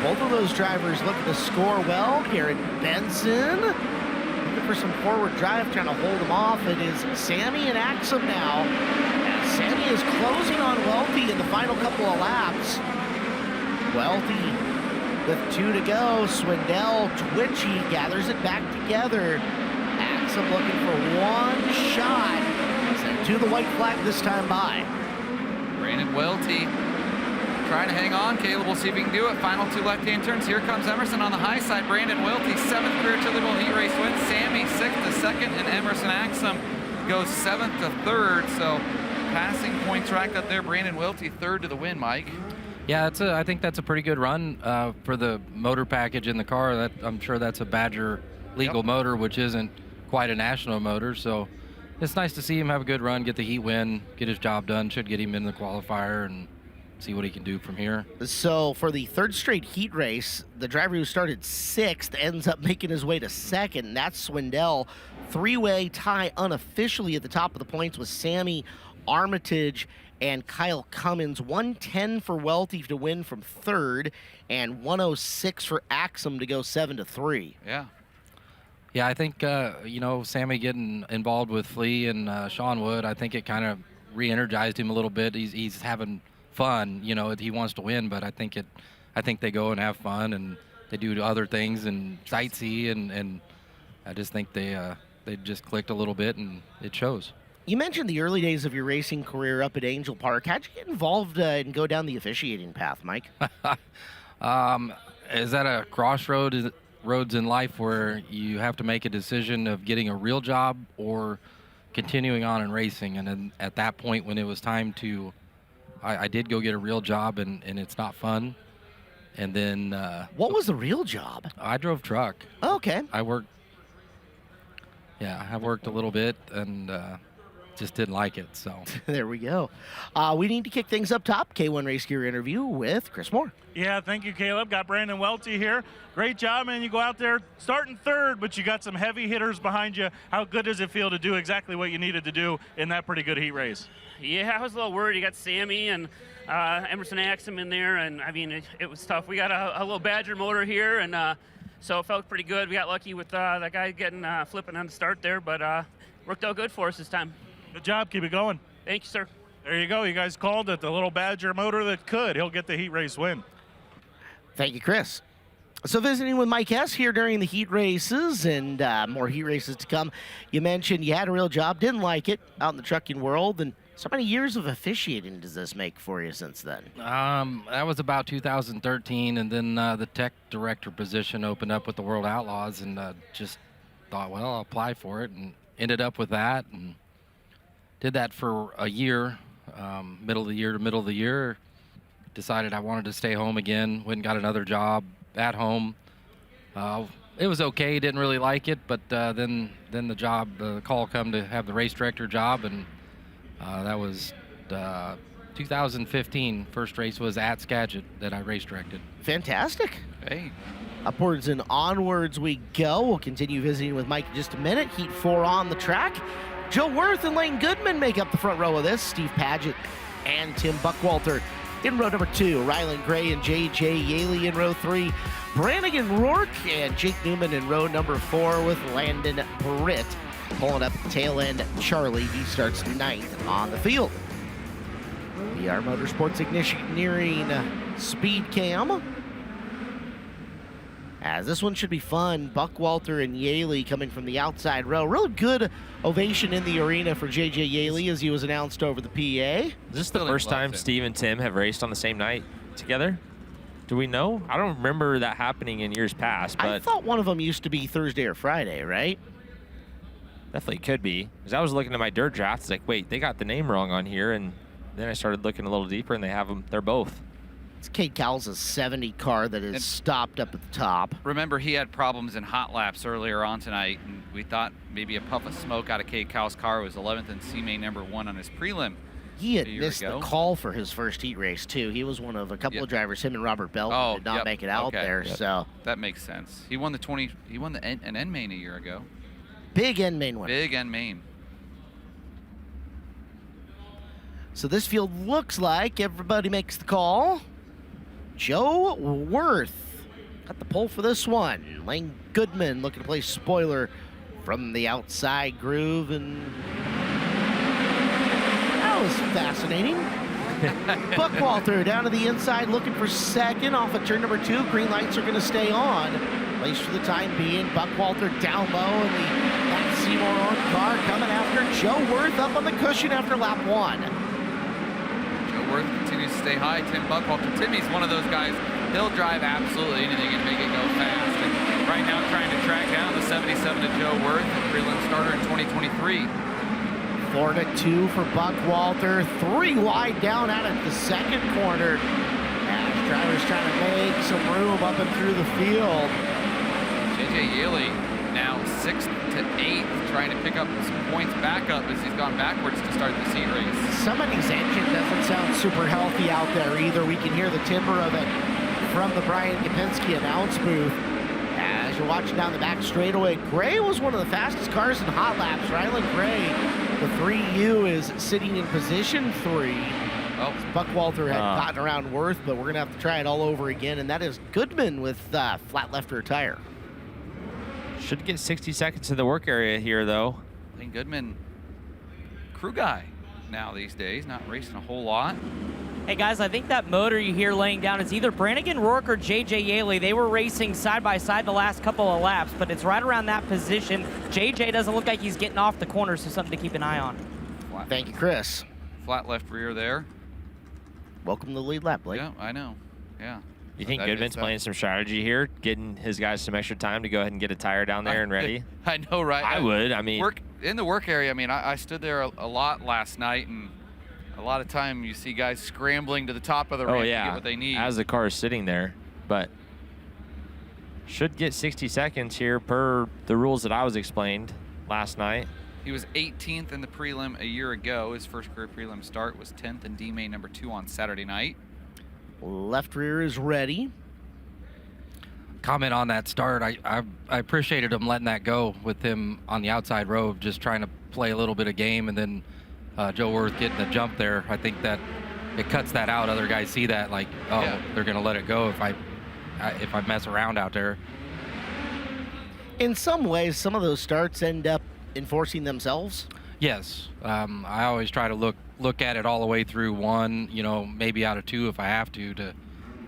Both of those drivers looking to score well. Garrett Benson looking for some forward drive, trying to hold him off. It is Sammy and Axum now. As Sammy is closing on Welty in the final couple of laps. Welty with 2 to go. Swindell, twitchy, gathers it back together. Axum looking for one shot. Sent to the white flag this time by. Brandon Welty trying to hang on. Caleb will see if he can do it. Final 2 left-hand turns. Here comes Emerson on the high side. Brandon Welty, 7th career Chili Bowl heat race win. Sammy 6th to 2nd, and Emerson Axum goes 7th to 3rd. So passing points racked up there. Brandon Welty 3rd to the win, Mike. Yeah, I think that's a pretty good run for the motor package in the car. I'm sure that's a Badger legal motor, which isn't quite a national motor. So it's nice to see him have a good run, get the heat win, get his job done. Should get him in the qualifier and see what he can do from here. So for the 3rd straight heat race, the driver who started 6th ends up making his way to 2nd. That's Swindell. 3-way tie unofficially at the top of the points with Sammy, Armitage, and Kyle Cummins. 110 for Welty to win from 3rd, and 106 for Axum to go 7 to 3. Yeah. Yeah, I think, Sammy getting involved with Flea and Sean Wood, I think it kind of re-energized him a little bit. He's having fun, he wants to win, but I think they go and have fun, and they do other things and sightsee, and I just think they just clicked a little bit, and it shows. You mentioned the early days of your racing career up at Angel Park. How'd you get involved and go down the officiating path, Mike? Is that a crossroads in life where you have to make a decision of getting a real job or continuing on in racing? And then at that point, when it was time to, I did go get a real job, and it's not fun. And then what was the real job? I drove truck. Oh, okay. I worked a little bit and just didn't like it. So there we go. We need to kick things up top. K1 Race Gear interview with Chris Moore. Yeah, thank you, Caleb. Got Brandon Welty here. Great job, man. You go out there starting 3rd, but you got some heavy hitters behind you. How good does it feel to do exactly what you needed to do in that pretty good heat race? Yeah, I was a little worried. You got Sammy and Emerson Axum in there, and I mean, it was tough. We got a little Badger motor here, and so it felt pretty good. We got lucky with that guy getting flipping on the start there, but worked out good for us this time. Good job. Keep it going. Thank you, sir. There you go. You guys called it. The little Badger motor that could. He'll get the heat race win. Thank you, Chris. So visiting with Mike S. here during the heat races, and more heat races to come. You mentioned you had a real job, didn't like it out in the trucking world, and so many years of officiating does this make for you since then? That was about 2013, and then the tech director position opened up with the World Outlaws, and just thought, well, I'll apply for it, and ended up with that, and did that for a year, middle of the year to middle of the year. Decided I wanted to stay home again, went and got another job at home. It was okay, didn't really like it, but then the call come to have the race director job, and that was 2015. First race was at Skagit that I race directed. Fantastic. Hey. Upwards and onwards we go. We'll continue visiting with Mike in just a minute. Heat 4 on the track. Joe Worth and Lane Goodman make up the front row of this. Steve Paget and Tim Buckwalter in row number 2. Rylan Gray and J.J. Yaley in row 3. Brannigan Rourke and Jake Newman in row number 4 with Landon Britt pulling up the tail end. Charlie, he starts 9th on the field. BR Motorsports Ignitioneering Speed Cam. As this one should be fun. Buckwalter and Yaley coming from the outside row. Real good ovation in the arena for J.J. Yaley as he was announced over the PA. Is this the first time Steve and Tim have raced on the same night together? Do we know? I don't remember that happening in years past. But I thought one of them used to be Thursday or Friday, right? Definitely could be. Because I was looking at my dirt drafts, like, wait, they got the name wrong on here. And then I started looking a little deeper, and they have them. They're both. It's Cade Cowles' 70 car that is stopped up at the top. Remember, he had problems in hot laps earlier on tonight, and we thought maybe a puff of smoke out of Cade Cowles' car. Was 11th in CMA number 1 on his prelim. He had missed the call for his first heat race, too. He was one of a couple of drivers, him and Robert Bell, did not make it out there. So that makes sense. He won an N main a year ago. Big N main winner. Big N main. So this field looks like everybody makes the call. Joe Worth got the pole for this one. Lane Goodman looking to play spoiler from the outside groove, and that was fascinating. Buckwalter down to the inside looking for second off of turn number 2. Green lights are going to stay on. At least for the time being. Buckwalter down low, and that Seymour Owen car coming after Joe Worth up on the cushion after lap 1. Joe Worth continues to stay high. Tim Buckwalter. Timmy's one of those guys. He'll drive absolutely anything and make it go fast. And right now trying to track down the 77 to Joe Worth, prelim starter in 2023. Florida 2 for Buckwalter. 3 wide down out of the second corner. As drivers trying to make some room up and through the field. JJ Yaley now 6th to 8th, trying to pick up some points back up as he's gone backwards to start the seat race. Somebody's engine doesn't sound super healthy out there either. We can hear the timbre of it from the Brian Gapinski announce booth. As you're watching down the back straightaway, Gray was one of the fastest cars in hot laps. Rylan Gray, the 3U, is sitting in position 3. Oh. Buckwalter had gotten around Worth, but we're going to have to try it all over again, and that is Goodman with flat left rear tire. Should get 60 seconds in the work area here, though. Lane Goodman, crew guy now these days, not racing a whole lot. Hey guys, I think that motor you hear laying down is either Brannigan Rourke or JJ Yaley. They were racing side by side the last couple of laps, but it's right around that position. JJ doesn't look like he's getting off the corner, so something to keep an eye on. Thank you, Chris. Flat left rear there. Welcome to the lead lap, Blake. Yeah, I know. Yeah. You think Goodman's playing some strategy here, getting his guys some extra time to go ahead and get a tire down there and ready? I know, right? I would. I mean, in the work area. I mean, I stood there a lot last night, and a lot of time you see guys scrambling to the top of the ramp to get what they need. As the car is sitting there, but should get 60 seconds here per the rules that I was explained last night. He was 18th in the prelim a year ago. His first career prelim start was 10th in D-Main number 2 on Saturday night. Left rear is ready. Comment on that start. I appreciated him letting that go with him on the outside road, just trying to play a little bit of game, and then Joe Worth getting the jump there. I think that it cuts that out. Other guys see that, like, oh, yeah, they're going to let it go if I mess around out there. In some ways, some of those starts end up enforcing themselves. Yes, I always try to look at it all the way through one, you know, maybe out of 2 if I have to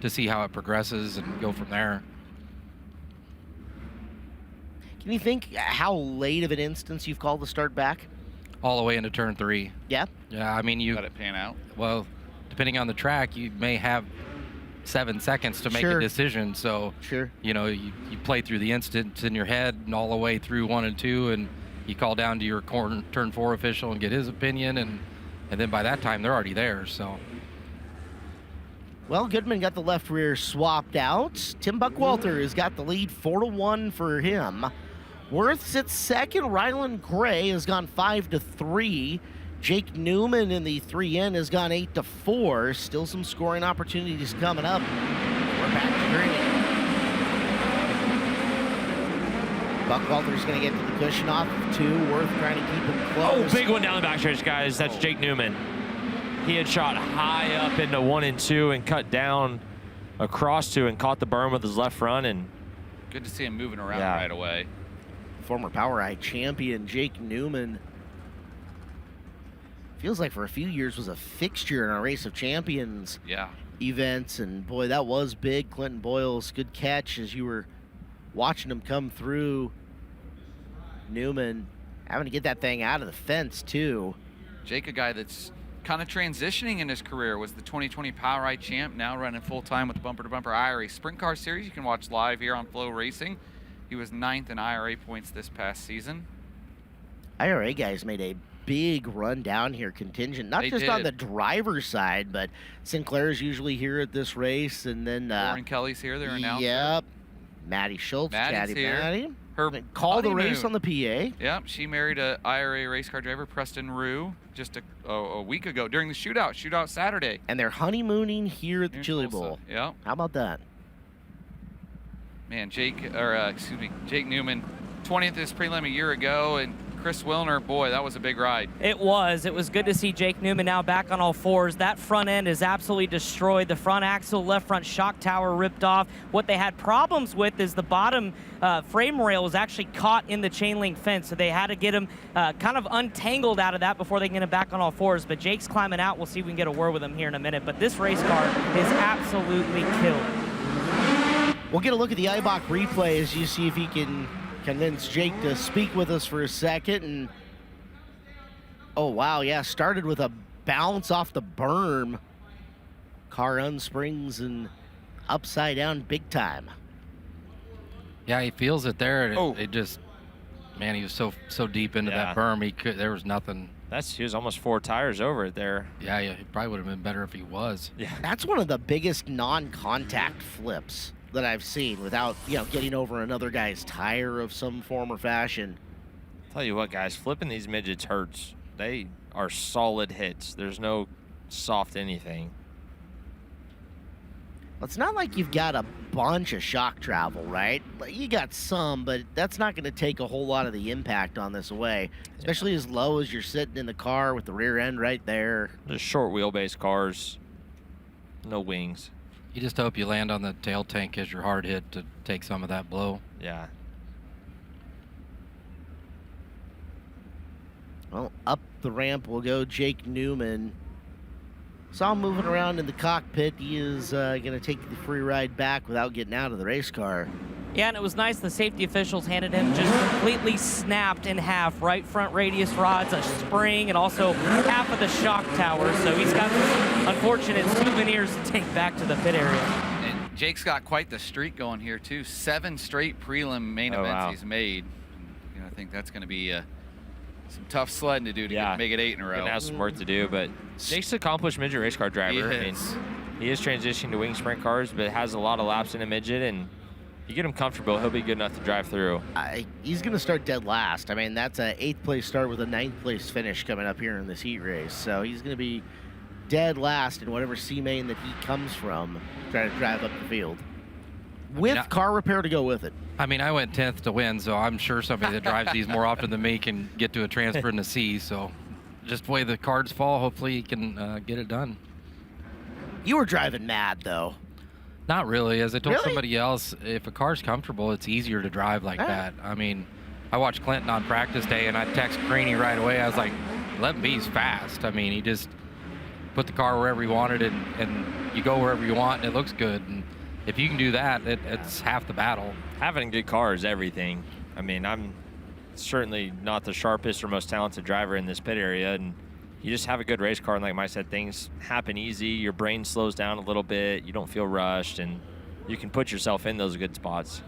see how it progresses and go from there. Can you think how late of an instance you've called the start back? All the way into turn 3. Yeah? Yeah, I mean, you let it pan out. Well, depending on the track, you may have 7 seconds to make a decision. So, you know, you play through the instance in your head and all the way through 1 and 2, and you call down to your turn 4 official and get his opinion, and then by that time they're already there. So, well, Goodman got the left rear swapped out. Tim Buckwalter has got the lead 4-1 for him. Worth sits second. Rylan Gray has gone 5-3. Jake Newman in the 3N has gone 8-4. Still some scoring opportunities coming up. We're back to green. Buckwalter's going to get to the cushion off of 2. Worth trying to keep him close. Oh, big one down the backstretch, guys. That's Jake Newman. He had shot high up into 1 and 2 and cut down across 2 and caught the berm with his left front. And good to see him moving around right away. Former Power Eye champion Jake Newman, feels like for a few years was a fixture in our Race of Champions events, and boy, that was big. Clinton Boyles, good catch as you were watching him come through. Newman having to get that thing out of the fence too. Jake, a guy that's kind of transitioning in his career, was the 2020 Power Eye champ, now running full-time with the Bumper to Bumper IRA Sprint Car Series. You can watch live here on FloRacing. He was 9th in IRA points this past season. IRA guys made a big run down here, contingent, not just on the driver's side, but Sinclair's usually here at this race, and then Lauren Kelly's here, their announcer. Yep. Maddie Schultz, Maddie's here. Maddie. Her called the race on the PA. Yep, she married a IRA race car driver, Preston Rue, just a week ago during the shootout Saturday. And they're honeymooning here at the Chili Bowl. Yep. How about that? Man, Jake Newman, 20th this prelim a year ago, and Chris Wilner, boy, that was a big ride. It was. It was good to see Jake Newman now back on all fours. That front end is absolutely destroyed. The front axle, left front shock tower ripped off. What they had problems with is the bottom frame rail was actually caught in the chain link fence, so they had to get him kind of untangled out of that before they can get him back on all fours. But Jake's climbing out. We'll see if we can get a word with him here in a minute. But this race car is absolutely killed. We'll get a look at the IBOC replay as you see if he can convince Jake to speak with us for a second. And oh wow, yeah, started with a bounce off the berm. Car unsprings and upside down big time. Yeah, he feels it there. And it just, man, he was so deep into that berm. There was nothing. He was almost 4 tires over it there. Yeah, he probably would have been better if he was. Yeah, that's one of the biggest non-contact flips that I've seen without, getting over another guy's tire of some form or fashion. Tell you what, guys, flipping these midgets hurts. They are solid hits. There's no soft anything. It's not like you've got a bunch of shock travel, right? You got some, but that's not going to take a whole lot of the impact on this away, especially as low as you're sitting in the car with the rear end right there. Just short wheelbase cars, no wings. You just hope you land on the tail tank as you're hard hit to take some of that blow. Yeah. Well, up the ramp will go Jake Newman. Saw him moving around in the cockpit. He is going to take the free ride back without getting out of the race car. Yeah, and it was nice the safety officials handed him just completely snapped in half. Right front radius rods, a spring, and also half of the shock tower. So he's got some unfortunate souvenirs to take back to the pit area. And Jake's got quite the streak going here, too. 7 straight prelim main events he's made. I think that's going to be some tough sledding to do to make it 8 in a row. Gonna have some work to do, but Jake's an accomplished midget race car driver. He is transitioning to wing sprint cars, but has a lot of laps in a midget, and you get him comfortable, he'll be good enough to drive through. He's going to start dead last. I mean, that's a 8th place start with a 9th place finish coming up here in this heat race. So he's going to be dead last in whatever C main that he comes from, trying to drive up the field. With car repair to go with it. I mean, I went 10th to win, so I'm sure somebody that drives these more often than me can get to a transfer in the C. So just the way the cards fall, hopefully he can get it done. You were driving mad, though. Not really. As I told somebody else, if a car's comfortable, it's easier to drive like that. I mean, I watched Clinton on practice day, and I text Craney right away. I was like, 11B's fast. I mean, he just put the car wherever he wanted, and you go wherever you want, and it looks good. And if you can do that, it's half the battle. Having a good car is everything. I mean, I'm certainly not the sharpest or most talented driver in this pit area, and you just have a good race car, and like Mike said, things happen easy. Your brain slows down a little bit. You don't feel rushed, and you can put yourself in those good spots.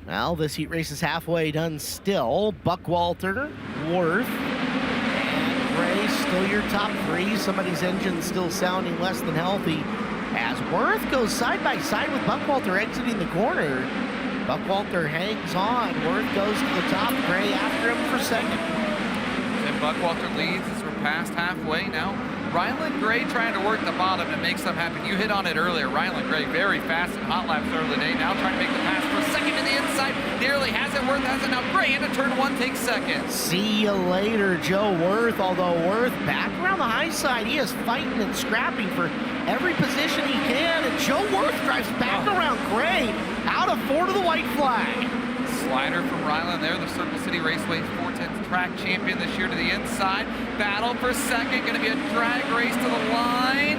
Well, this heat race is halfway done still. Buckwalter, Worth, and Gray still your top 3. Somebody's engine still sounding less than healthy as Worth goes side by side with Buckwalter exiting the corner. Buckwalter hangs on. Worth goes to the top. Gray after him for second. And Buckwalter leads as we're past halfway now. Ryland Gray trying to work the bottom and make something happen. You hit on it earlier. Ryland Gray very fast in hot laps early today. Now trying to make the pass for second to the inside. Nearly has it. Worth has it now. Gray into turn 1 takes second. See you later, Joe Worth. Although Worth back around the high side, he is fighting and scrapping for every position he can. And Joe Worth drives back around Gray out of 4 to the white flag. Slider from Ryland there, the Circle City Raceway 410 track champion this year to the inside. Battle for second, going to be a drag race to the line.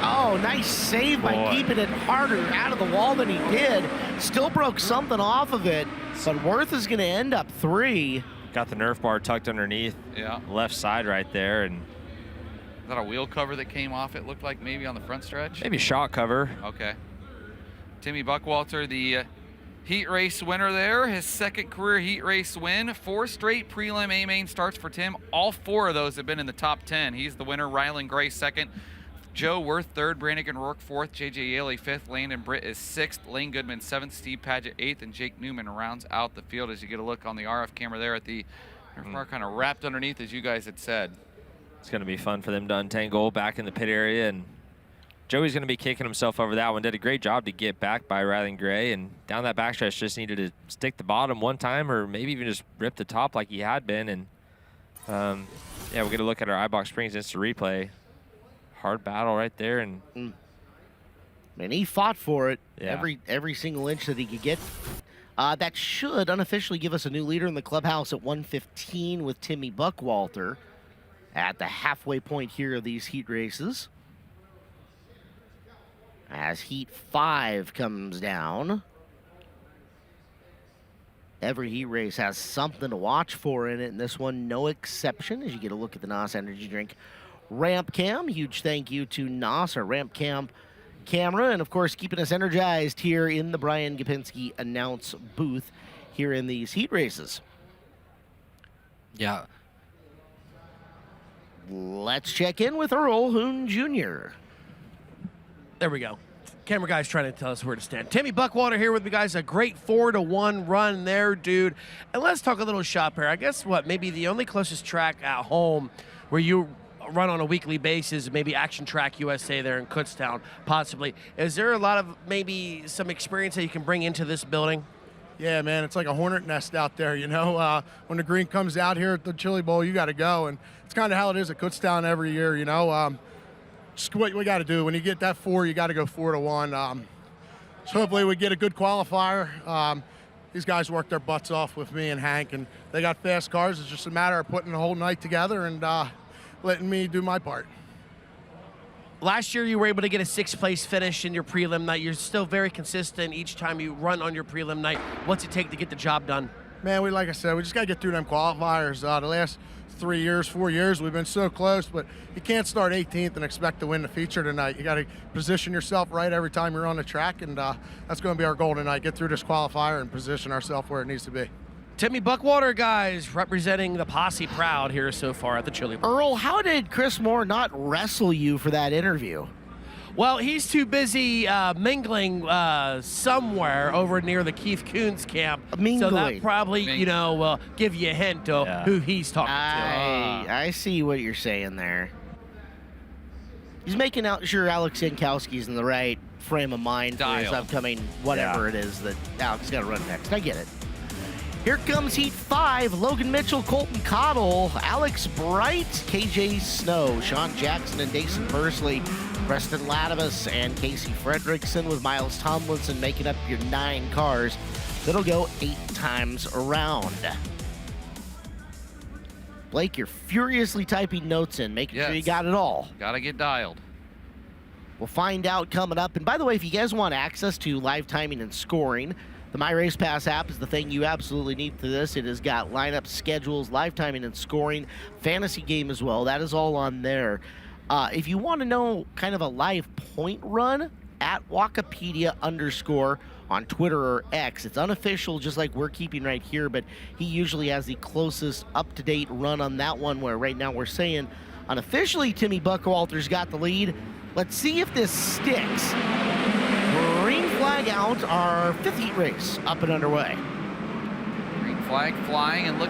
Oh, nice save by keeping it harder out of the wall than he did. Still broke something off of it, but Worth is going to end up 3. Got the Nerf bar tucked underneath left side right there. And is that a wheel cover that came off, it looked like, maybe on the front stretch? Maybe shock cover. Okay. Timmy Buckwalter, the heat race winner there, his 2nd career heat race win. 4 straight prelim A-main starts for Tim. All 4 of those have been in the top 10. He's the winner. Ryland Gray 2nd. Joe Worth 3rd. Brannigan Rourke 4th. J.J. Yaley 5th. Landon Britt is 6th. Lane Goodman 7th. Steve Padgett 8th. And Jake Newman rounds out the field as you get a look on the RF camera there at the car kind of wrapped underneath, as you guys had said. It's going to be fun for them to untangle back in the pit area and Joey's going to be kicking himself over that one. Did a great job to get back by Rylan Gray, and down that backstretch just needed to stick the bottom one time or maybe even just rip the top like he had been. And yeah, we're going to look at our iBox Springs instant replay. Hard battle right there. And he fought for it Yeah. every single inch that he could get. That should unofficially give us a new leader in the clubhouse at 115 with Timmy Buckwalter at the halfway point here of these heat races. As Heat 5 comes down. Every heat race has something to watch for in it, and this one no exception as you get a look at the NOS Energy Drink ramp cam. Huge thank you to NOS, our ramp cam camera, and of course keeping us energized here in the Brian Gapinski announce booth here in these heat races. Yeah. Let's check in with Earl Hoon Jr. There we go. Camera guy's trying to tell us where to stand. Timmy Buckwalter here with me, guys. A great 4-1 run there, dude. And let's talk a little shop here. I guess maybe the only closest track at home where you run on a weekly basis, maybe Action Track USA there in Kutztown, possibly. Is there a lot of maybe some experience that you can bring into this building? Yeah, man, it's like a hornet nest out there, you know. When the green comes out here at the Chili Bowl, you got to go. And it's kind of how it is at Kutztown every year, you know. Just what we got to do. When you get that 4, you got to go 4-1. So hopefully we get a good qualifier. These guys worked their butts off with me and Hank, and they got fast cars. It's just a matter of putting the whole night together and letting me do my part. Last year, you were able to get a 6th place finish in your prelim night. You're still very consistent each time you run on your prelim night. What's it take to get the job done? Man, like I said, we just got to get through them qualifiers. The last 4 years, we've been so close, but you can't start 18th and expect to win the feature tonight. You got to position yourself right every time you're on the track, and that's going to be our goal tonight, get through this qualifier and position ourselves where it needs to be. Timmy Buckwalter, guys, representing the posse proud here so far at the Chili Bowl. Earl, how did Chris Moore not wrestle you for that interview? Well, he's too busy mingling somewhere over near the Keith Coons camp. Mingling. So that probably, will give you a hint of who he's talking to. I see what you're saying there. He's making sure Alex Jankowski's in the right frame of mind for his upcoming whatever it is that Alex got to run next. I get it. Here comes Heat 5. Logan Mitchell, Colton Cottle, Alex Bright, KJ Snow, Sean Jackson and Dason Bursley, Preston Latimus and Casey Fredrickson with Miles Tomlinson making up your 9 cars that'll go 8 times around. Blake, you're furiously typing notes in, making sure you got it all. Gotta get dialed. We'll find out coming up. And by the way, if you guys want access to live timing and scoring, the My Race Pass app is the thing you absolutely need for this. It has got lineup schedules, live timing and scoring, fantasy game as well. That is all on there. If you want to know kind of a live point run, at Wikipedia _ on Twitter or X. It's unofficial, just like we're keeping right here, but he usually has the closest up-to-date run on that one, where right now we're saying unofficially Timmy Buckwalter's got the lead. Let's see if this sticks. Green flag out, our 5th heat race up and underway. Green flag flying, and look,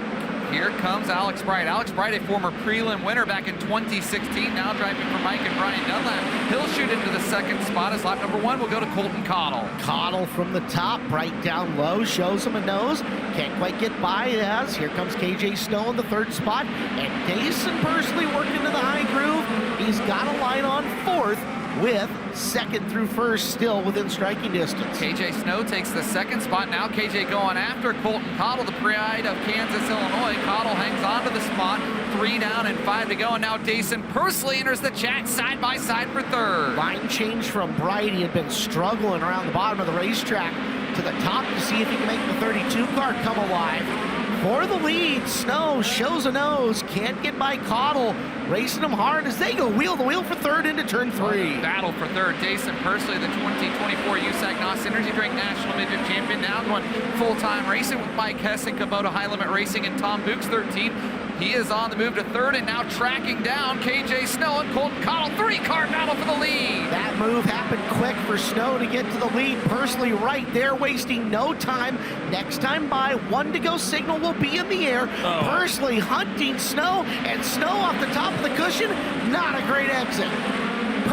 here comes Alex Bright. Alex Bright, a former prelim winner back in 2016, now driving for Mike and Brian Dunlap. He'll shoot into the 2nd spot as lap number 1 will go to Colton Cottle. Cottle from the top, Bright down low, shows him a nose. Can't quite get by as here comes KJ Snow in the 3rd spot, and Dason Bursley working into the high groove. He's got a line on 4th, with 2nd through 1st still within striking distance. KJ Snow takes the 2nd spot. Now KJ going after Colton Cottle, the pride of Kansas, Illinois. Cottle hangs on to the spot. 3 down and 5 to go. And now Dason Bursley enters the chat side by side for 3rd. Line change from Bright. He had been struggling around the bottom of the racetrack to the top to see if he can make the 32 car come alive. For the lead, Snow shows a nose, can't get by Cottle, racing him hard as they go wheel to wheel for 3rd into turn 3. Battle for 3rd, Dason Bursley, the 2024 USAC NOS Energy Drink National Midget Champion, now going full-time racing with Mike Hess and Kubota High Limit Racing and Tom Books, 13. He is on the move to 3rd and now tracking down KJ Snow and Colton Cottle. 3-car battle for the lead. That move happened quick for Snow to get to the lead. Bursley right there, wasting no time. Next time by, 1 to go signal will be in the air. Bursley hunting Snow, and Snow off the top of the cushion. Not a great exit.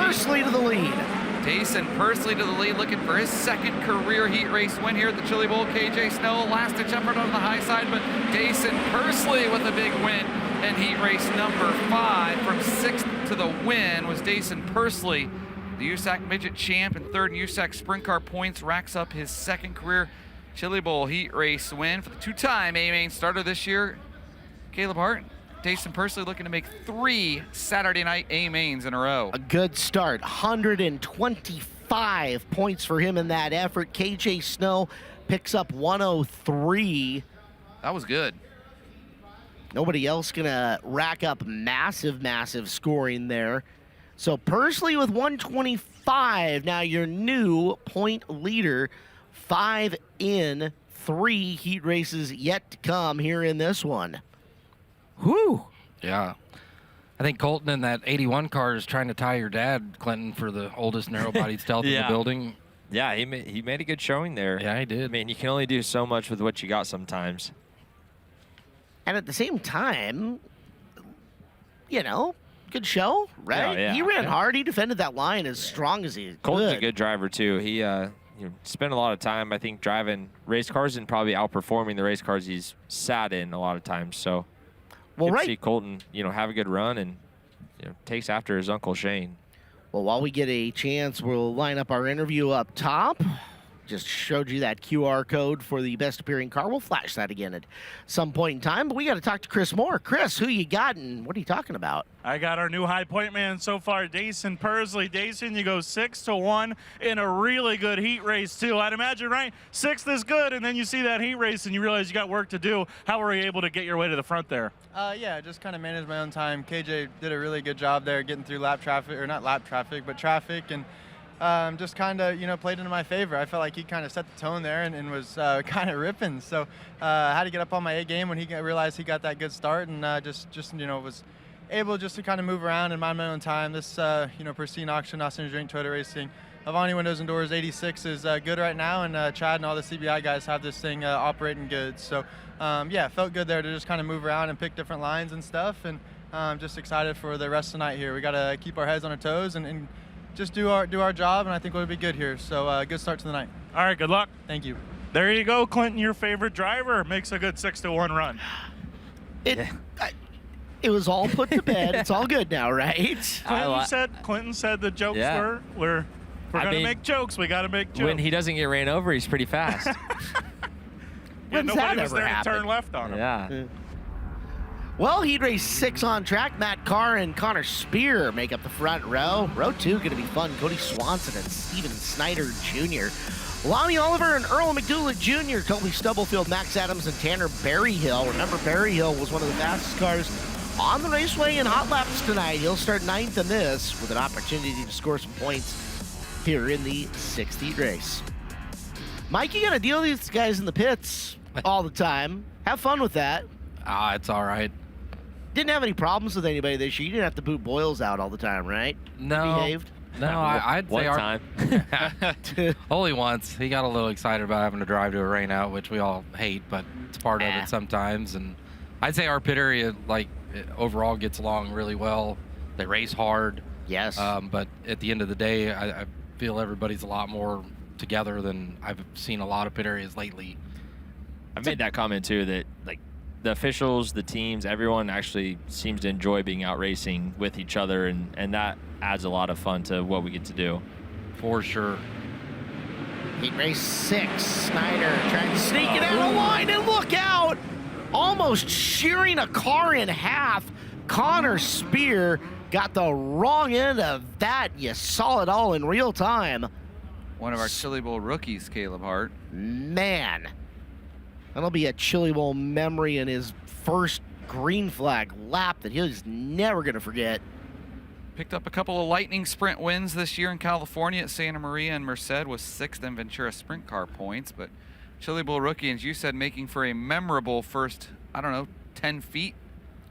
Pursley to the lead. Jason Pursley to the lead, looking for his second career heat race win here at the Chili Bowl. KJ Snow, last-ditch effort on the high side, but Jason Pursley with a big win in heat race number 5. From 6th to the win was Jason Pursley, the USAC midget champ and 3rd in USAC sprint car points, racks up his second career Chili Bowl heat race win for the 2-time A-Main starter this year. Caleb Hart, Jason Pursley looking to make 3 Saturday night A-Mains in a row. A good start, 125 points for him in that effort. KJ Snow picks up 103. That was good. Nobody else gonna rack up massive scoring there. So Pursley with 125, now your new point leader. 5 in, 3 heat races yet to come here in this one. Whew. Yeah. I think Colton in that 81 car is trying to tie your dad, Clinton, for the oldest narrow-bodied stealth in the building. Yeah, he made a good showing there. Yeah, he did. I mean, you can only do so much with what you got sometimes. And at the same time, you know, good show, right? Yeah. He ran hard. He defended that line as strong as he Colton's could. a good driver, too. He spent a lot of time, I think, driving race cars and probably outperforming the race cars he's sat in a lot of times. So, well, see Colton, have a good run and takes after his uncle Shane. Well, while we get a chance, we'll line up our interview up top. Just showed you that QR code for the best appearing car. We'll flash that again at some point in time, but we got to talk to Chris Moore. Chris, who you got and what are you talking about? I got our new high point man so far, Jason Pursley. Jason, you go 6-1 in a really good heat race, too. I'd imagine, right? 6th is good, and then you see that heat race and you realize you got work to do. How were you able to get your way to the front there? Yeah, just kind of managed my own time. KJ did a really good job there getting through lap traffic, or not lap traffic, but traffic, and just kind of, played into my favor. I felt like he kind of set the tone there and was kind of ripping. So I had to get up on my A game when he realized he got that good start, and just was able just to kind of move around and mind my own time. This, pristine auction, NOS Energy Drink, Toyota Racing, Avani Windows and Doors 86 is good right now, and Chad and all the CBI guys have this thing operating good. So, yeah, felt good there to just kind of move around and pick different lines and stuff, and just excited for the rest of the night here. We got to keep our heads on our toes and just do our job, and I think we'll be good here. So, good start to the night. All right, good luck. Thank you. There you go, Clinton, your favorite driver makes a good 6-1 run. It was all put to bed. It's all good now, right? Clinton said the jokes were we're going to make jokes. We got to make jokes. When he doesn't get ran over, he's pretty fast. Nobody was there to turn left on him. Yeah. Well, heat race 6 on track. Matt Carr and Connor Spear make up the front row. Row 2 going to be fun. Cody Swanson and Steven Snyder Jr. Lonnie Oliver and Earl McDougal Jr. Colby Stubblefield, Max Adams, and Tanner Berryhill. Remember, Berryhill was one of the fastest cars on the raceway in hot laps tonight. He'll start 9th in this with an opportunity to score some points here in the 6th heat race. Mike, you got to deal with these guys in the pits all the time. Have fun with that. It's all right. Didn't have any problems with anybody this year. You didn't have to boot Boyles out all the time, right? No. Behaved? No, I'd say one time. Only once. He got a little excited about having to drive to a rain out, which we all hate, but it's part of it sometimes. And I'd say our pit area, overall gets along really well. They race hard. Yes. But at the end of the day, I feel everybody's a lot more together than I've seen a lot of pit areas lately. I made that comment too, that the officials, the teams, everyone actually seems to enjoy being out racing with each other, and that adds a lot of fun to what we get to do. For sure. Heat race 6. Snyder trying to sneak it out of line, and look out! Almost shearing a car in half. Connor Spear got the wrong end of that. You saw it all in real time. One of our Chili Bowl rookies, Caleb Hart. Man. That'll be a Chili Bowl memory in his first green flag lap that he's never going to forget. Picked up a couple of lightning sprint wins this year in California at Santa Maria and Merced with 6th in Ventura sprint car points. But Chili Bowl rookie, as you said, making for a memorable first, 10 feet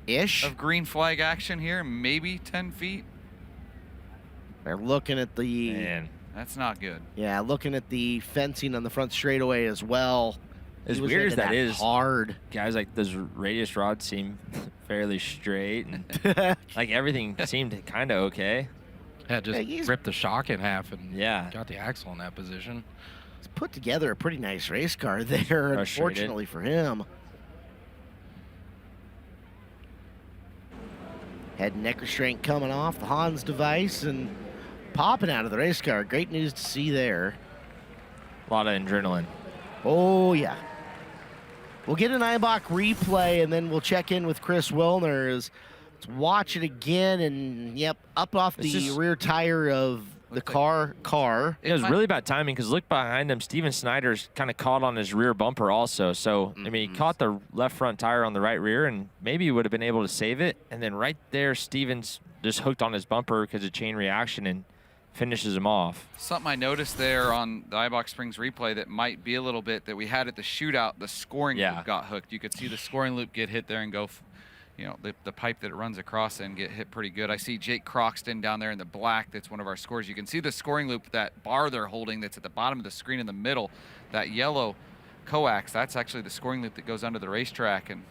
ish of green flag action here, maybe 10 feet. They're looking at the... Man, that's not good. Yeah, looking at the fencing on the front straightaway as well. As weird as that is, hard. Guys, those radius rods seem fairly straight, and everything seemed kind of okay. Yeah, just ripped the shock in half and yeah, got the axle in that position. He's put together a pretty nice race car there, unfortunately for him. Head and neck restraint coming off the Hans device and popping out of the race car. Great news to see there. A lot of adrenaline. Oh, yeah. We'll get an Eibach replay, and then we'll check in with Chris Wilner. Let's watch it again, and, yep, up off the rear tire of the car. It was really bad timing because look behind him. Steven Snyder's kind of caught on his rear bumper also. So, I mean, he caught the left front tire on the right rear, and maybe he would have been able to save it. And then right there, Steven's just hooked on his bumper because of chain reaction and finishes him off. Something I noticed there on the Eibach Springs replay that might be a little bit that we had at the shootout, the scoring loop got hooked. You could see the scoring loop get hit there and go, you know, the pipe that it runs across and get hit pretty good. I see Jake Croxton down there in the black. That's one of our scores. You can see the scoring loop, that bar they're holding that's at the bottom of the screen in the middle, that yellow coax. That's actually the scoring loop that goes under the racetrack. And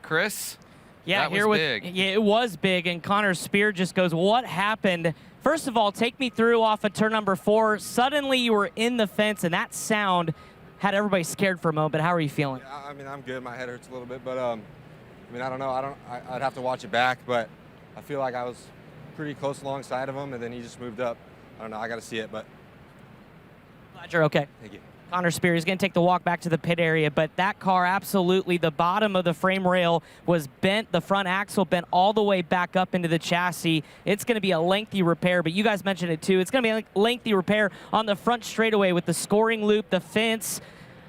Chris, yeah, that was big. Yeah, it was big. And Connor Spear just goes, what happened? First of all, take me through off of turn number 4. Suddenly you were in the fence, and that sound had everybody scared for a moment. But how are you feeling? Yeah, I mean, I'm good. My head hurts a little bit, but I mean, I don't know. I'd have to watch it back, but I feel like I was pretty close alongside of him, and then he just moved up. I don't know. I got to see it, but. Glad you're okay. Thank you. Connor Spear is going to take the walk back to the pit area, but that car absolutely, the bottom of the frame rail was bent, the front axle bent all the way back up into the chassis. It's going to be a lengthy repair, but you guys mentioned it too. It's going to be a lengthy repair on the front straightaway with the scoring loop, the fence.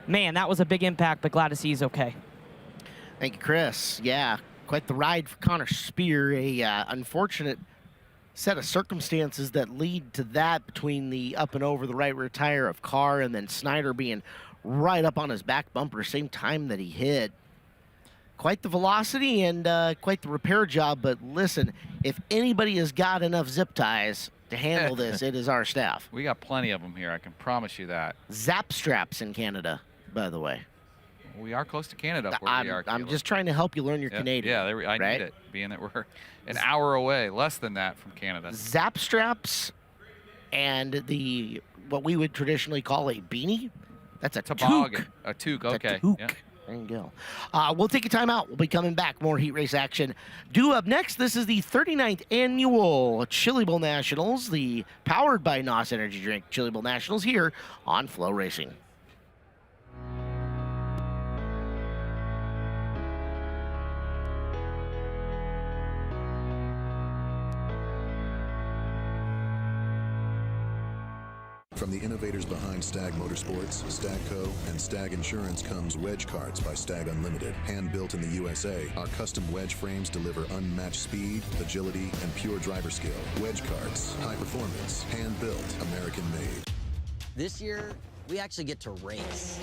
Man, that was a big impact, but glad to see he's okay. Thank you, Chris. Yeah, quite the ride for Connor Spear. A unfortunate set of circumstances that lead to that between the up and over the right rear tire of Carr and then Snyder being right up on his back bumper same time that he hit. Quite the velocity and quite the repair job, but listen, if anybody has got enough zip ties to handle this, it is our staff. We got plenty of them here, I can promise you that. Zap straps in Canada, by the way. We are close to Canada where we are. I'm just trying to help you learn your Canadian. Yeah, I need it, being that we're an hour away, less than that from Canada. Zap straps and what we would traditionally call a beanie. That's a toboggan. Toque. A toque, okay. A toque. Yeah. There you go. We'll take a timeout. We'll be coming back. More heat race action. Due up next, this is the 39th annual Chili Bowl Nationals, the powered by NOS Energy Drink Chili Bowl Nationals here on FloRacing. From the innovators behind Stag Motorsports, Stagco, and Stag Insurance comes Wedge Carts by Stag Unlimited. Hand-built in the USA, our custom wedge frames deliver unmatched speed, agility, and pure driver skill. Wedge Carts, high performance, hand-built, American-made. This year, we actually get to race.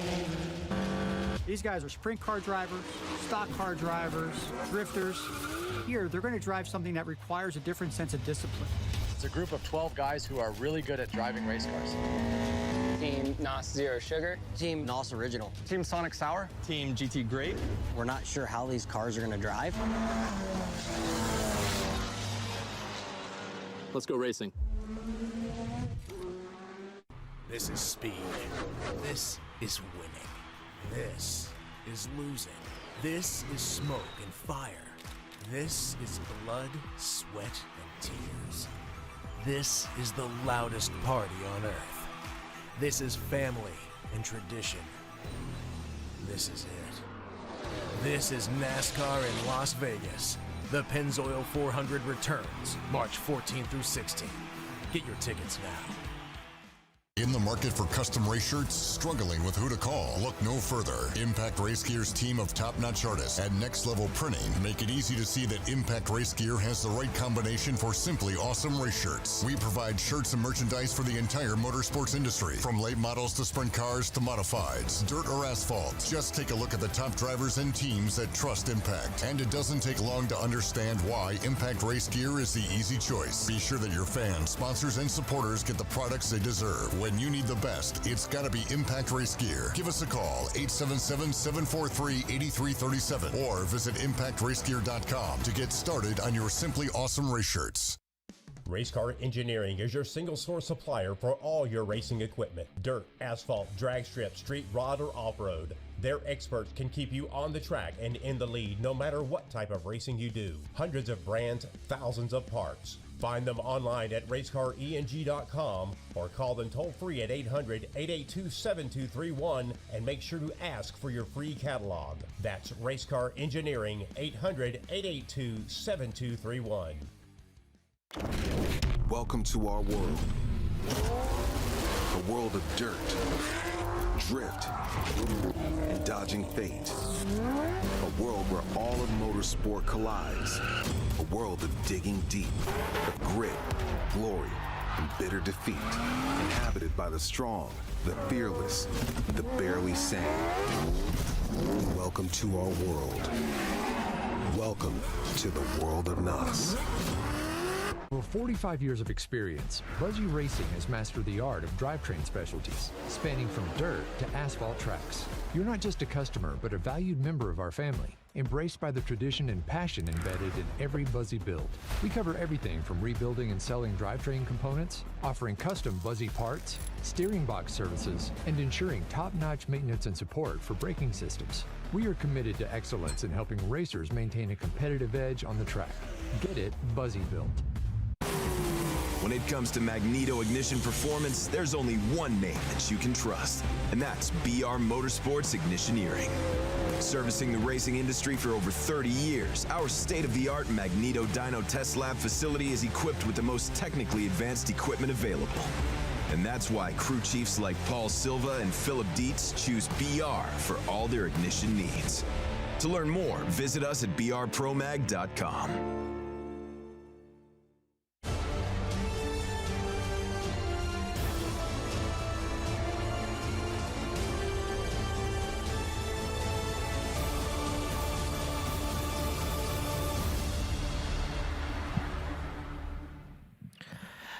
These guys are sprint car drivers, stock car drivers, drifters. Here, they're going to drive something that requires a different sense of discipline. It's a group of 12 guys who are really good at driving race cars. Team NOS Zero Sugar. Team NOS Original. Team Sonic Sour. Team GT Grape. We're not sure how these cars are going to drive. Let's go racing. This is speed. This is winning. This is losing. This is smoke and fire. This is blood, sweat, and tears. This is the loudest party on Earth. This is family and tradition. This is it. This is NASCAR in Las Vegas. The Pennzoil 400 returns March 14 through 16. Get your tickets now. In the market for custom race shirts? Struggling with who to call? Look no further. Impact Race Gear's team of top-notch artists at Next Level Printing make it easy to see that Impact Race Gear has the right combination for simply awesome race shirts. We provide shirts and merchandise for the entire motorsports industry, from late models to sprint cars to modifieds, dirt or asphalt. Just take a look at the top drivers and teams that trust Impact. And it doesn't take long to understand why Impact Race Gear is the easy choice. Be sure that your fans, sponsors, and supporters get the products they deserve. When you need the best, it's got to be Impact Race Gear. Give us a call, 877-743-8337, or visit ImpactRaceGear.com to get started on your simply awesome race shirts. Racecar Engineering is your single source supplier for all your racing equipment. Dirt, asphalt, drag strip, street rod, or off-road. Their experts can keep you on the track and in the lead no matter what type of racing you do. Hundreds of brands, thousands of parts. Find them online at racecareng.com or call them toll free at 800-882-7231 and make sure to ask for your free catalog. That's Racecar Engineering, 800-882-7231. Welcome to our world. A world of dirt, drift, and dodging fate. A world where all of motorsport collides. A world of digging deep, of grit, glory, and bitter defeat. Inhabited by the strong, the fearless, the barely sane. Welcome to our world. Welcome to the world of NOS. With 45 years of experience, Buzzy Racing has mastered the art of drivetrain specialties, spanning from dirt to asphalt tracks. You're not just a customer, but a valued member of our family, embraced by the tradition and passion embedded in every Buzzy build. We cover everything from rebuilding and selling drivetrain components, offering custom Buzzy parts, steering box services, and ensuring top-notch maintenance and support for braking systems. We are committed to excellence in helping racers maintain a competitive edge on the track. Get it Buzzy built. When it comes to magneto ignition performance, there's only one name that you can trust, and that's BR Motorsports Ignitioneering. Servicing the racing industry for over 30 years, our state-of-the-art Magneto Dyno Test Lab facility is equipped with the most technically advanced equipment available. And that's why crew chiefs like Paul Silva and Philip Dietz choose BR for all their ignition needs. To learn more, visit us at brpromag.com.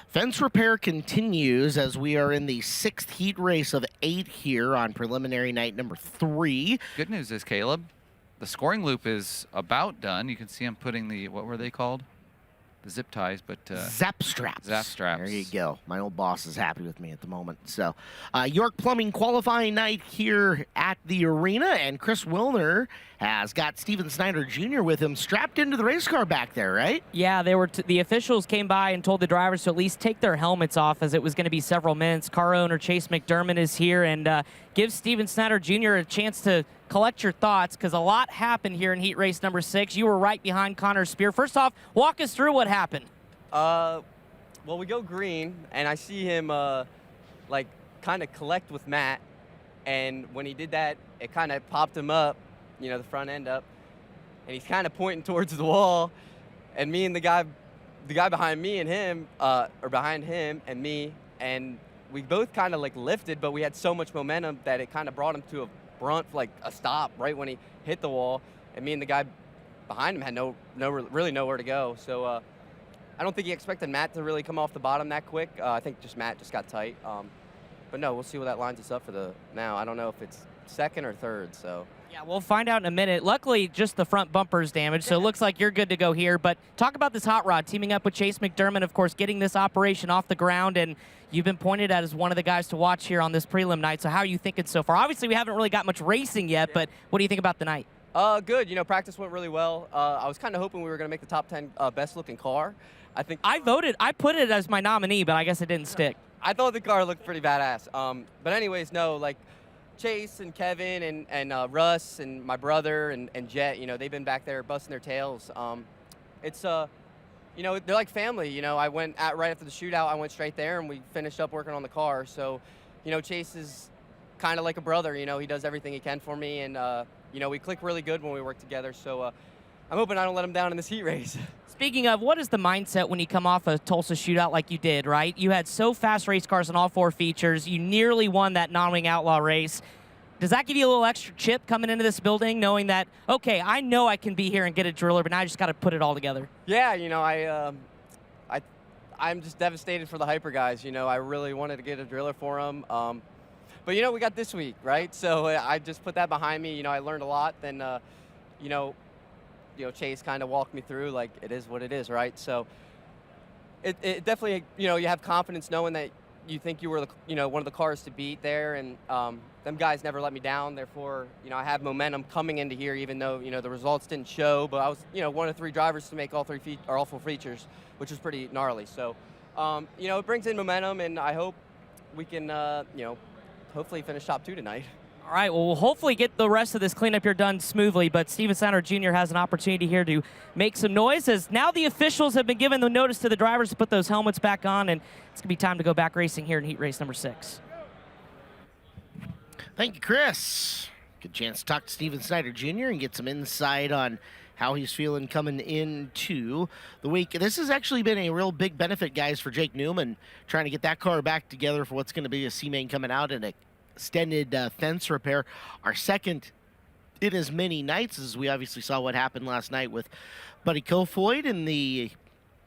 Fence repair continues as we are in the 6th heat race of 8 here on preliminary night number 3. Good news is, Caleb, the scoring loop is about done. You can see him putting the, what were they called? The zip ties, but... Zap straps. Zap straps. There you go. My old boss is happy with me at the moment. So, York Plumbing qualifying night here at the arena, and Chris Wilner has got Steven Snyder Jr. with him strapped into the race car back there, right? Yeah, they were. The officials came by and told the drivers to at least take their helmets off, as it was going to be several minutes. Car owner Chase McDermott is here and gives Steven Snyder Jr. a chance to collect your thoughts, because a lot happened here in heat race number 6. You were right behind Connor Spear. First off, walk us through what happened. Well, we go green, and I see him like kind of collect with Matt, and when he did that, it kind of popped him up, you know, the front end up, and he's kind of pointing towards the wall, and me and the guy behind me and him, or behind him and me, and we both kind of like lifted, but we had so much momentum that it kind of brought him to a brunt, like a stop right when he hit the wall, and me and the guy behind him had really nowhere to go. So I don't think he expected Matt to really come off the bottom that quick. I think Matt just got tight. But no, we'll see what that lines us up for the now. I don't know if it's second or third. So yeah, we'll find out in a minute. Luckily, just the front bumper's damaged, so it looks like you're good to go here. But talk about this hot rod, teaming up with Chase McDermott, of course, getting this operation off the ground, and you've been pointed at as one of the guys to watch here on this prelim night. So how are you thinking so far? Obviously, we haven't really got much racing yet, but what do you think about the night? Good. You know, practice went really well. I was kind of hoping we were going to make the top 10 best-looking car. I put it as my nominee, but I guess it didn't stick. I thought the car looked pretty badass. But anyways, no, like Chase and Kevin and Russ and my brother and Jet, you know, they've been back there busting their tails. It's you know, they're like family. You know, I went right after the shootout, I went straight there and we finished up working on the car. So, you know, Chase is kind of like a brother. You know, he does everything he can for me, and you know, we click really good when we work together. So I'm hoping I don't let him down in this heat race. Speaking of, what is the mindset when you come off a Tulsa shootout like you did, right? You had so fast race cars in all 4 features. You nearly won that non-wing outlaw race. Does that give you a little extra chip coming into this building, knowing that, okay, I know I can be here and get a driller, but now I just got to put it all together? Yeah, you know, I'm just devastated for the hyper guys. You know, I really wanted to get a driller for them. But, you know, we got this week, right? So I just put that behind me. You know, I learned a lot. Then, you know, Chase kind of walked me through, like, it is what it is, right? So it definitely, you have confidence knowing that you think you were, one of the cars to beat there, and them guys never let me down. Therefore, I have momentum coming into here, even though, the results didn't show. But I was, one of 3 drivers to make all 4 features, which was pretty gnarly. So, it brings in momentum, and I hope we can, hopefully finish top 2 tonight. All right, well, we'll hopefully get the rest of this cleanup here done smoothly, but Steven Snyder Jr. has an opportunity here to make some noise, as now the officials have been given the notice to the drivers to put those helmets back on, and it's going to be time to go back racing here in heat race number 6. Thank you, Chris. Good chance to talk to Steven Snyder Jr. and get some insight on how he's feeling coming into the week. This has actually been a real big benefit, guys, for Jake Newman, trying to get that car back together for what's going to be a C-main coming out and a extended fence repair. Our second in as many nights, as we obviously saw what happened last night with Buddy Kofoid and the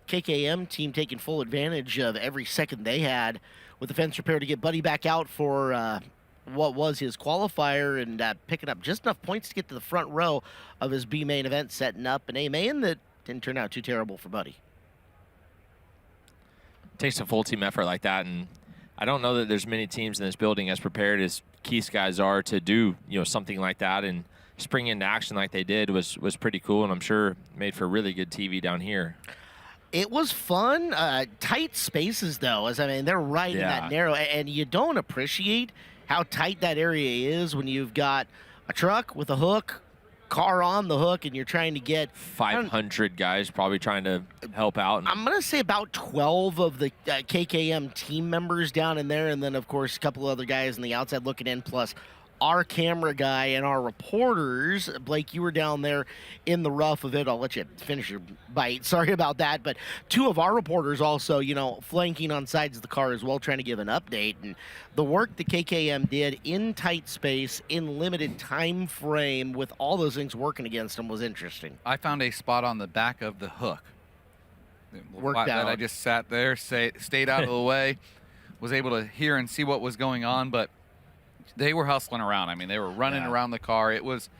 KKM team taking full advantage of every second they had with the fence repair to get Buddy back out for what was his qualifier and picking up just enough points to get to the front row of his B main event, setting up an A main that didn't turn out too terrible for Buddy. Takes a full team effort like that, and I don't know that there's many teams in this building as prepared as Keith's guys are to do, something like that, and spring into action like they did was pretty cool, and I'm sure made for really good TV down here. It was fun. Tight spaces, though, they're right in that narrow, and you don't appreciate how tight that area is when you've got a truck with a hook, car on the hook, and you're trying to get 500 guys probably trying to help out. I'm going to say about 12 of the KKM team members down in there, and then, of course, a couple other guys on the outside looking in, plus our camera guy and our reporters. Blake, you were down there in the rough of it. I'll let you finish your bite. Sorry about that. But 2 of our reporters also, flanking on sides of the car as well, trying to give an update. And the work the KKM did in tight space, in limited time frame, with all those things working against them was interesting. I found a spot on the back of the hook. Worked out. That I just sat there, stayed out of the way, was able to hear and see what was going on, but they were hustling around. They were running around the car. It was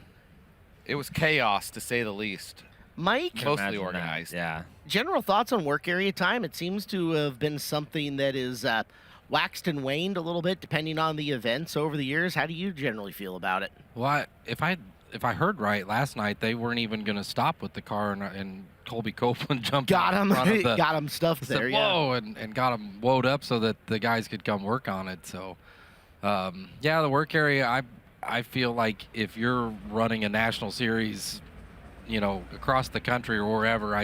chaos, to say the least. Mike? Mostly organized. Yeah. General thoughts on work area time? It seems to have been something that is waxed and waned a little bit depending on the events over the years. How do you generally feel about it? Well, if I heard right, last night they weren't even going to stop with the car, and Colby Copeland jumped got out him, in front of the, got him stuffed there, whoa, and got him woed up so that the guys could come work on it. So, the work area, I feel like if you're running a national series, across the country or wherever,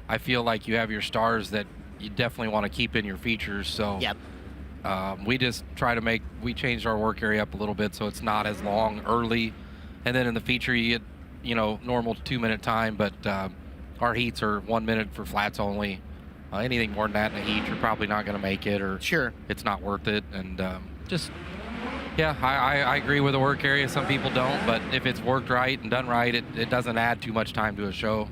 I feel like you have your stars that you definitely want to keep in your features. So, we just try to we changed our work area up a little bit so it's not as long early. And then in the feature, you get, normal 2-minute time, but our heats are 1 minute for flats only. Anything more than that in a heat, you're probably not going to make it, or it's not worth it. And I agree with the work area. Some people don't, but if it's worked right and done right, it doesn't add too much time to a show.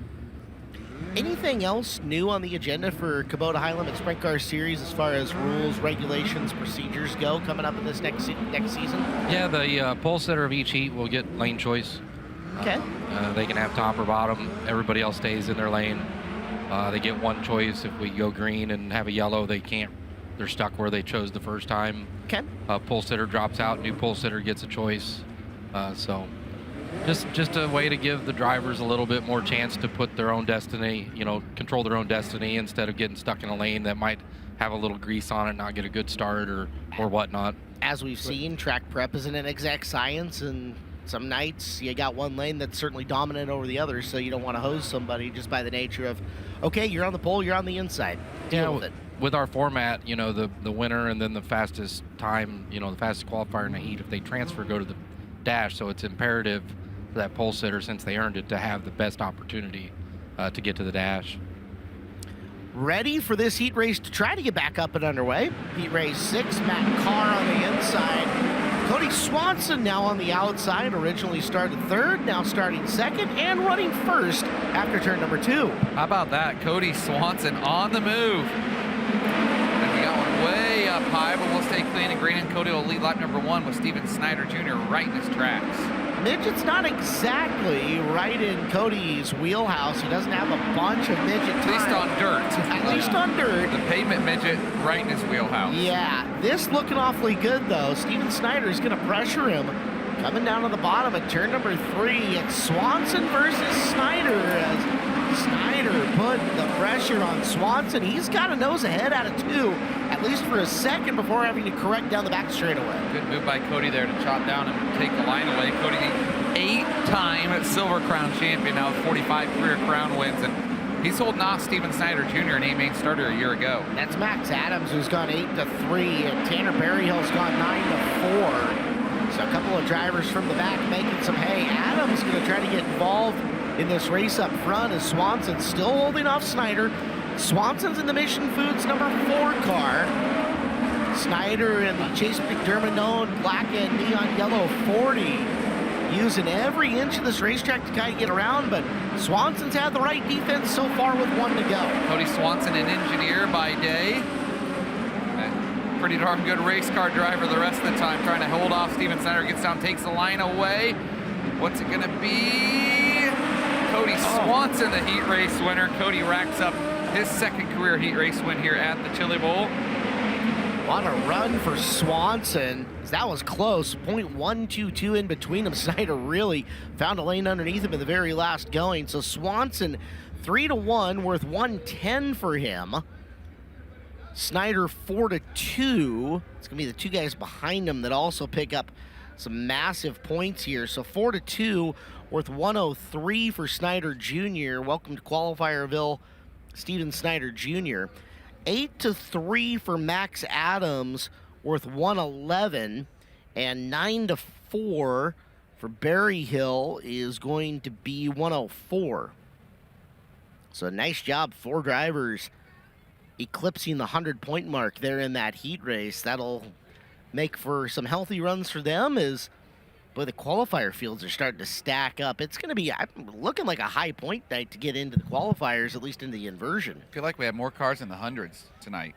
Anything else new on the agenda for Kubota High Limit Sprint Car Series as far as rules, regulations, procedures go coming up in this next season? Yeah, the pole sitter of each heat will get lane choice. Okay. They can have top or bottom. Everybody else stays in their lane. They get one choice. If we go green and have a yellow, they can't. They're stuck where they chose the first time. Okay. Pole sitter drops out. New pole sitter gets a choice. Just a way to give the drivers a little bit more chance to put their own destiny, control their own destiny instead of getting stuck in a lane that might have a little grease on it, not get a good start or whatnot. As we've seen, track prep isn't an exact science, and some nights you got one lane that's certainly dominant over the others, so you don't want to hose somebody just by the nature of, okay, you're on the pole, you're on the inside. Deal with it. With our format, the winner and then the fastest time, the fastest qualifier in the heat, if they transfer, go to the dash, so it's imperative for that pole sitter, since they earned it, to have the best opportunity to get to the dash. Ready for this heat race to try to get back up and underway. Heat race 6, Matt Carr on the inside. Cody Swanson now on the outside, originally started third, now starting second, and running first after turn number 2. How about that? Cody Swanson on the move. And we got one way up high, but we'll stay clean and green, and Cody will lead lap number 1 with Steven Snyder Jr. right in his tracks. Midget's not exactly right in Cody's wheelhouse. He doesn't have a bunch of midget time. At least on dirt. At just on dirt. The pavement midget right in his wheelhouse. Yeah, this looking awfully good, though. Steven Snyder is going to pressure him. Coming down to the bottom at turn number 3, it's Swanson versus Snyder. As Snyder put the pressure on Swanson. He's got a nose ahead out of 2, at least for a second, before having to correct down the back straightaway. Good move by Cody there to chop down and take the line away. Cody, the 8-time Silver Crown champion, now with 45 career crown wins. And he sold NOS Steven Snyder Jr. an A-main starter a year ago. That's Max Adams, who's gone 8-3, and Tanner Berryhill's gone 9-4. So a couple of drivers from the back making some hay. Adams going to try to get involved in this race up front as Swanson's still holding off Snyder. Swanson's in the Mission Foods number 4 car. Snyder in the Chase McDermott black and neon yellow 40. Using every inch of this racetrack to kind of get around, but Swanson's had the right defense so far with 1 to go. Cody Swanson, an engineer by day. Pretty darn good race car driver the rest of the time, trying to hold off Steven Snyder. Gets down, takes the line away. What's it going to be? Cody Swanson, the heat race winner. Cody racks up his 2nd career heat race win here at the Chili Bowl. What a run for Swanson. That was close. 0.122 in between them. Snyder really found a lane underneath him in the very last going. So Swanson 3-1, worth 110 for him. Snyder 4-2. It's gonna be the 2 guys behind him that also pick up some massive points here. So 4-2, worth 103 for Snyder Jr. Welcome to Qualifierville, Steven Snyder Jr. 8-3 for Max Adams, worth 111, and 9-4 for Berryhill is going to be 104. So nice job, 4 drivers eclipsing the 100-point mark there in that heat race. That'll make for some healthy runs for them as, boy, the qualifier fields are starting to stack up. It's going to be looking like a high point night to get into the qualifiers, at least in the inversion. I feel like we have more cars in the hundreds tonight.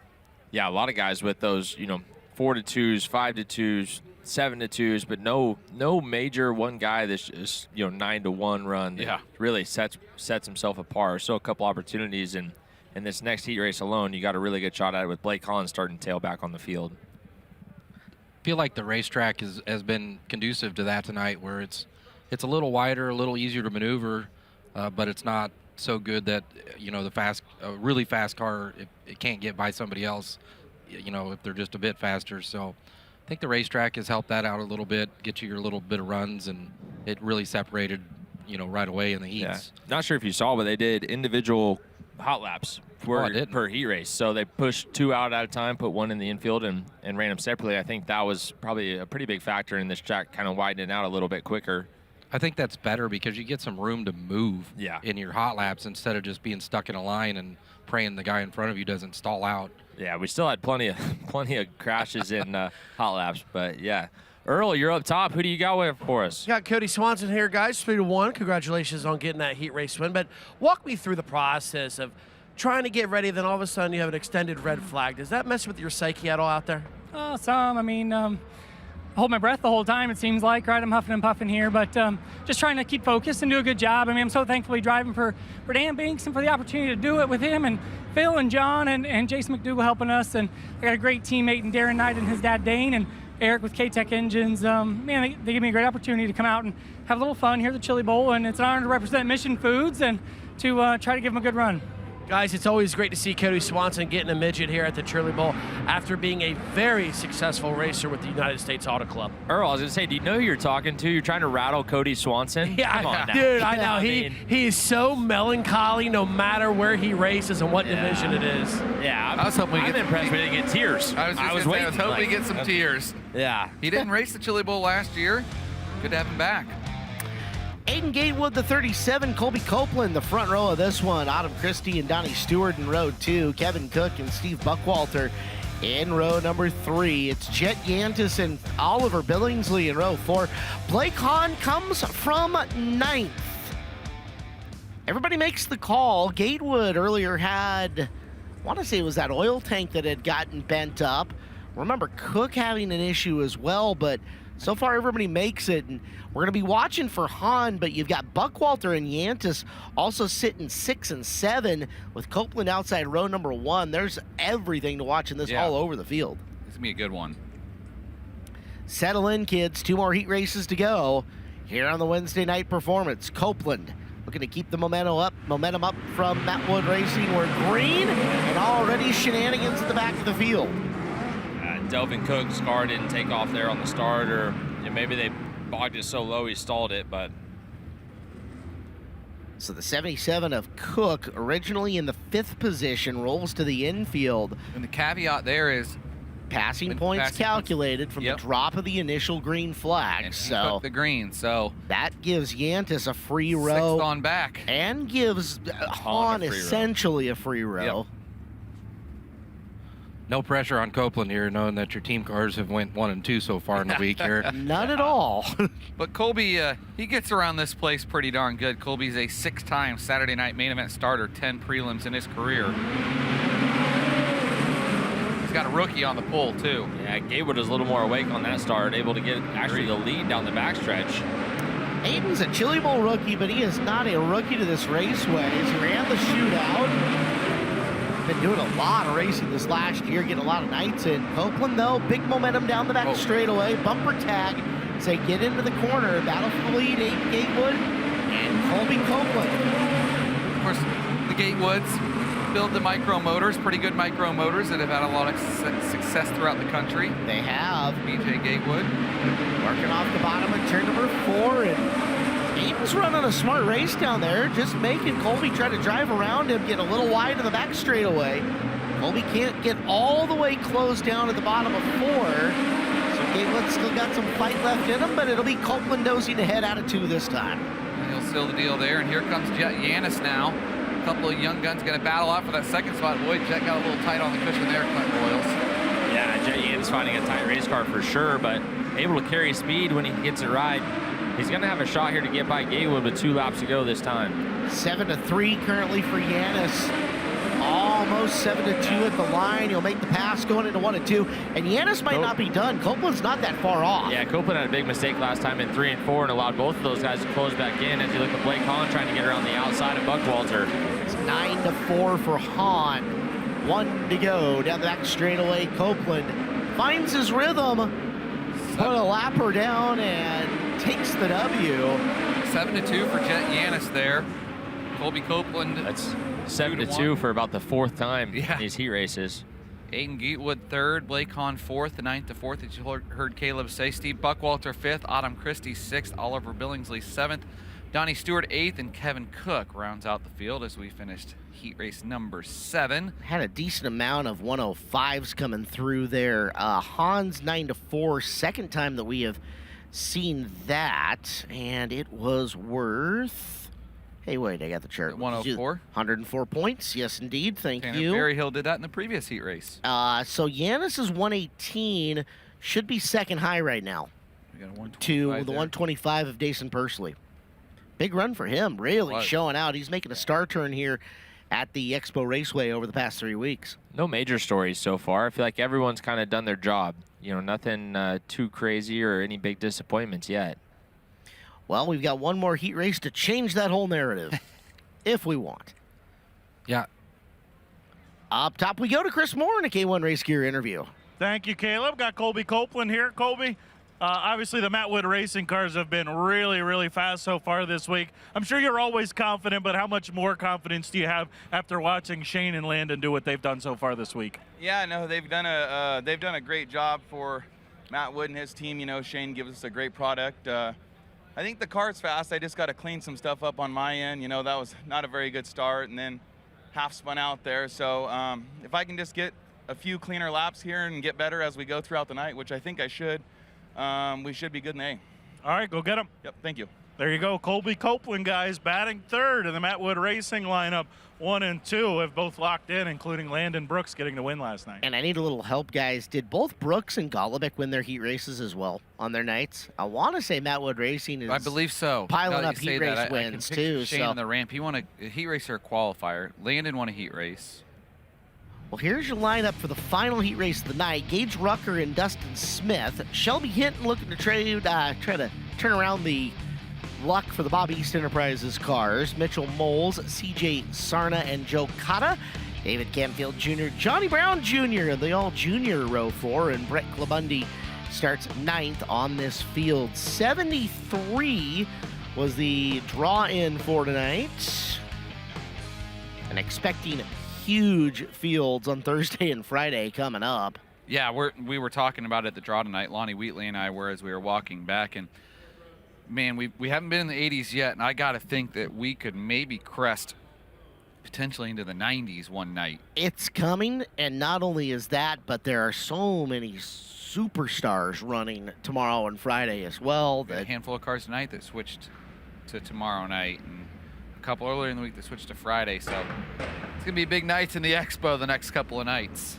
Yeah, a lot of guys with those, 4-2s, 5-2s, 7-2s, but no major one guy that's just, 9-1 run that really sets himself apart. So a couple opportunities in this next heat race alone, you got a really good shot at it with Blake Collins starting to tail back on the field. I feel like the racetrack has been conducive to that tonight, where it's a little wider, a little easier to maneuver, but it's not so good that the really fast car it can't get by somebody else, if they're just a bit faster. So I think the racetrack has helped that out a little bit, get you your little bit of runs, and it really separated, right away in the heats. Yeah. Not sure if you saw, but they did individual hot laps per heat race. So they pushed 2 out at a time, put 1 in the infield, and ran them separately. I think that was probably a pretty big factor in this track, kind of widening out a little bit quicker. I think that's better because you get some room to move in your hot laps instead of just being stuck in a line and praying the guy in front of you doesn't stall out. Yeah, we still had plenty of crashes in hot laps, but yeah. Earl, you're up top. Who do you got for us? Got Cody Swanson here, guys. 3-1. Congratulations on getting that heat race win. But walk me through the process of trying to get ready, then all of a sudden you have an extended red flag. Does that mess with your psyche at all out there? Some. I mean, I hold my breath the whole time, it seems like, right? I'm huffing and puffing here, but just trying to keep focused and do a good job. I mean, I'm so thankfully driving for Dan Binks and for the opportunity to do it with him and Phil and John and Jason McDougal helping us. And I got a great teammate in Darren Knight and his dad Dane and Eric with K-Tech Engines. Man, they give me a great opportunity to come out and have a little fun here at the Chili Bowl, and it's an honor to represent Mission Foods and to try to give them a good run. Guys, it's always great to see Cody Swanson getting a midget here at the Chili Bowl after being a very successful racer with the United States Auto Club. Earl, I was going to say, do you know who you're talking to? You're trying to rattle Cody Swanson? Yeah, Come on now. dude, I know. He is so melancholy no matter where he races and what division it is. Yeah, I was hoping I'm impressed we didn't get tears. I was hoping we get some tears. Yeah. He didn't race the Chili Bowl last year. Good to have him back. Aiden Gatewood, the 37, Colby Copeland, the front row of this one. Autumn Christie and Donnie Stewart in row 2. Kevin Cook and Steve Buckwalter in row number 3. It's Jet Yantis and Oliver Billingsley in row 4. Blake Hahn comes from 9th. Everybody makes the call. Gatewood earlier had, I want to say it was that oil tank that had gotten bent up. Remember Cook having an issue as well, but So far, everybody makes it, and we're going to be watching for Hahn, but you've got Buckwalter and Yantis also sitting 6 and 7 with Copeland outside row number 1. There's everything to watch in this all over the field. This is going to be a good one. Settle in, kids. 2 more heat races to go here on the Wednesday night performance. Copeland looking to keep the momentum up from Matt Wood Racing. We're green and already shenanigans at the back of the field. Delvin Cook's car didn't take off there on the start, or maybe they bogged it so low he stalled it, but. So the 77 of Cook, originally in the 5th position, rolls to the infield. And the caveat there is passing points calculated from the drop of the initial green flag. And so the green, so that gives Yantis a free row. 6th on back. And gives Hahn essentially a free row. Yep. No pressure on Copeland here, knowing that your team cars have went 1 and 2 so far in the week here. None at all. But Colby, he gets around this place pretty darn good. Colby's a 6-time Saturday night main event starter, 10 prelims in his career. He's got a rookie on the pole, too. Yeah, Gatewood was a little more awake on that start, able to get actually the lead down the backstretch. Aiden's a Chili Bowl rookie, but he is not a rookie to this raceway. He ran the shootout. Been doing a lot of racing this last year, getting a lot of nights in. Copeland, though, big momentum down the back straightaway. Bumper tag. Say, get into the corner. Battle for the lead. Aiden Gatewood and Colby Copeland. Of course, the Gatewoods build the micro motors, pretty good micro motors that have had a lot of success throughout the country. They have. BJ Gatewood. Working off the bottom of turn number 4. And Aiden's running a smart race down there, just making Colby try to drive around him, get a little wide in the back straightaway. Colby can't get all the way closed down at the bottom of 4. So Gatewood's still got some fight left in him, but it'll be Copeland nosing ahead out of 2 this time. And he'll seal the deal there, and here comes Jet Yanis now. A couple of young guns going to battle out for that 2nd spot. Boy, Jet got a little tight on the cushion there, Clint Royals. Yeah, Jet Yanis finding a tight race car for sure, but able to carry speed when he gets it right. He's going to have a shot here to get by Gatewood with 2 laps to go this time. 7-3 currently for Yanis. Almost 7-2 at the line. He'll make the pass going into 1 and 2. And Yanis might not be done. Copeland's not that far off. Yeah, Copeland had a big mistake last time in 3 and 4 and allowed both of those guys to close back in. As you look at Blake Hahn trying to get around the outside of Buckwalter. It's 9-4 for Hahn. 1 to go down the back straightaway. Copeland finds his rhythm. Put a lapper down and takes the W. 7-2 for Jet Yanis there. Colby Copeland. That's 7-2 for about the 4th time in these heat races. Aiden Gatewood 3rd, Blake Hahn 4th, the 9th to 4th, as you heard Caleb say. Steve Buckwalter 5th, Autumn Christie 6th, Oliver Billingsley 7th, Donnie Stewart 8th, and Kevin Cook rounds out the field as we finished heat race number 7. Had a decent amount of 105s coming through there. Hahn's 9-4, 2nd time that we have seen that, and it was worth. Hey, wait, I got the chart. 104? 104 points. Yes, indeed. Thank Tanner you. Berryhill did that in the previous heat race. So Yanis is 118. Should be 2nd high right now. We got a 125 to the there. 125 of Dason Pursley. Big run for him. Really showing out. He's making a star turn here at the Expo Raceway over the past 3 weeks. No major stories so far. I feel like everyone's kind of done their job. You know, nothing too crazy or any big disappointments yet. Well, we've got 1 more heat race to change that whole narrative, if we want. Yeah. Up top we go to Chris Moore in a K1 Race Gear interview. Thank you, Caleb. Got Colby Copeland here. Colby, obviously the Matt Wood Racing cars have been really, really fast so far this week. I'm sure you're always confident, but how much more confidence do you have after watching Shane and Landon do what they've done so far this week? Yeah, no, they've done a great job for Matt Wood and his team. You know, Shane gives us a great product. I think the car's fast. I just got to clean some stuff up on my end. You know, that was not a very good start, and then half spun out there. So if I can just get a few cleaner laps here and get better as we go throughout the night, which I think I should, we should be good in the A. All right, go get them. Yep, thank you. There you go. Colby Copeland, guys, batting 3rd in the Matt Wood Racing lineup. 1 and 2 have both locked in, including Landon Brooks getting the win last night. And I need a little help, guys. Did both Brooks and Golubic win their heat races as well on their nights? I want to say Matt Wood Racing is I believe so. Piling up heat race wins, too. Shane on the ramp. He won a heat race or a qualifier. Landon won a heat race. Well, here's your lineup for the final heat race of the night. Gage Rucker and Dustin Smith. Shelby Hinton looking to try to turn around the luck for the Bob East Enterprises cars. Mitchell Moles, CJ Sarna, and Joe Cotta. David Canfield Jr., Johnny Brown Jr., the all-junior row 4, and Brett Clabundi starts 9th on this field. 73 was the draw-in for tonight. And expecting huge fields on Thursday and Friday coming up. Yeah, we were talking about it at the draw tonight. Lonnie Wheatley and I were as we were walking back, and man, we haven't been in the 80s yet, and I got to think that we could maybe crest potentially into the 90s one night. It's coming, and not only is that, but there are so many superstars running tomorrow and Friday as well. A handful of cars tonight that switched to tomorrow night, and a couple earlier in the week that switched to Friday, so it's going to be big nights in the Expo the next couple of nights.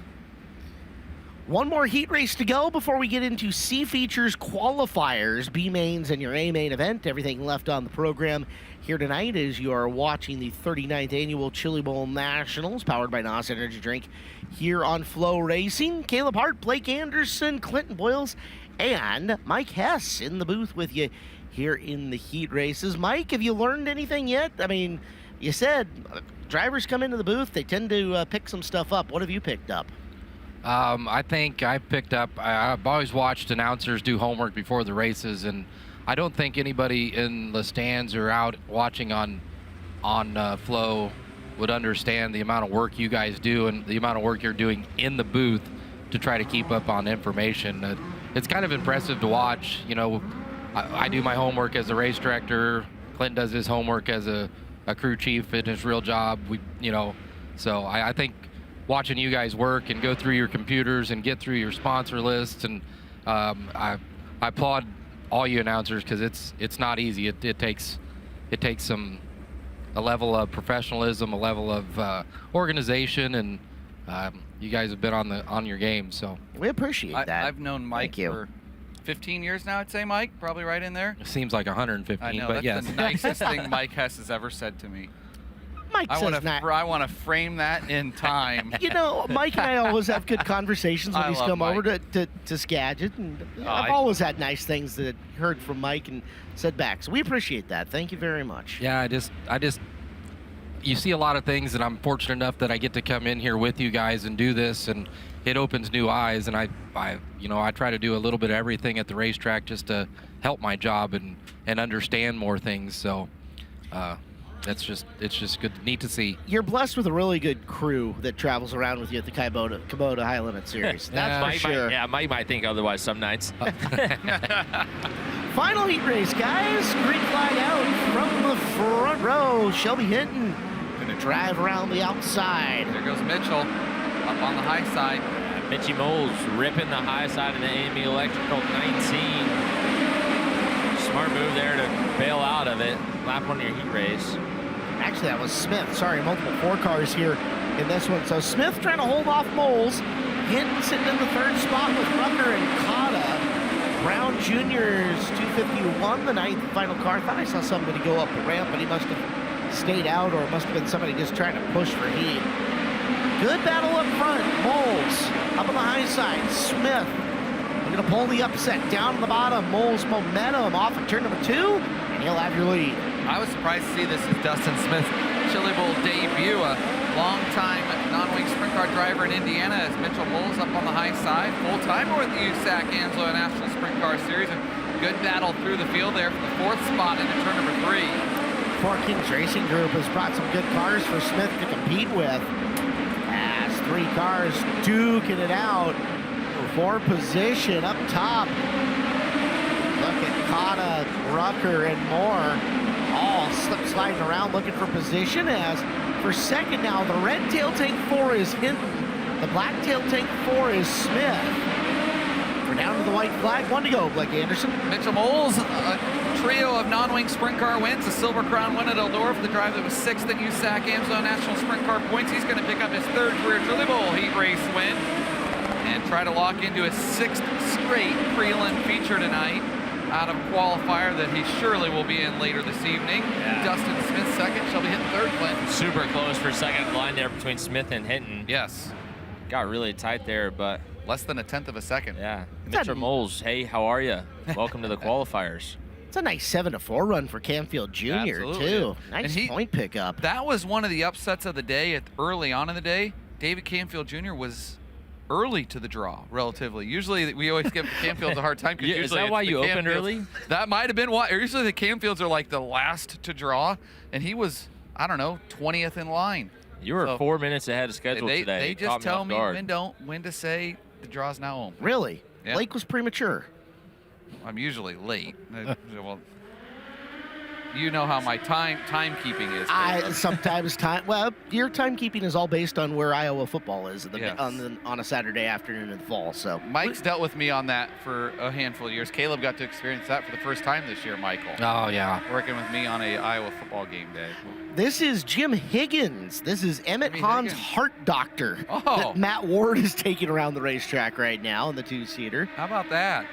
One more heat race to go before we get into C Features qualifiers, B mains, and your A main event. Everything left on the program here tonight as you are watching the 39th annual Chili Bowl Nationals, powered by NOS Energy Drink, here on FloRacing. Caleb Hart, Blake Anderson, Clinton Boyles, and Mike Hess in the booth with you here in the heat races. Mike, have you learned anything yet? I mean, you said drivers come into the booth, they tend to pick some stuff up. What have you picked up? I think I've picked up, I've always watched announcers do homework before the races, and I don't think anybody in the stands or out watching on Flow would understand the amount of work you guys do and the amount of work you're doing in the booth to try to keep up on information. It's kind of impressive to watch. You know, I do my homework as a race director. Clint does his homework as a crew chief in his real job. So I think watching you guys work and go through your computers and get through your sponsor lists, and I applaud all you announcers because it's not easy. It takes a level of professionalism, a level of organization, and you guys have been on your game. So we appreciate that. I've known Mike for 15 years now, I'd say, Mike, probably right in there. It seems like 115, I know, but that's yes. the nicest thing Mike Hess has ever said to me. Mike says that. I want to frame that in time. You know, Mike and I always have good conversations when he's come over to Skagit, and I've always had nice things that I heard from Mike and said back. So we appreciate that. Thank you very much. Yeah, I just you see a lot of things, and I'm fortunate enough that I get to come in here with you guys and do this, and it opens new eyes. And I try to do a little bit of everything at the racetrack just to help my job and understand more things. So. It's just good, neat to see. You're blessed with a really good crew that travels around with you at the Kubota High Limit Series. That's for sure. Mike might think otherwise some nights. Final heat race, guys. Green flag out from the front row. Shelby Hinton gonna drive around the outside. There goes Mitchell up on the high side. Mitchy Moles ripping the high side of the AME Electrical 19. Smart move there to bail out of it. Lap one of your heat race. Actually, that was Smith. Sorry, multiple 4 cars here in this one. So Smith trying to hold off Moles. Hinton sitting in the 3rd spot with Rucker and Cotta. Brown Jr.'s 251 the 9th final car. I thought I saw somebody go up the ramp, but he must have stayed out, or it must have been somebody just trying to push for heat. Good battle up front. Moles up on the high side. Smith going to pull the upset down to the bottom. Moles momentum off of turn number 2, and he'll have your lead. I was surprised to see this as Dustin Smith's Chili Bowl debut. A long-time non-wing sprint car driver in Indiana as Mitchell Moles up on the high side. Full-timer with the USAC Anslo National Sprint Car Series. And good battle through the field there for the 4th spot into turn number 3. Four Kings Racing Group has brought some good cars for Smith to compete with. As 3 cars duking it out for position up top. Look at Cotta, Rucker, and more. All sliding around looking for position, as for second now, the red tail tank 4 is Hinton. The black tail tank 4 is Smith. We're down to the white flag. 1 to go, Blake Anderson. Mitchell Moles, a trio of non-wing sprint car wins. A Silver Crown win at Eldora for the drive that was 6th at USAC AMSO National Sprint Car Points. He's going to pick up his 3rd career Chili Bowl heat race win and try to lock into his 6th straight prelim feature tonight out of qualifier that he surely will be in later this evening. Yeah. Dustin Smith 2nd, Shelby Hinton 3rd, Clint. Super close for second line there between Smith and Hinton. Yes. got really tight there, but less than a tenth of a second. Yeah. Mitchell Moles, hey, how are you? Welcome to the qualifiers. It's a nice 7-4 run for Canfield Jr. Absolutely. too. Nice point pickup. That was one of the upsets of the day. Early on in the day, David Canfield Jr. was early to the draw, relatively. Usually, we always give the Canfields a hard time. Yeah, is that why you opened early? That might have been why. Usually, the Canfields are like the last to draw, and he was, I don't know, 20th in line. You were 4 minutes ahead of schedule today. They just tell me when to say the draw's now open. Really? Yeah. Blake was premature. I'm usually late. Well, you know how my timekeeping is. Sometimes your timekeeping is all based on where Iowa football is on a Saturday afternoon in the fall. So Mike's dealt with me on that for a handful of years. Caleb got to experience that for the first time this year, Michael. Oh, yeah. Working with me on a Iowa football game day. This is Jim Higgins. This is Emmett Hahn's heart doctor that Matt Ward is taking around the racetrack right now in the 2-seater. How about that?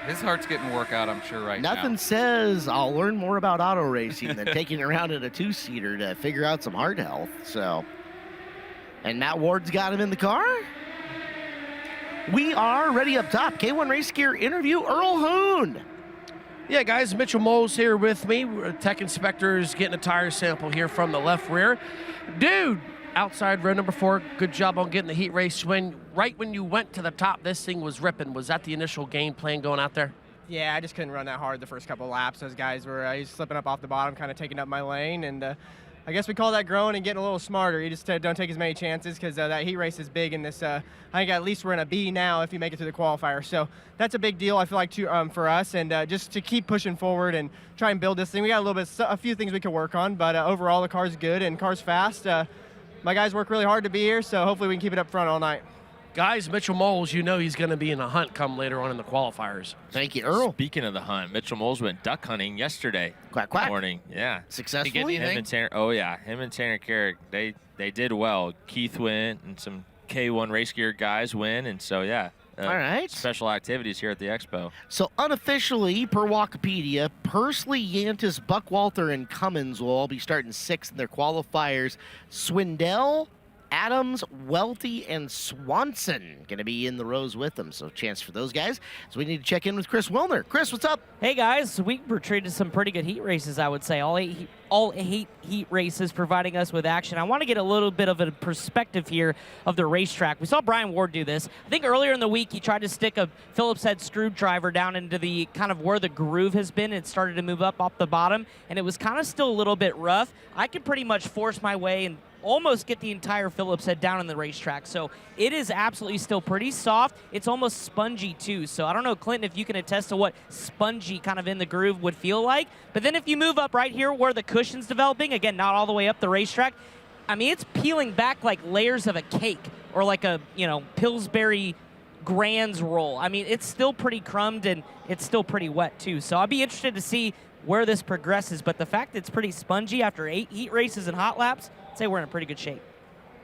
His heart's getting a workout, I'm sure, right now. Nothing says I'll learn more about auto racing than taking it around in a 2-seater to figure out some heart health. So, and Matt Ward's got him in the car. We are ready up top. K1 Race Gear interview, Earl Hoon. Yeah, guys, Mitchell Moles here with me. Tech inspectors getting a tire sample here from the left rear. Dude, outside row number 4, good job on getting the heat race win. Right when you went to the top, this thing was ripping. Was that the initial game plan going out there? Yeah, I just couldn't run that hard the first couple of laps. Those guys were slipping up off the bottom, kind of taking up my lane. And I guess we call that growing and getting a little smarter. You just don't take as many chances because that heat race is big in this. I think at least we're in a B now if you make it through the qualifier. So that's a big deal, I feel like, for us. And just to keep pushing forward and try and build this thing. We got a few things we could work on. But overall, the car's good and car's fast. My guys work really hard to be here, so hopefully we can keep it up front all night. Guys, Mitchell Moles, you know he's going to be in a hunt come later on in the qualifiers. Thank you, Earl. Speaking of the hunt, Mitchell Moles went duck hunting yesterday. Quack, quack. Morning, yeah. Successfully? Him and Tanner Carrick, they did well. Keith went, and some K1 Race Gear guys win, and so, yeah. All right. Special activities here at the Expo. So unofficially, per Wikipedia, Pursley, Yantis, Buckwalter, and Cummins will all be starting 6th in their qualifiers. Swindell, Adams, Welty, and Swanson going to be in the rows with them. So chance for those guys. So we need to check in with Chris Wilner. Chris, what's up? Hey, guys. We were treated some pretty good heat races, I would say. All eight heat races providing us with action. I want to get a little bit of a perspective here of the racetrack. We saw Brian Ward do this. I think earlier in the week he tried to stick a Phillips head screwdriver down into the kind of where the groove has been. It started to move up off the bottom, and it was kind of still a little bit rough. I could pretty much force my way and almost get the entire Phillips head down in the racetrack. So it is absolutely still pretty soft. It's almost spongy too. So I don't know, Clinton, if you can attest to what spongy kind of in the groove would feel like. But then if you move up right here where the cushion's developing, again, not all the way up the racetrack, I mean, it's peeling back like layers of a cake or like a, Pillsbury Grands roll. I mean, it's still pretty crumbed and it's still pretty wet too. So I'll be interested to see where this progresses. But the fact that it's pretty spongy after 8 heat races and hot laps, I'd say we're in a pretty good shape.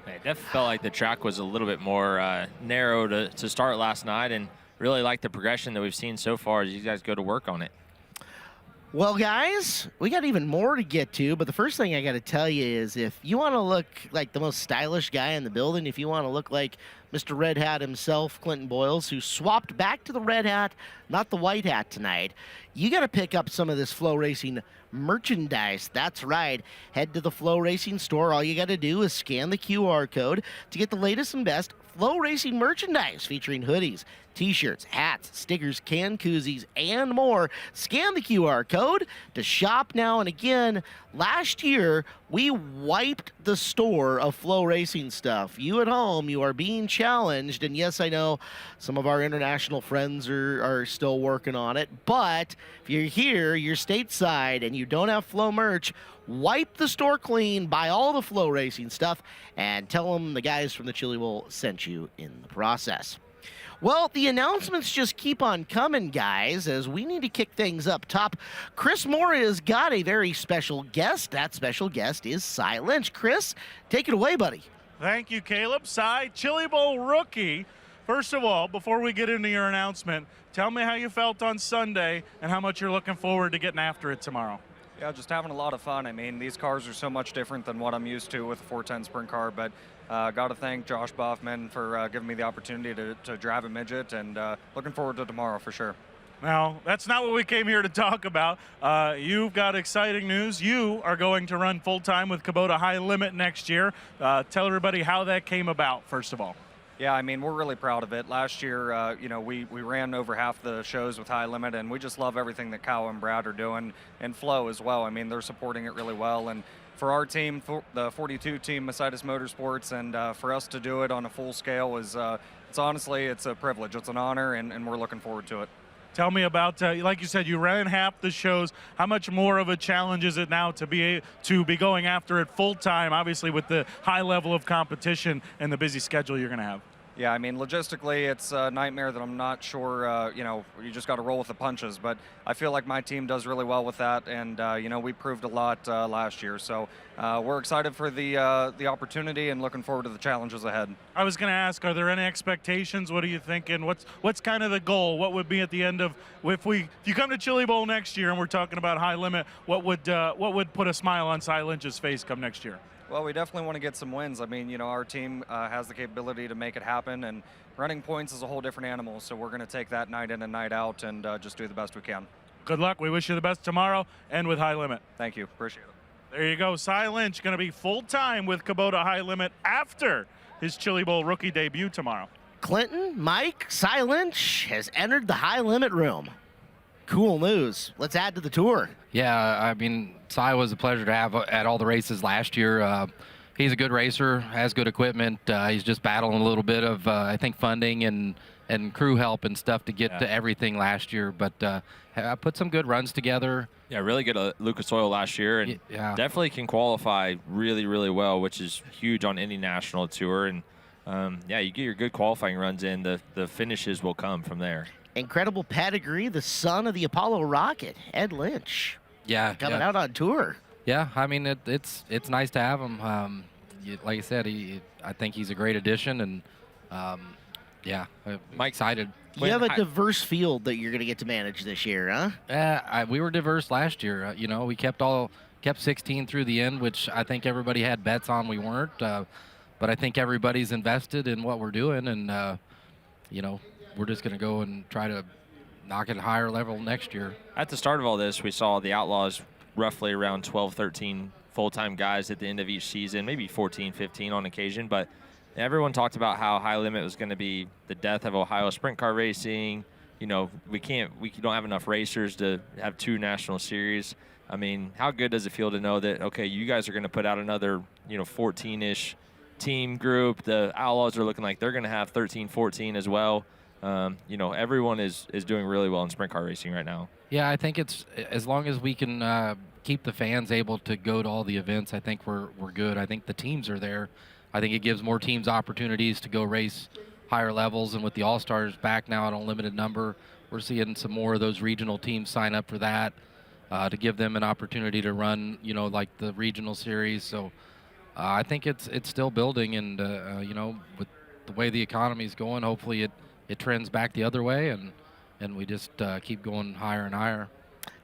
It definitely felt like the track was a little bit more narrow to start last night, and really like the progression that we've seen so far as you guys go to work on it. Well, guys, we got even more to get to, but the first thing I got to tell you is if you want to look like the most stylish guy in the building, if you want to look like Mr. Red Hat himself, Clinton Boyles, who swapped back to the red hat, not the white hat tonight, you got to pick up some of this FloRacing merchandise. That's right. Head to the FloRacing store. All you got to do is scan the QR code to get the latest and best FloRacing merchandise featuring hoodies, t-shirts, hats, stickers, can koozies, and more. Scan the QR code to shop now. And again, last year, we wiped the store of FloRacing stuff. You at home, you are being challenged. And yes, I know some of our international friends are still working on it. But if you're here, you're stateside, and you don't have Flo merch, wipe the store clean, buy all the FloRacing stuff, and tell them the guys from the Chili Bowl sent you in the process. Well, the announcements just keep on coming, guys, as we need to kick things up top. Chris Moore has got a very special guest. That special guest is Cy Lynch. Chris, take it away, buddy. Thank you, Caleb. Cy, Chili Bowl rookie. First of all, before we get into your announcement, tell me how you felt on Sunday and how much you're looking forward to getting after it tomorrow. Yeah, just having a lot of fun. I mean, these cars are so much different than what I'm used to with a 410 sprint car, but Got to thank Josh Buffman for giving me the opportunity to drive a midget, and looking forward to tomorrow for sure. Now, that's not what we came here to talk about. You've got exciting news. You are going to run full-time with Kubota High Limit next year. Tell everybody how that came about, first of all. Yeah, I mean, we're really proud of it. Last year, we ran over half the shows with High Limit, and we just love everything that Kyle and Brad are doing, and Flo as well. I mean, they're supporting it really well. And for our team, the 42 team, Mercedes Motorsports, and for us to do it on a full scale is, it's a privilege. It's an honor, and we're looking forward to it. Tell me about, like you said, you ran half the shows. How much more of a challenge is it now to be going after it full time, obviously with the high level of competition and the busy schedule you're going to have? Yeah, I mean, logistically, it's a nightmare that I'm not sure, you just got to roll with the punches. But I feel like my team does really well with that, and, we proved a lot last year. So we're excited for the opportunity and looking forward to the challenges ahead. I was going to ask, are there any expectations? What are you thinking? What's kind of the goal? What would be at the end of, if you come to Chili Bowl next year and we're talking about High Limit, what would put a smile on Cy Lynch's face come next year? Well, we definitely want to get some wins. I mean, our team has the capability to make it happen, and running points is a whole different animal, so we're going to take that night in and night out and just do the best we can. Good luck. We wish you the best tomorrow and with High Limit. Thank you. Appreciate it. There you go. Cy Lynch going to be full-time with Kubota High Limit after his Chili Bowl rookie debut tomorrow. Clinton, Mike, Cy Lynch has entered the High Limit room. Cool news. Let's add to the tour. Yeah, I mean, Cy was a pleasure to have at all the races last year. He's a good racer, has good equipment. He's just battling a little bit of, I think, funding and crew help and stuff to get to everything last year. But put some good runs together. Yeah, really good at Lucas Oil last year, and definitely can qualify really, really well, which is huge on any national tour. And you get your good qualifying runs in, the finishes will come from there. Incredible pedigree, the son of the Apollo rocket, Ed Lynch. Yeah, coming out on tour. Yeah, I mean it's nice to have him. Like I said, I think he's a great addition, and I'm excited. You have a diverse field that you're going to get to manage this year, huh? We were diverse last year. We kept 16 through the end, which I think everybody had bets on. We weren't, but I think everybody's invested in what we're doing, and we're just going to go and try to knock it higher level next year. At the start of all this, we saw the Outlaws roughly around 12, 13 full-time guys at the end of each season, maybe 14, 15 on occasion. But everyone talked about how High Limit was going to be the death of Ohio sprint car racing. We don't have enough racers to have 2 national series. I mean, how good does it feel to know that, okay, you guys are going to put out another, 14-ish team group. The Outlaws are looking like they're going to have 13, 14 as well. Everyone is doing really well in sprint car racing right now. Yeah, I think it's as long as we can keep the fans able to go to all the events, I think we're good. I think the teams are there. I think it gives more teams opportunities to go race higher levels, and with the All-Stars back now at a limited number, we're seeing some more of those regional teams sign up for that to give them an opportunity to run, like the regional series. So I think it's still building, and with the way the economy is going, hopefully it trends back the other way, and we just keep going higher and higher.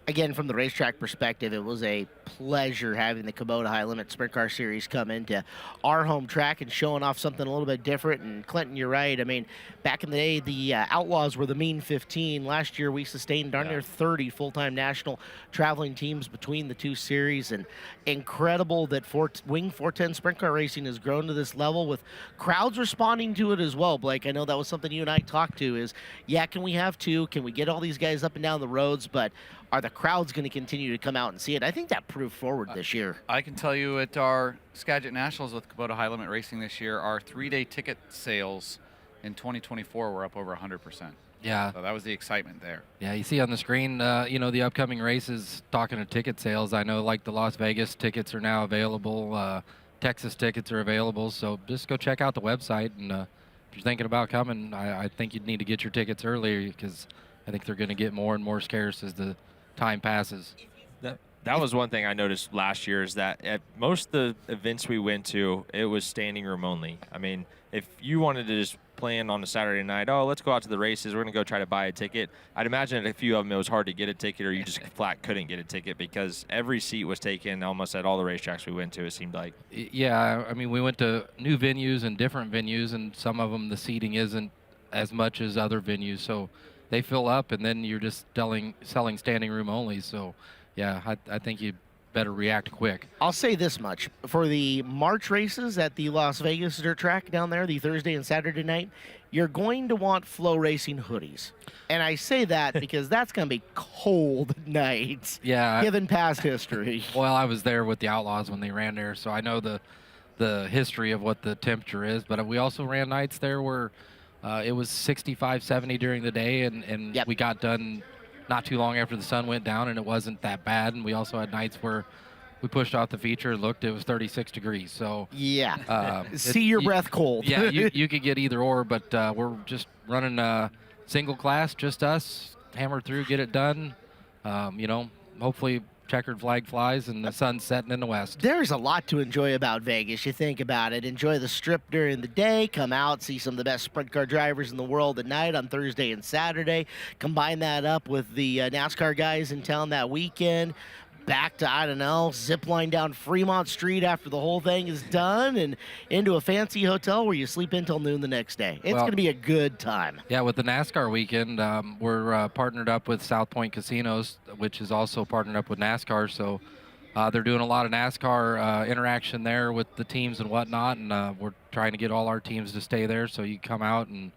Again, from the racetrack perspective, it was a pleasure having the Kubota High Limit Sprint Car Series come into our home track and showing off something a little bit different. And Clinton, you're right. I mean, back in the day, the Outlaws were the mean 15. Last year, we sustained darn near 30 full-time national traveling teams between the 2 series. And incredible that Wing 410 Sprint Car Racing has grown to this level with crowds responding to it as well. Blake, I know that was something you and I talked to is, can we have 2? Can we get all these guys up and down the roads? But are the crowds going to continue to come out and see it? I think that proved forward this year. I can tell you at our Skagit Nationals with Kubota High Limit Racing this year, our 3-day ticket sales in 2024 were up over 100%. Yeah. So that was the excitement there. Yeah, you see on the screen, the upcoming races, talking to ticket sales, I know like the Las Vegas tickets are now available, Texas tickets are available, so just go check out the website, and if you're thinking about coming, I think you'd need to get your tickets earlier because I think they're going to get more and more scarce as the time passes. That was one thing I noticed last year is that at most of the events we went to, it was standing room only. I mean, if you wanted to just plan on a Saturday night, oh, let's go out to the races, we're going to go try to buy a ticket. I'd imagine at a few of them it was hard to get a ticket or you just flat couldn't get a ticket because every seat was taken almost at all the racetracks we went to, it seemed like. Yeah, I mean, we went to new venues and different venues, and some of them the seating isn't as much as other venues, so they fill up, and then you're just selling standing room only. So, yeah, I think you better react quick. I'll say this much. For the March races at the Las Vegas dirt track down there, the Thursday and Saturday night, you're going to want FloRacing hoodies. And I say that because that's going to be cold nights, Yeah. given past history. Well, I was there with the Outlaws when they ran there, so I know the history of what the temperature is. But we also ran nights there where it was 65, 70 during the day, and we got done not too long after the sun went down, and it wasn't that bad. And we also had nights where we pushed off the feature and looked, it was 36 degrees. So yeah, see your breath cold. Yeah, you could get either or, but we're just running single class, just us, hammer through, get it done. Hopefully checkered flag flies and the sun's setting in the west. There's a lot to enjoy about Vegas. You think about it. Enjoy the strip during the day. Come out, see some of the best sprint car drivers in the world at night on Thursday and Saturday. Combine that up with the NASCAR guys in town that weekend. Back to, I don't know, zip line down Fremont Street after the whole thing is done and into a fancy hotel where you sleep until noon the next day. It's going to be a good time. Yeah, with the NASCAR weekend, we're partnered up with South Point Casinos, which is also partnered up with NASCAR. So they're doing a lot of NASCAR interaction there with the teams and whatnot, and we're trying to get all our teams to stay there so you come out and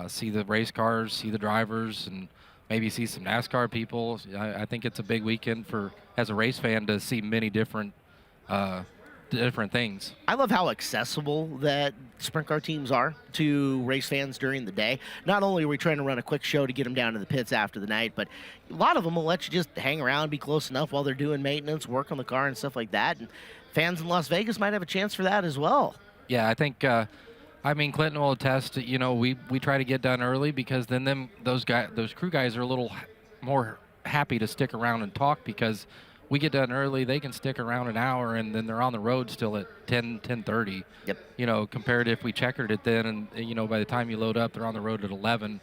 see the race cars, see the drivers, and maybe see some NASCAR people. I think it's a big weekend for, as a race fan, to see many different things. I love how accessible that sprint car teams are to race fans during the day. Not only are we trying to run a quick show to get them down to the pits after the night, but a lot of them will let you just hang around, be close enough while they're doing maintenance, work on the car and stuff like that. And fans in Las Vegas might have a chance for that as well. Yeah, I think Clinton will attest. We try to get done early because then those crew guys are a little more happy to stick around and talk because we get done early. They can stick around an hour and then they're on the road still at 10:30. Yep. Compared to if we checkered it then, and by the time you load up, they're on the road at 11.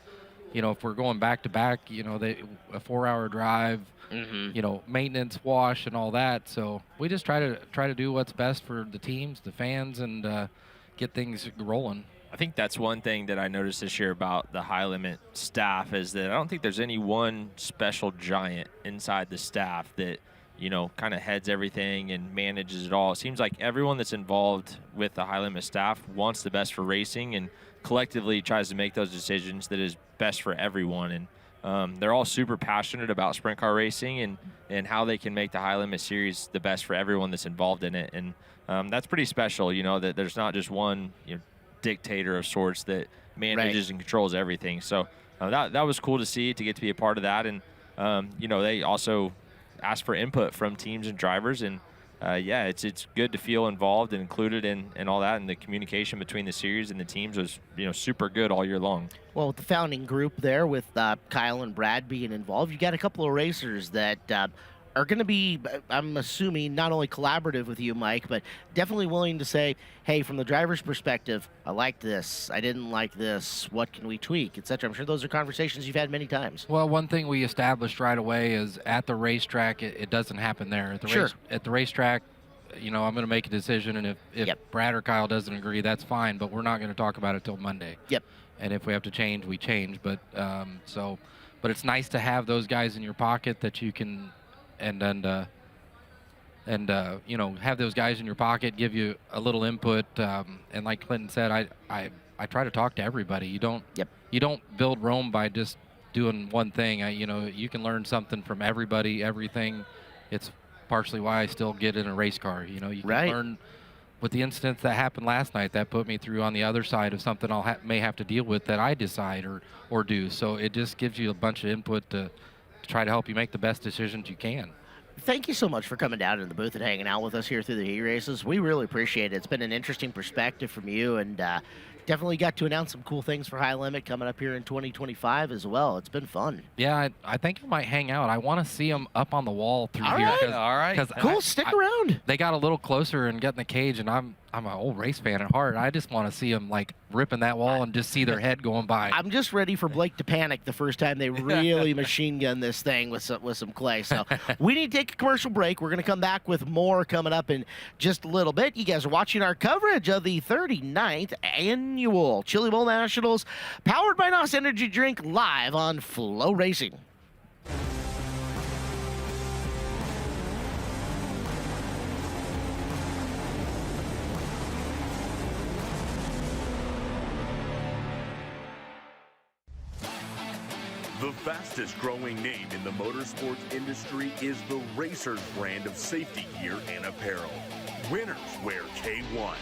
If we're going back to back, a 4-hour drive. Maintenance, wash, and all that. So we just try to do what's best for the teams, the fans, and get things rolling. I think that's one thing that I noticed this year about the high limit staff is that I don't think there's any one special giant inside the staff that kind of heads everything and manages it all. It seems like everyone that's involved with the high limit staff wants the best for racing and collectively tries to make those decisions that is best for everyone. And they're all super passionate about sprint car racing and how they can make the high limit series the best for everyone that's involved in it. And that's pretty special, that there's not just one dictator of sorts that manages and controls everything. So that was cool to see, to get to be a part of that. And they also asked for input from teams and drivers, and it's good to feel involved and included in all that, and the communication between the series and the teams was super good all year long. Well, with the founding group there, with Kyle and Brad being involved, you got a couple of racers that are going to be, I'm assuming, not only collaborative with you, Mike, but definitely willing to say, hey, from the driver's perspective, I like this, I didn't like this, what can we tweak, etc. I'm sure those are conversations you've had many times. Well, one thing we established right away is at the racetrack, it doesn't happen there. At the racetrack, I'm going to make a decision, and if Brad or Kyle doesn't agree, that's fine, but we're not going to talk about it till Monday. Yep. And if we have to change, we change. But but it's nice to have those guys in your pocket that you can have those guys in your pocket, give you a little input. And like Clinton said, I try to talk to everybody. You don't build Rome by just doing one thing. You can learn something from everybody, everything. It's partially why I still get in a race car. You can learn. With the incident that happened last night, that put me through on the other side of something I may have to deal with that I decide or do. So it just gives you a bunch of input to try to help you make the best decisions you can. Thank you so much for coming down to the booth and hanging out with us here through the heat races. We really appreciate it. It's been an interesting perspective from you, and definitely got to announce some cool things for High Limit coming up here in 2025 as well. It's been fun. Yeah, I think I might hang out. I want to see them up on the wall through All here. right. All right. Cool, stick around. They got a little closer and got in the cage, and I'm an old race fan at heart. I just want to see them like ripping that wall and just see their head going by. I'm just ready for Blake to panic the first time they really machine gun this thing with some clay. So we need to take a commercial break. We're going to come back with more coming up in just a little bit. You guys are watching our coverage of the 39th annual Chili Bowl Nationals, powered by NOS Energy Drink, live on FloRacing. The fastest growing name in the motorsports industry is the Racers brand of safety gear and apparel. Winners wear K1.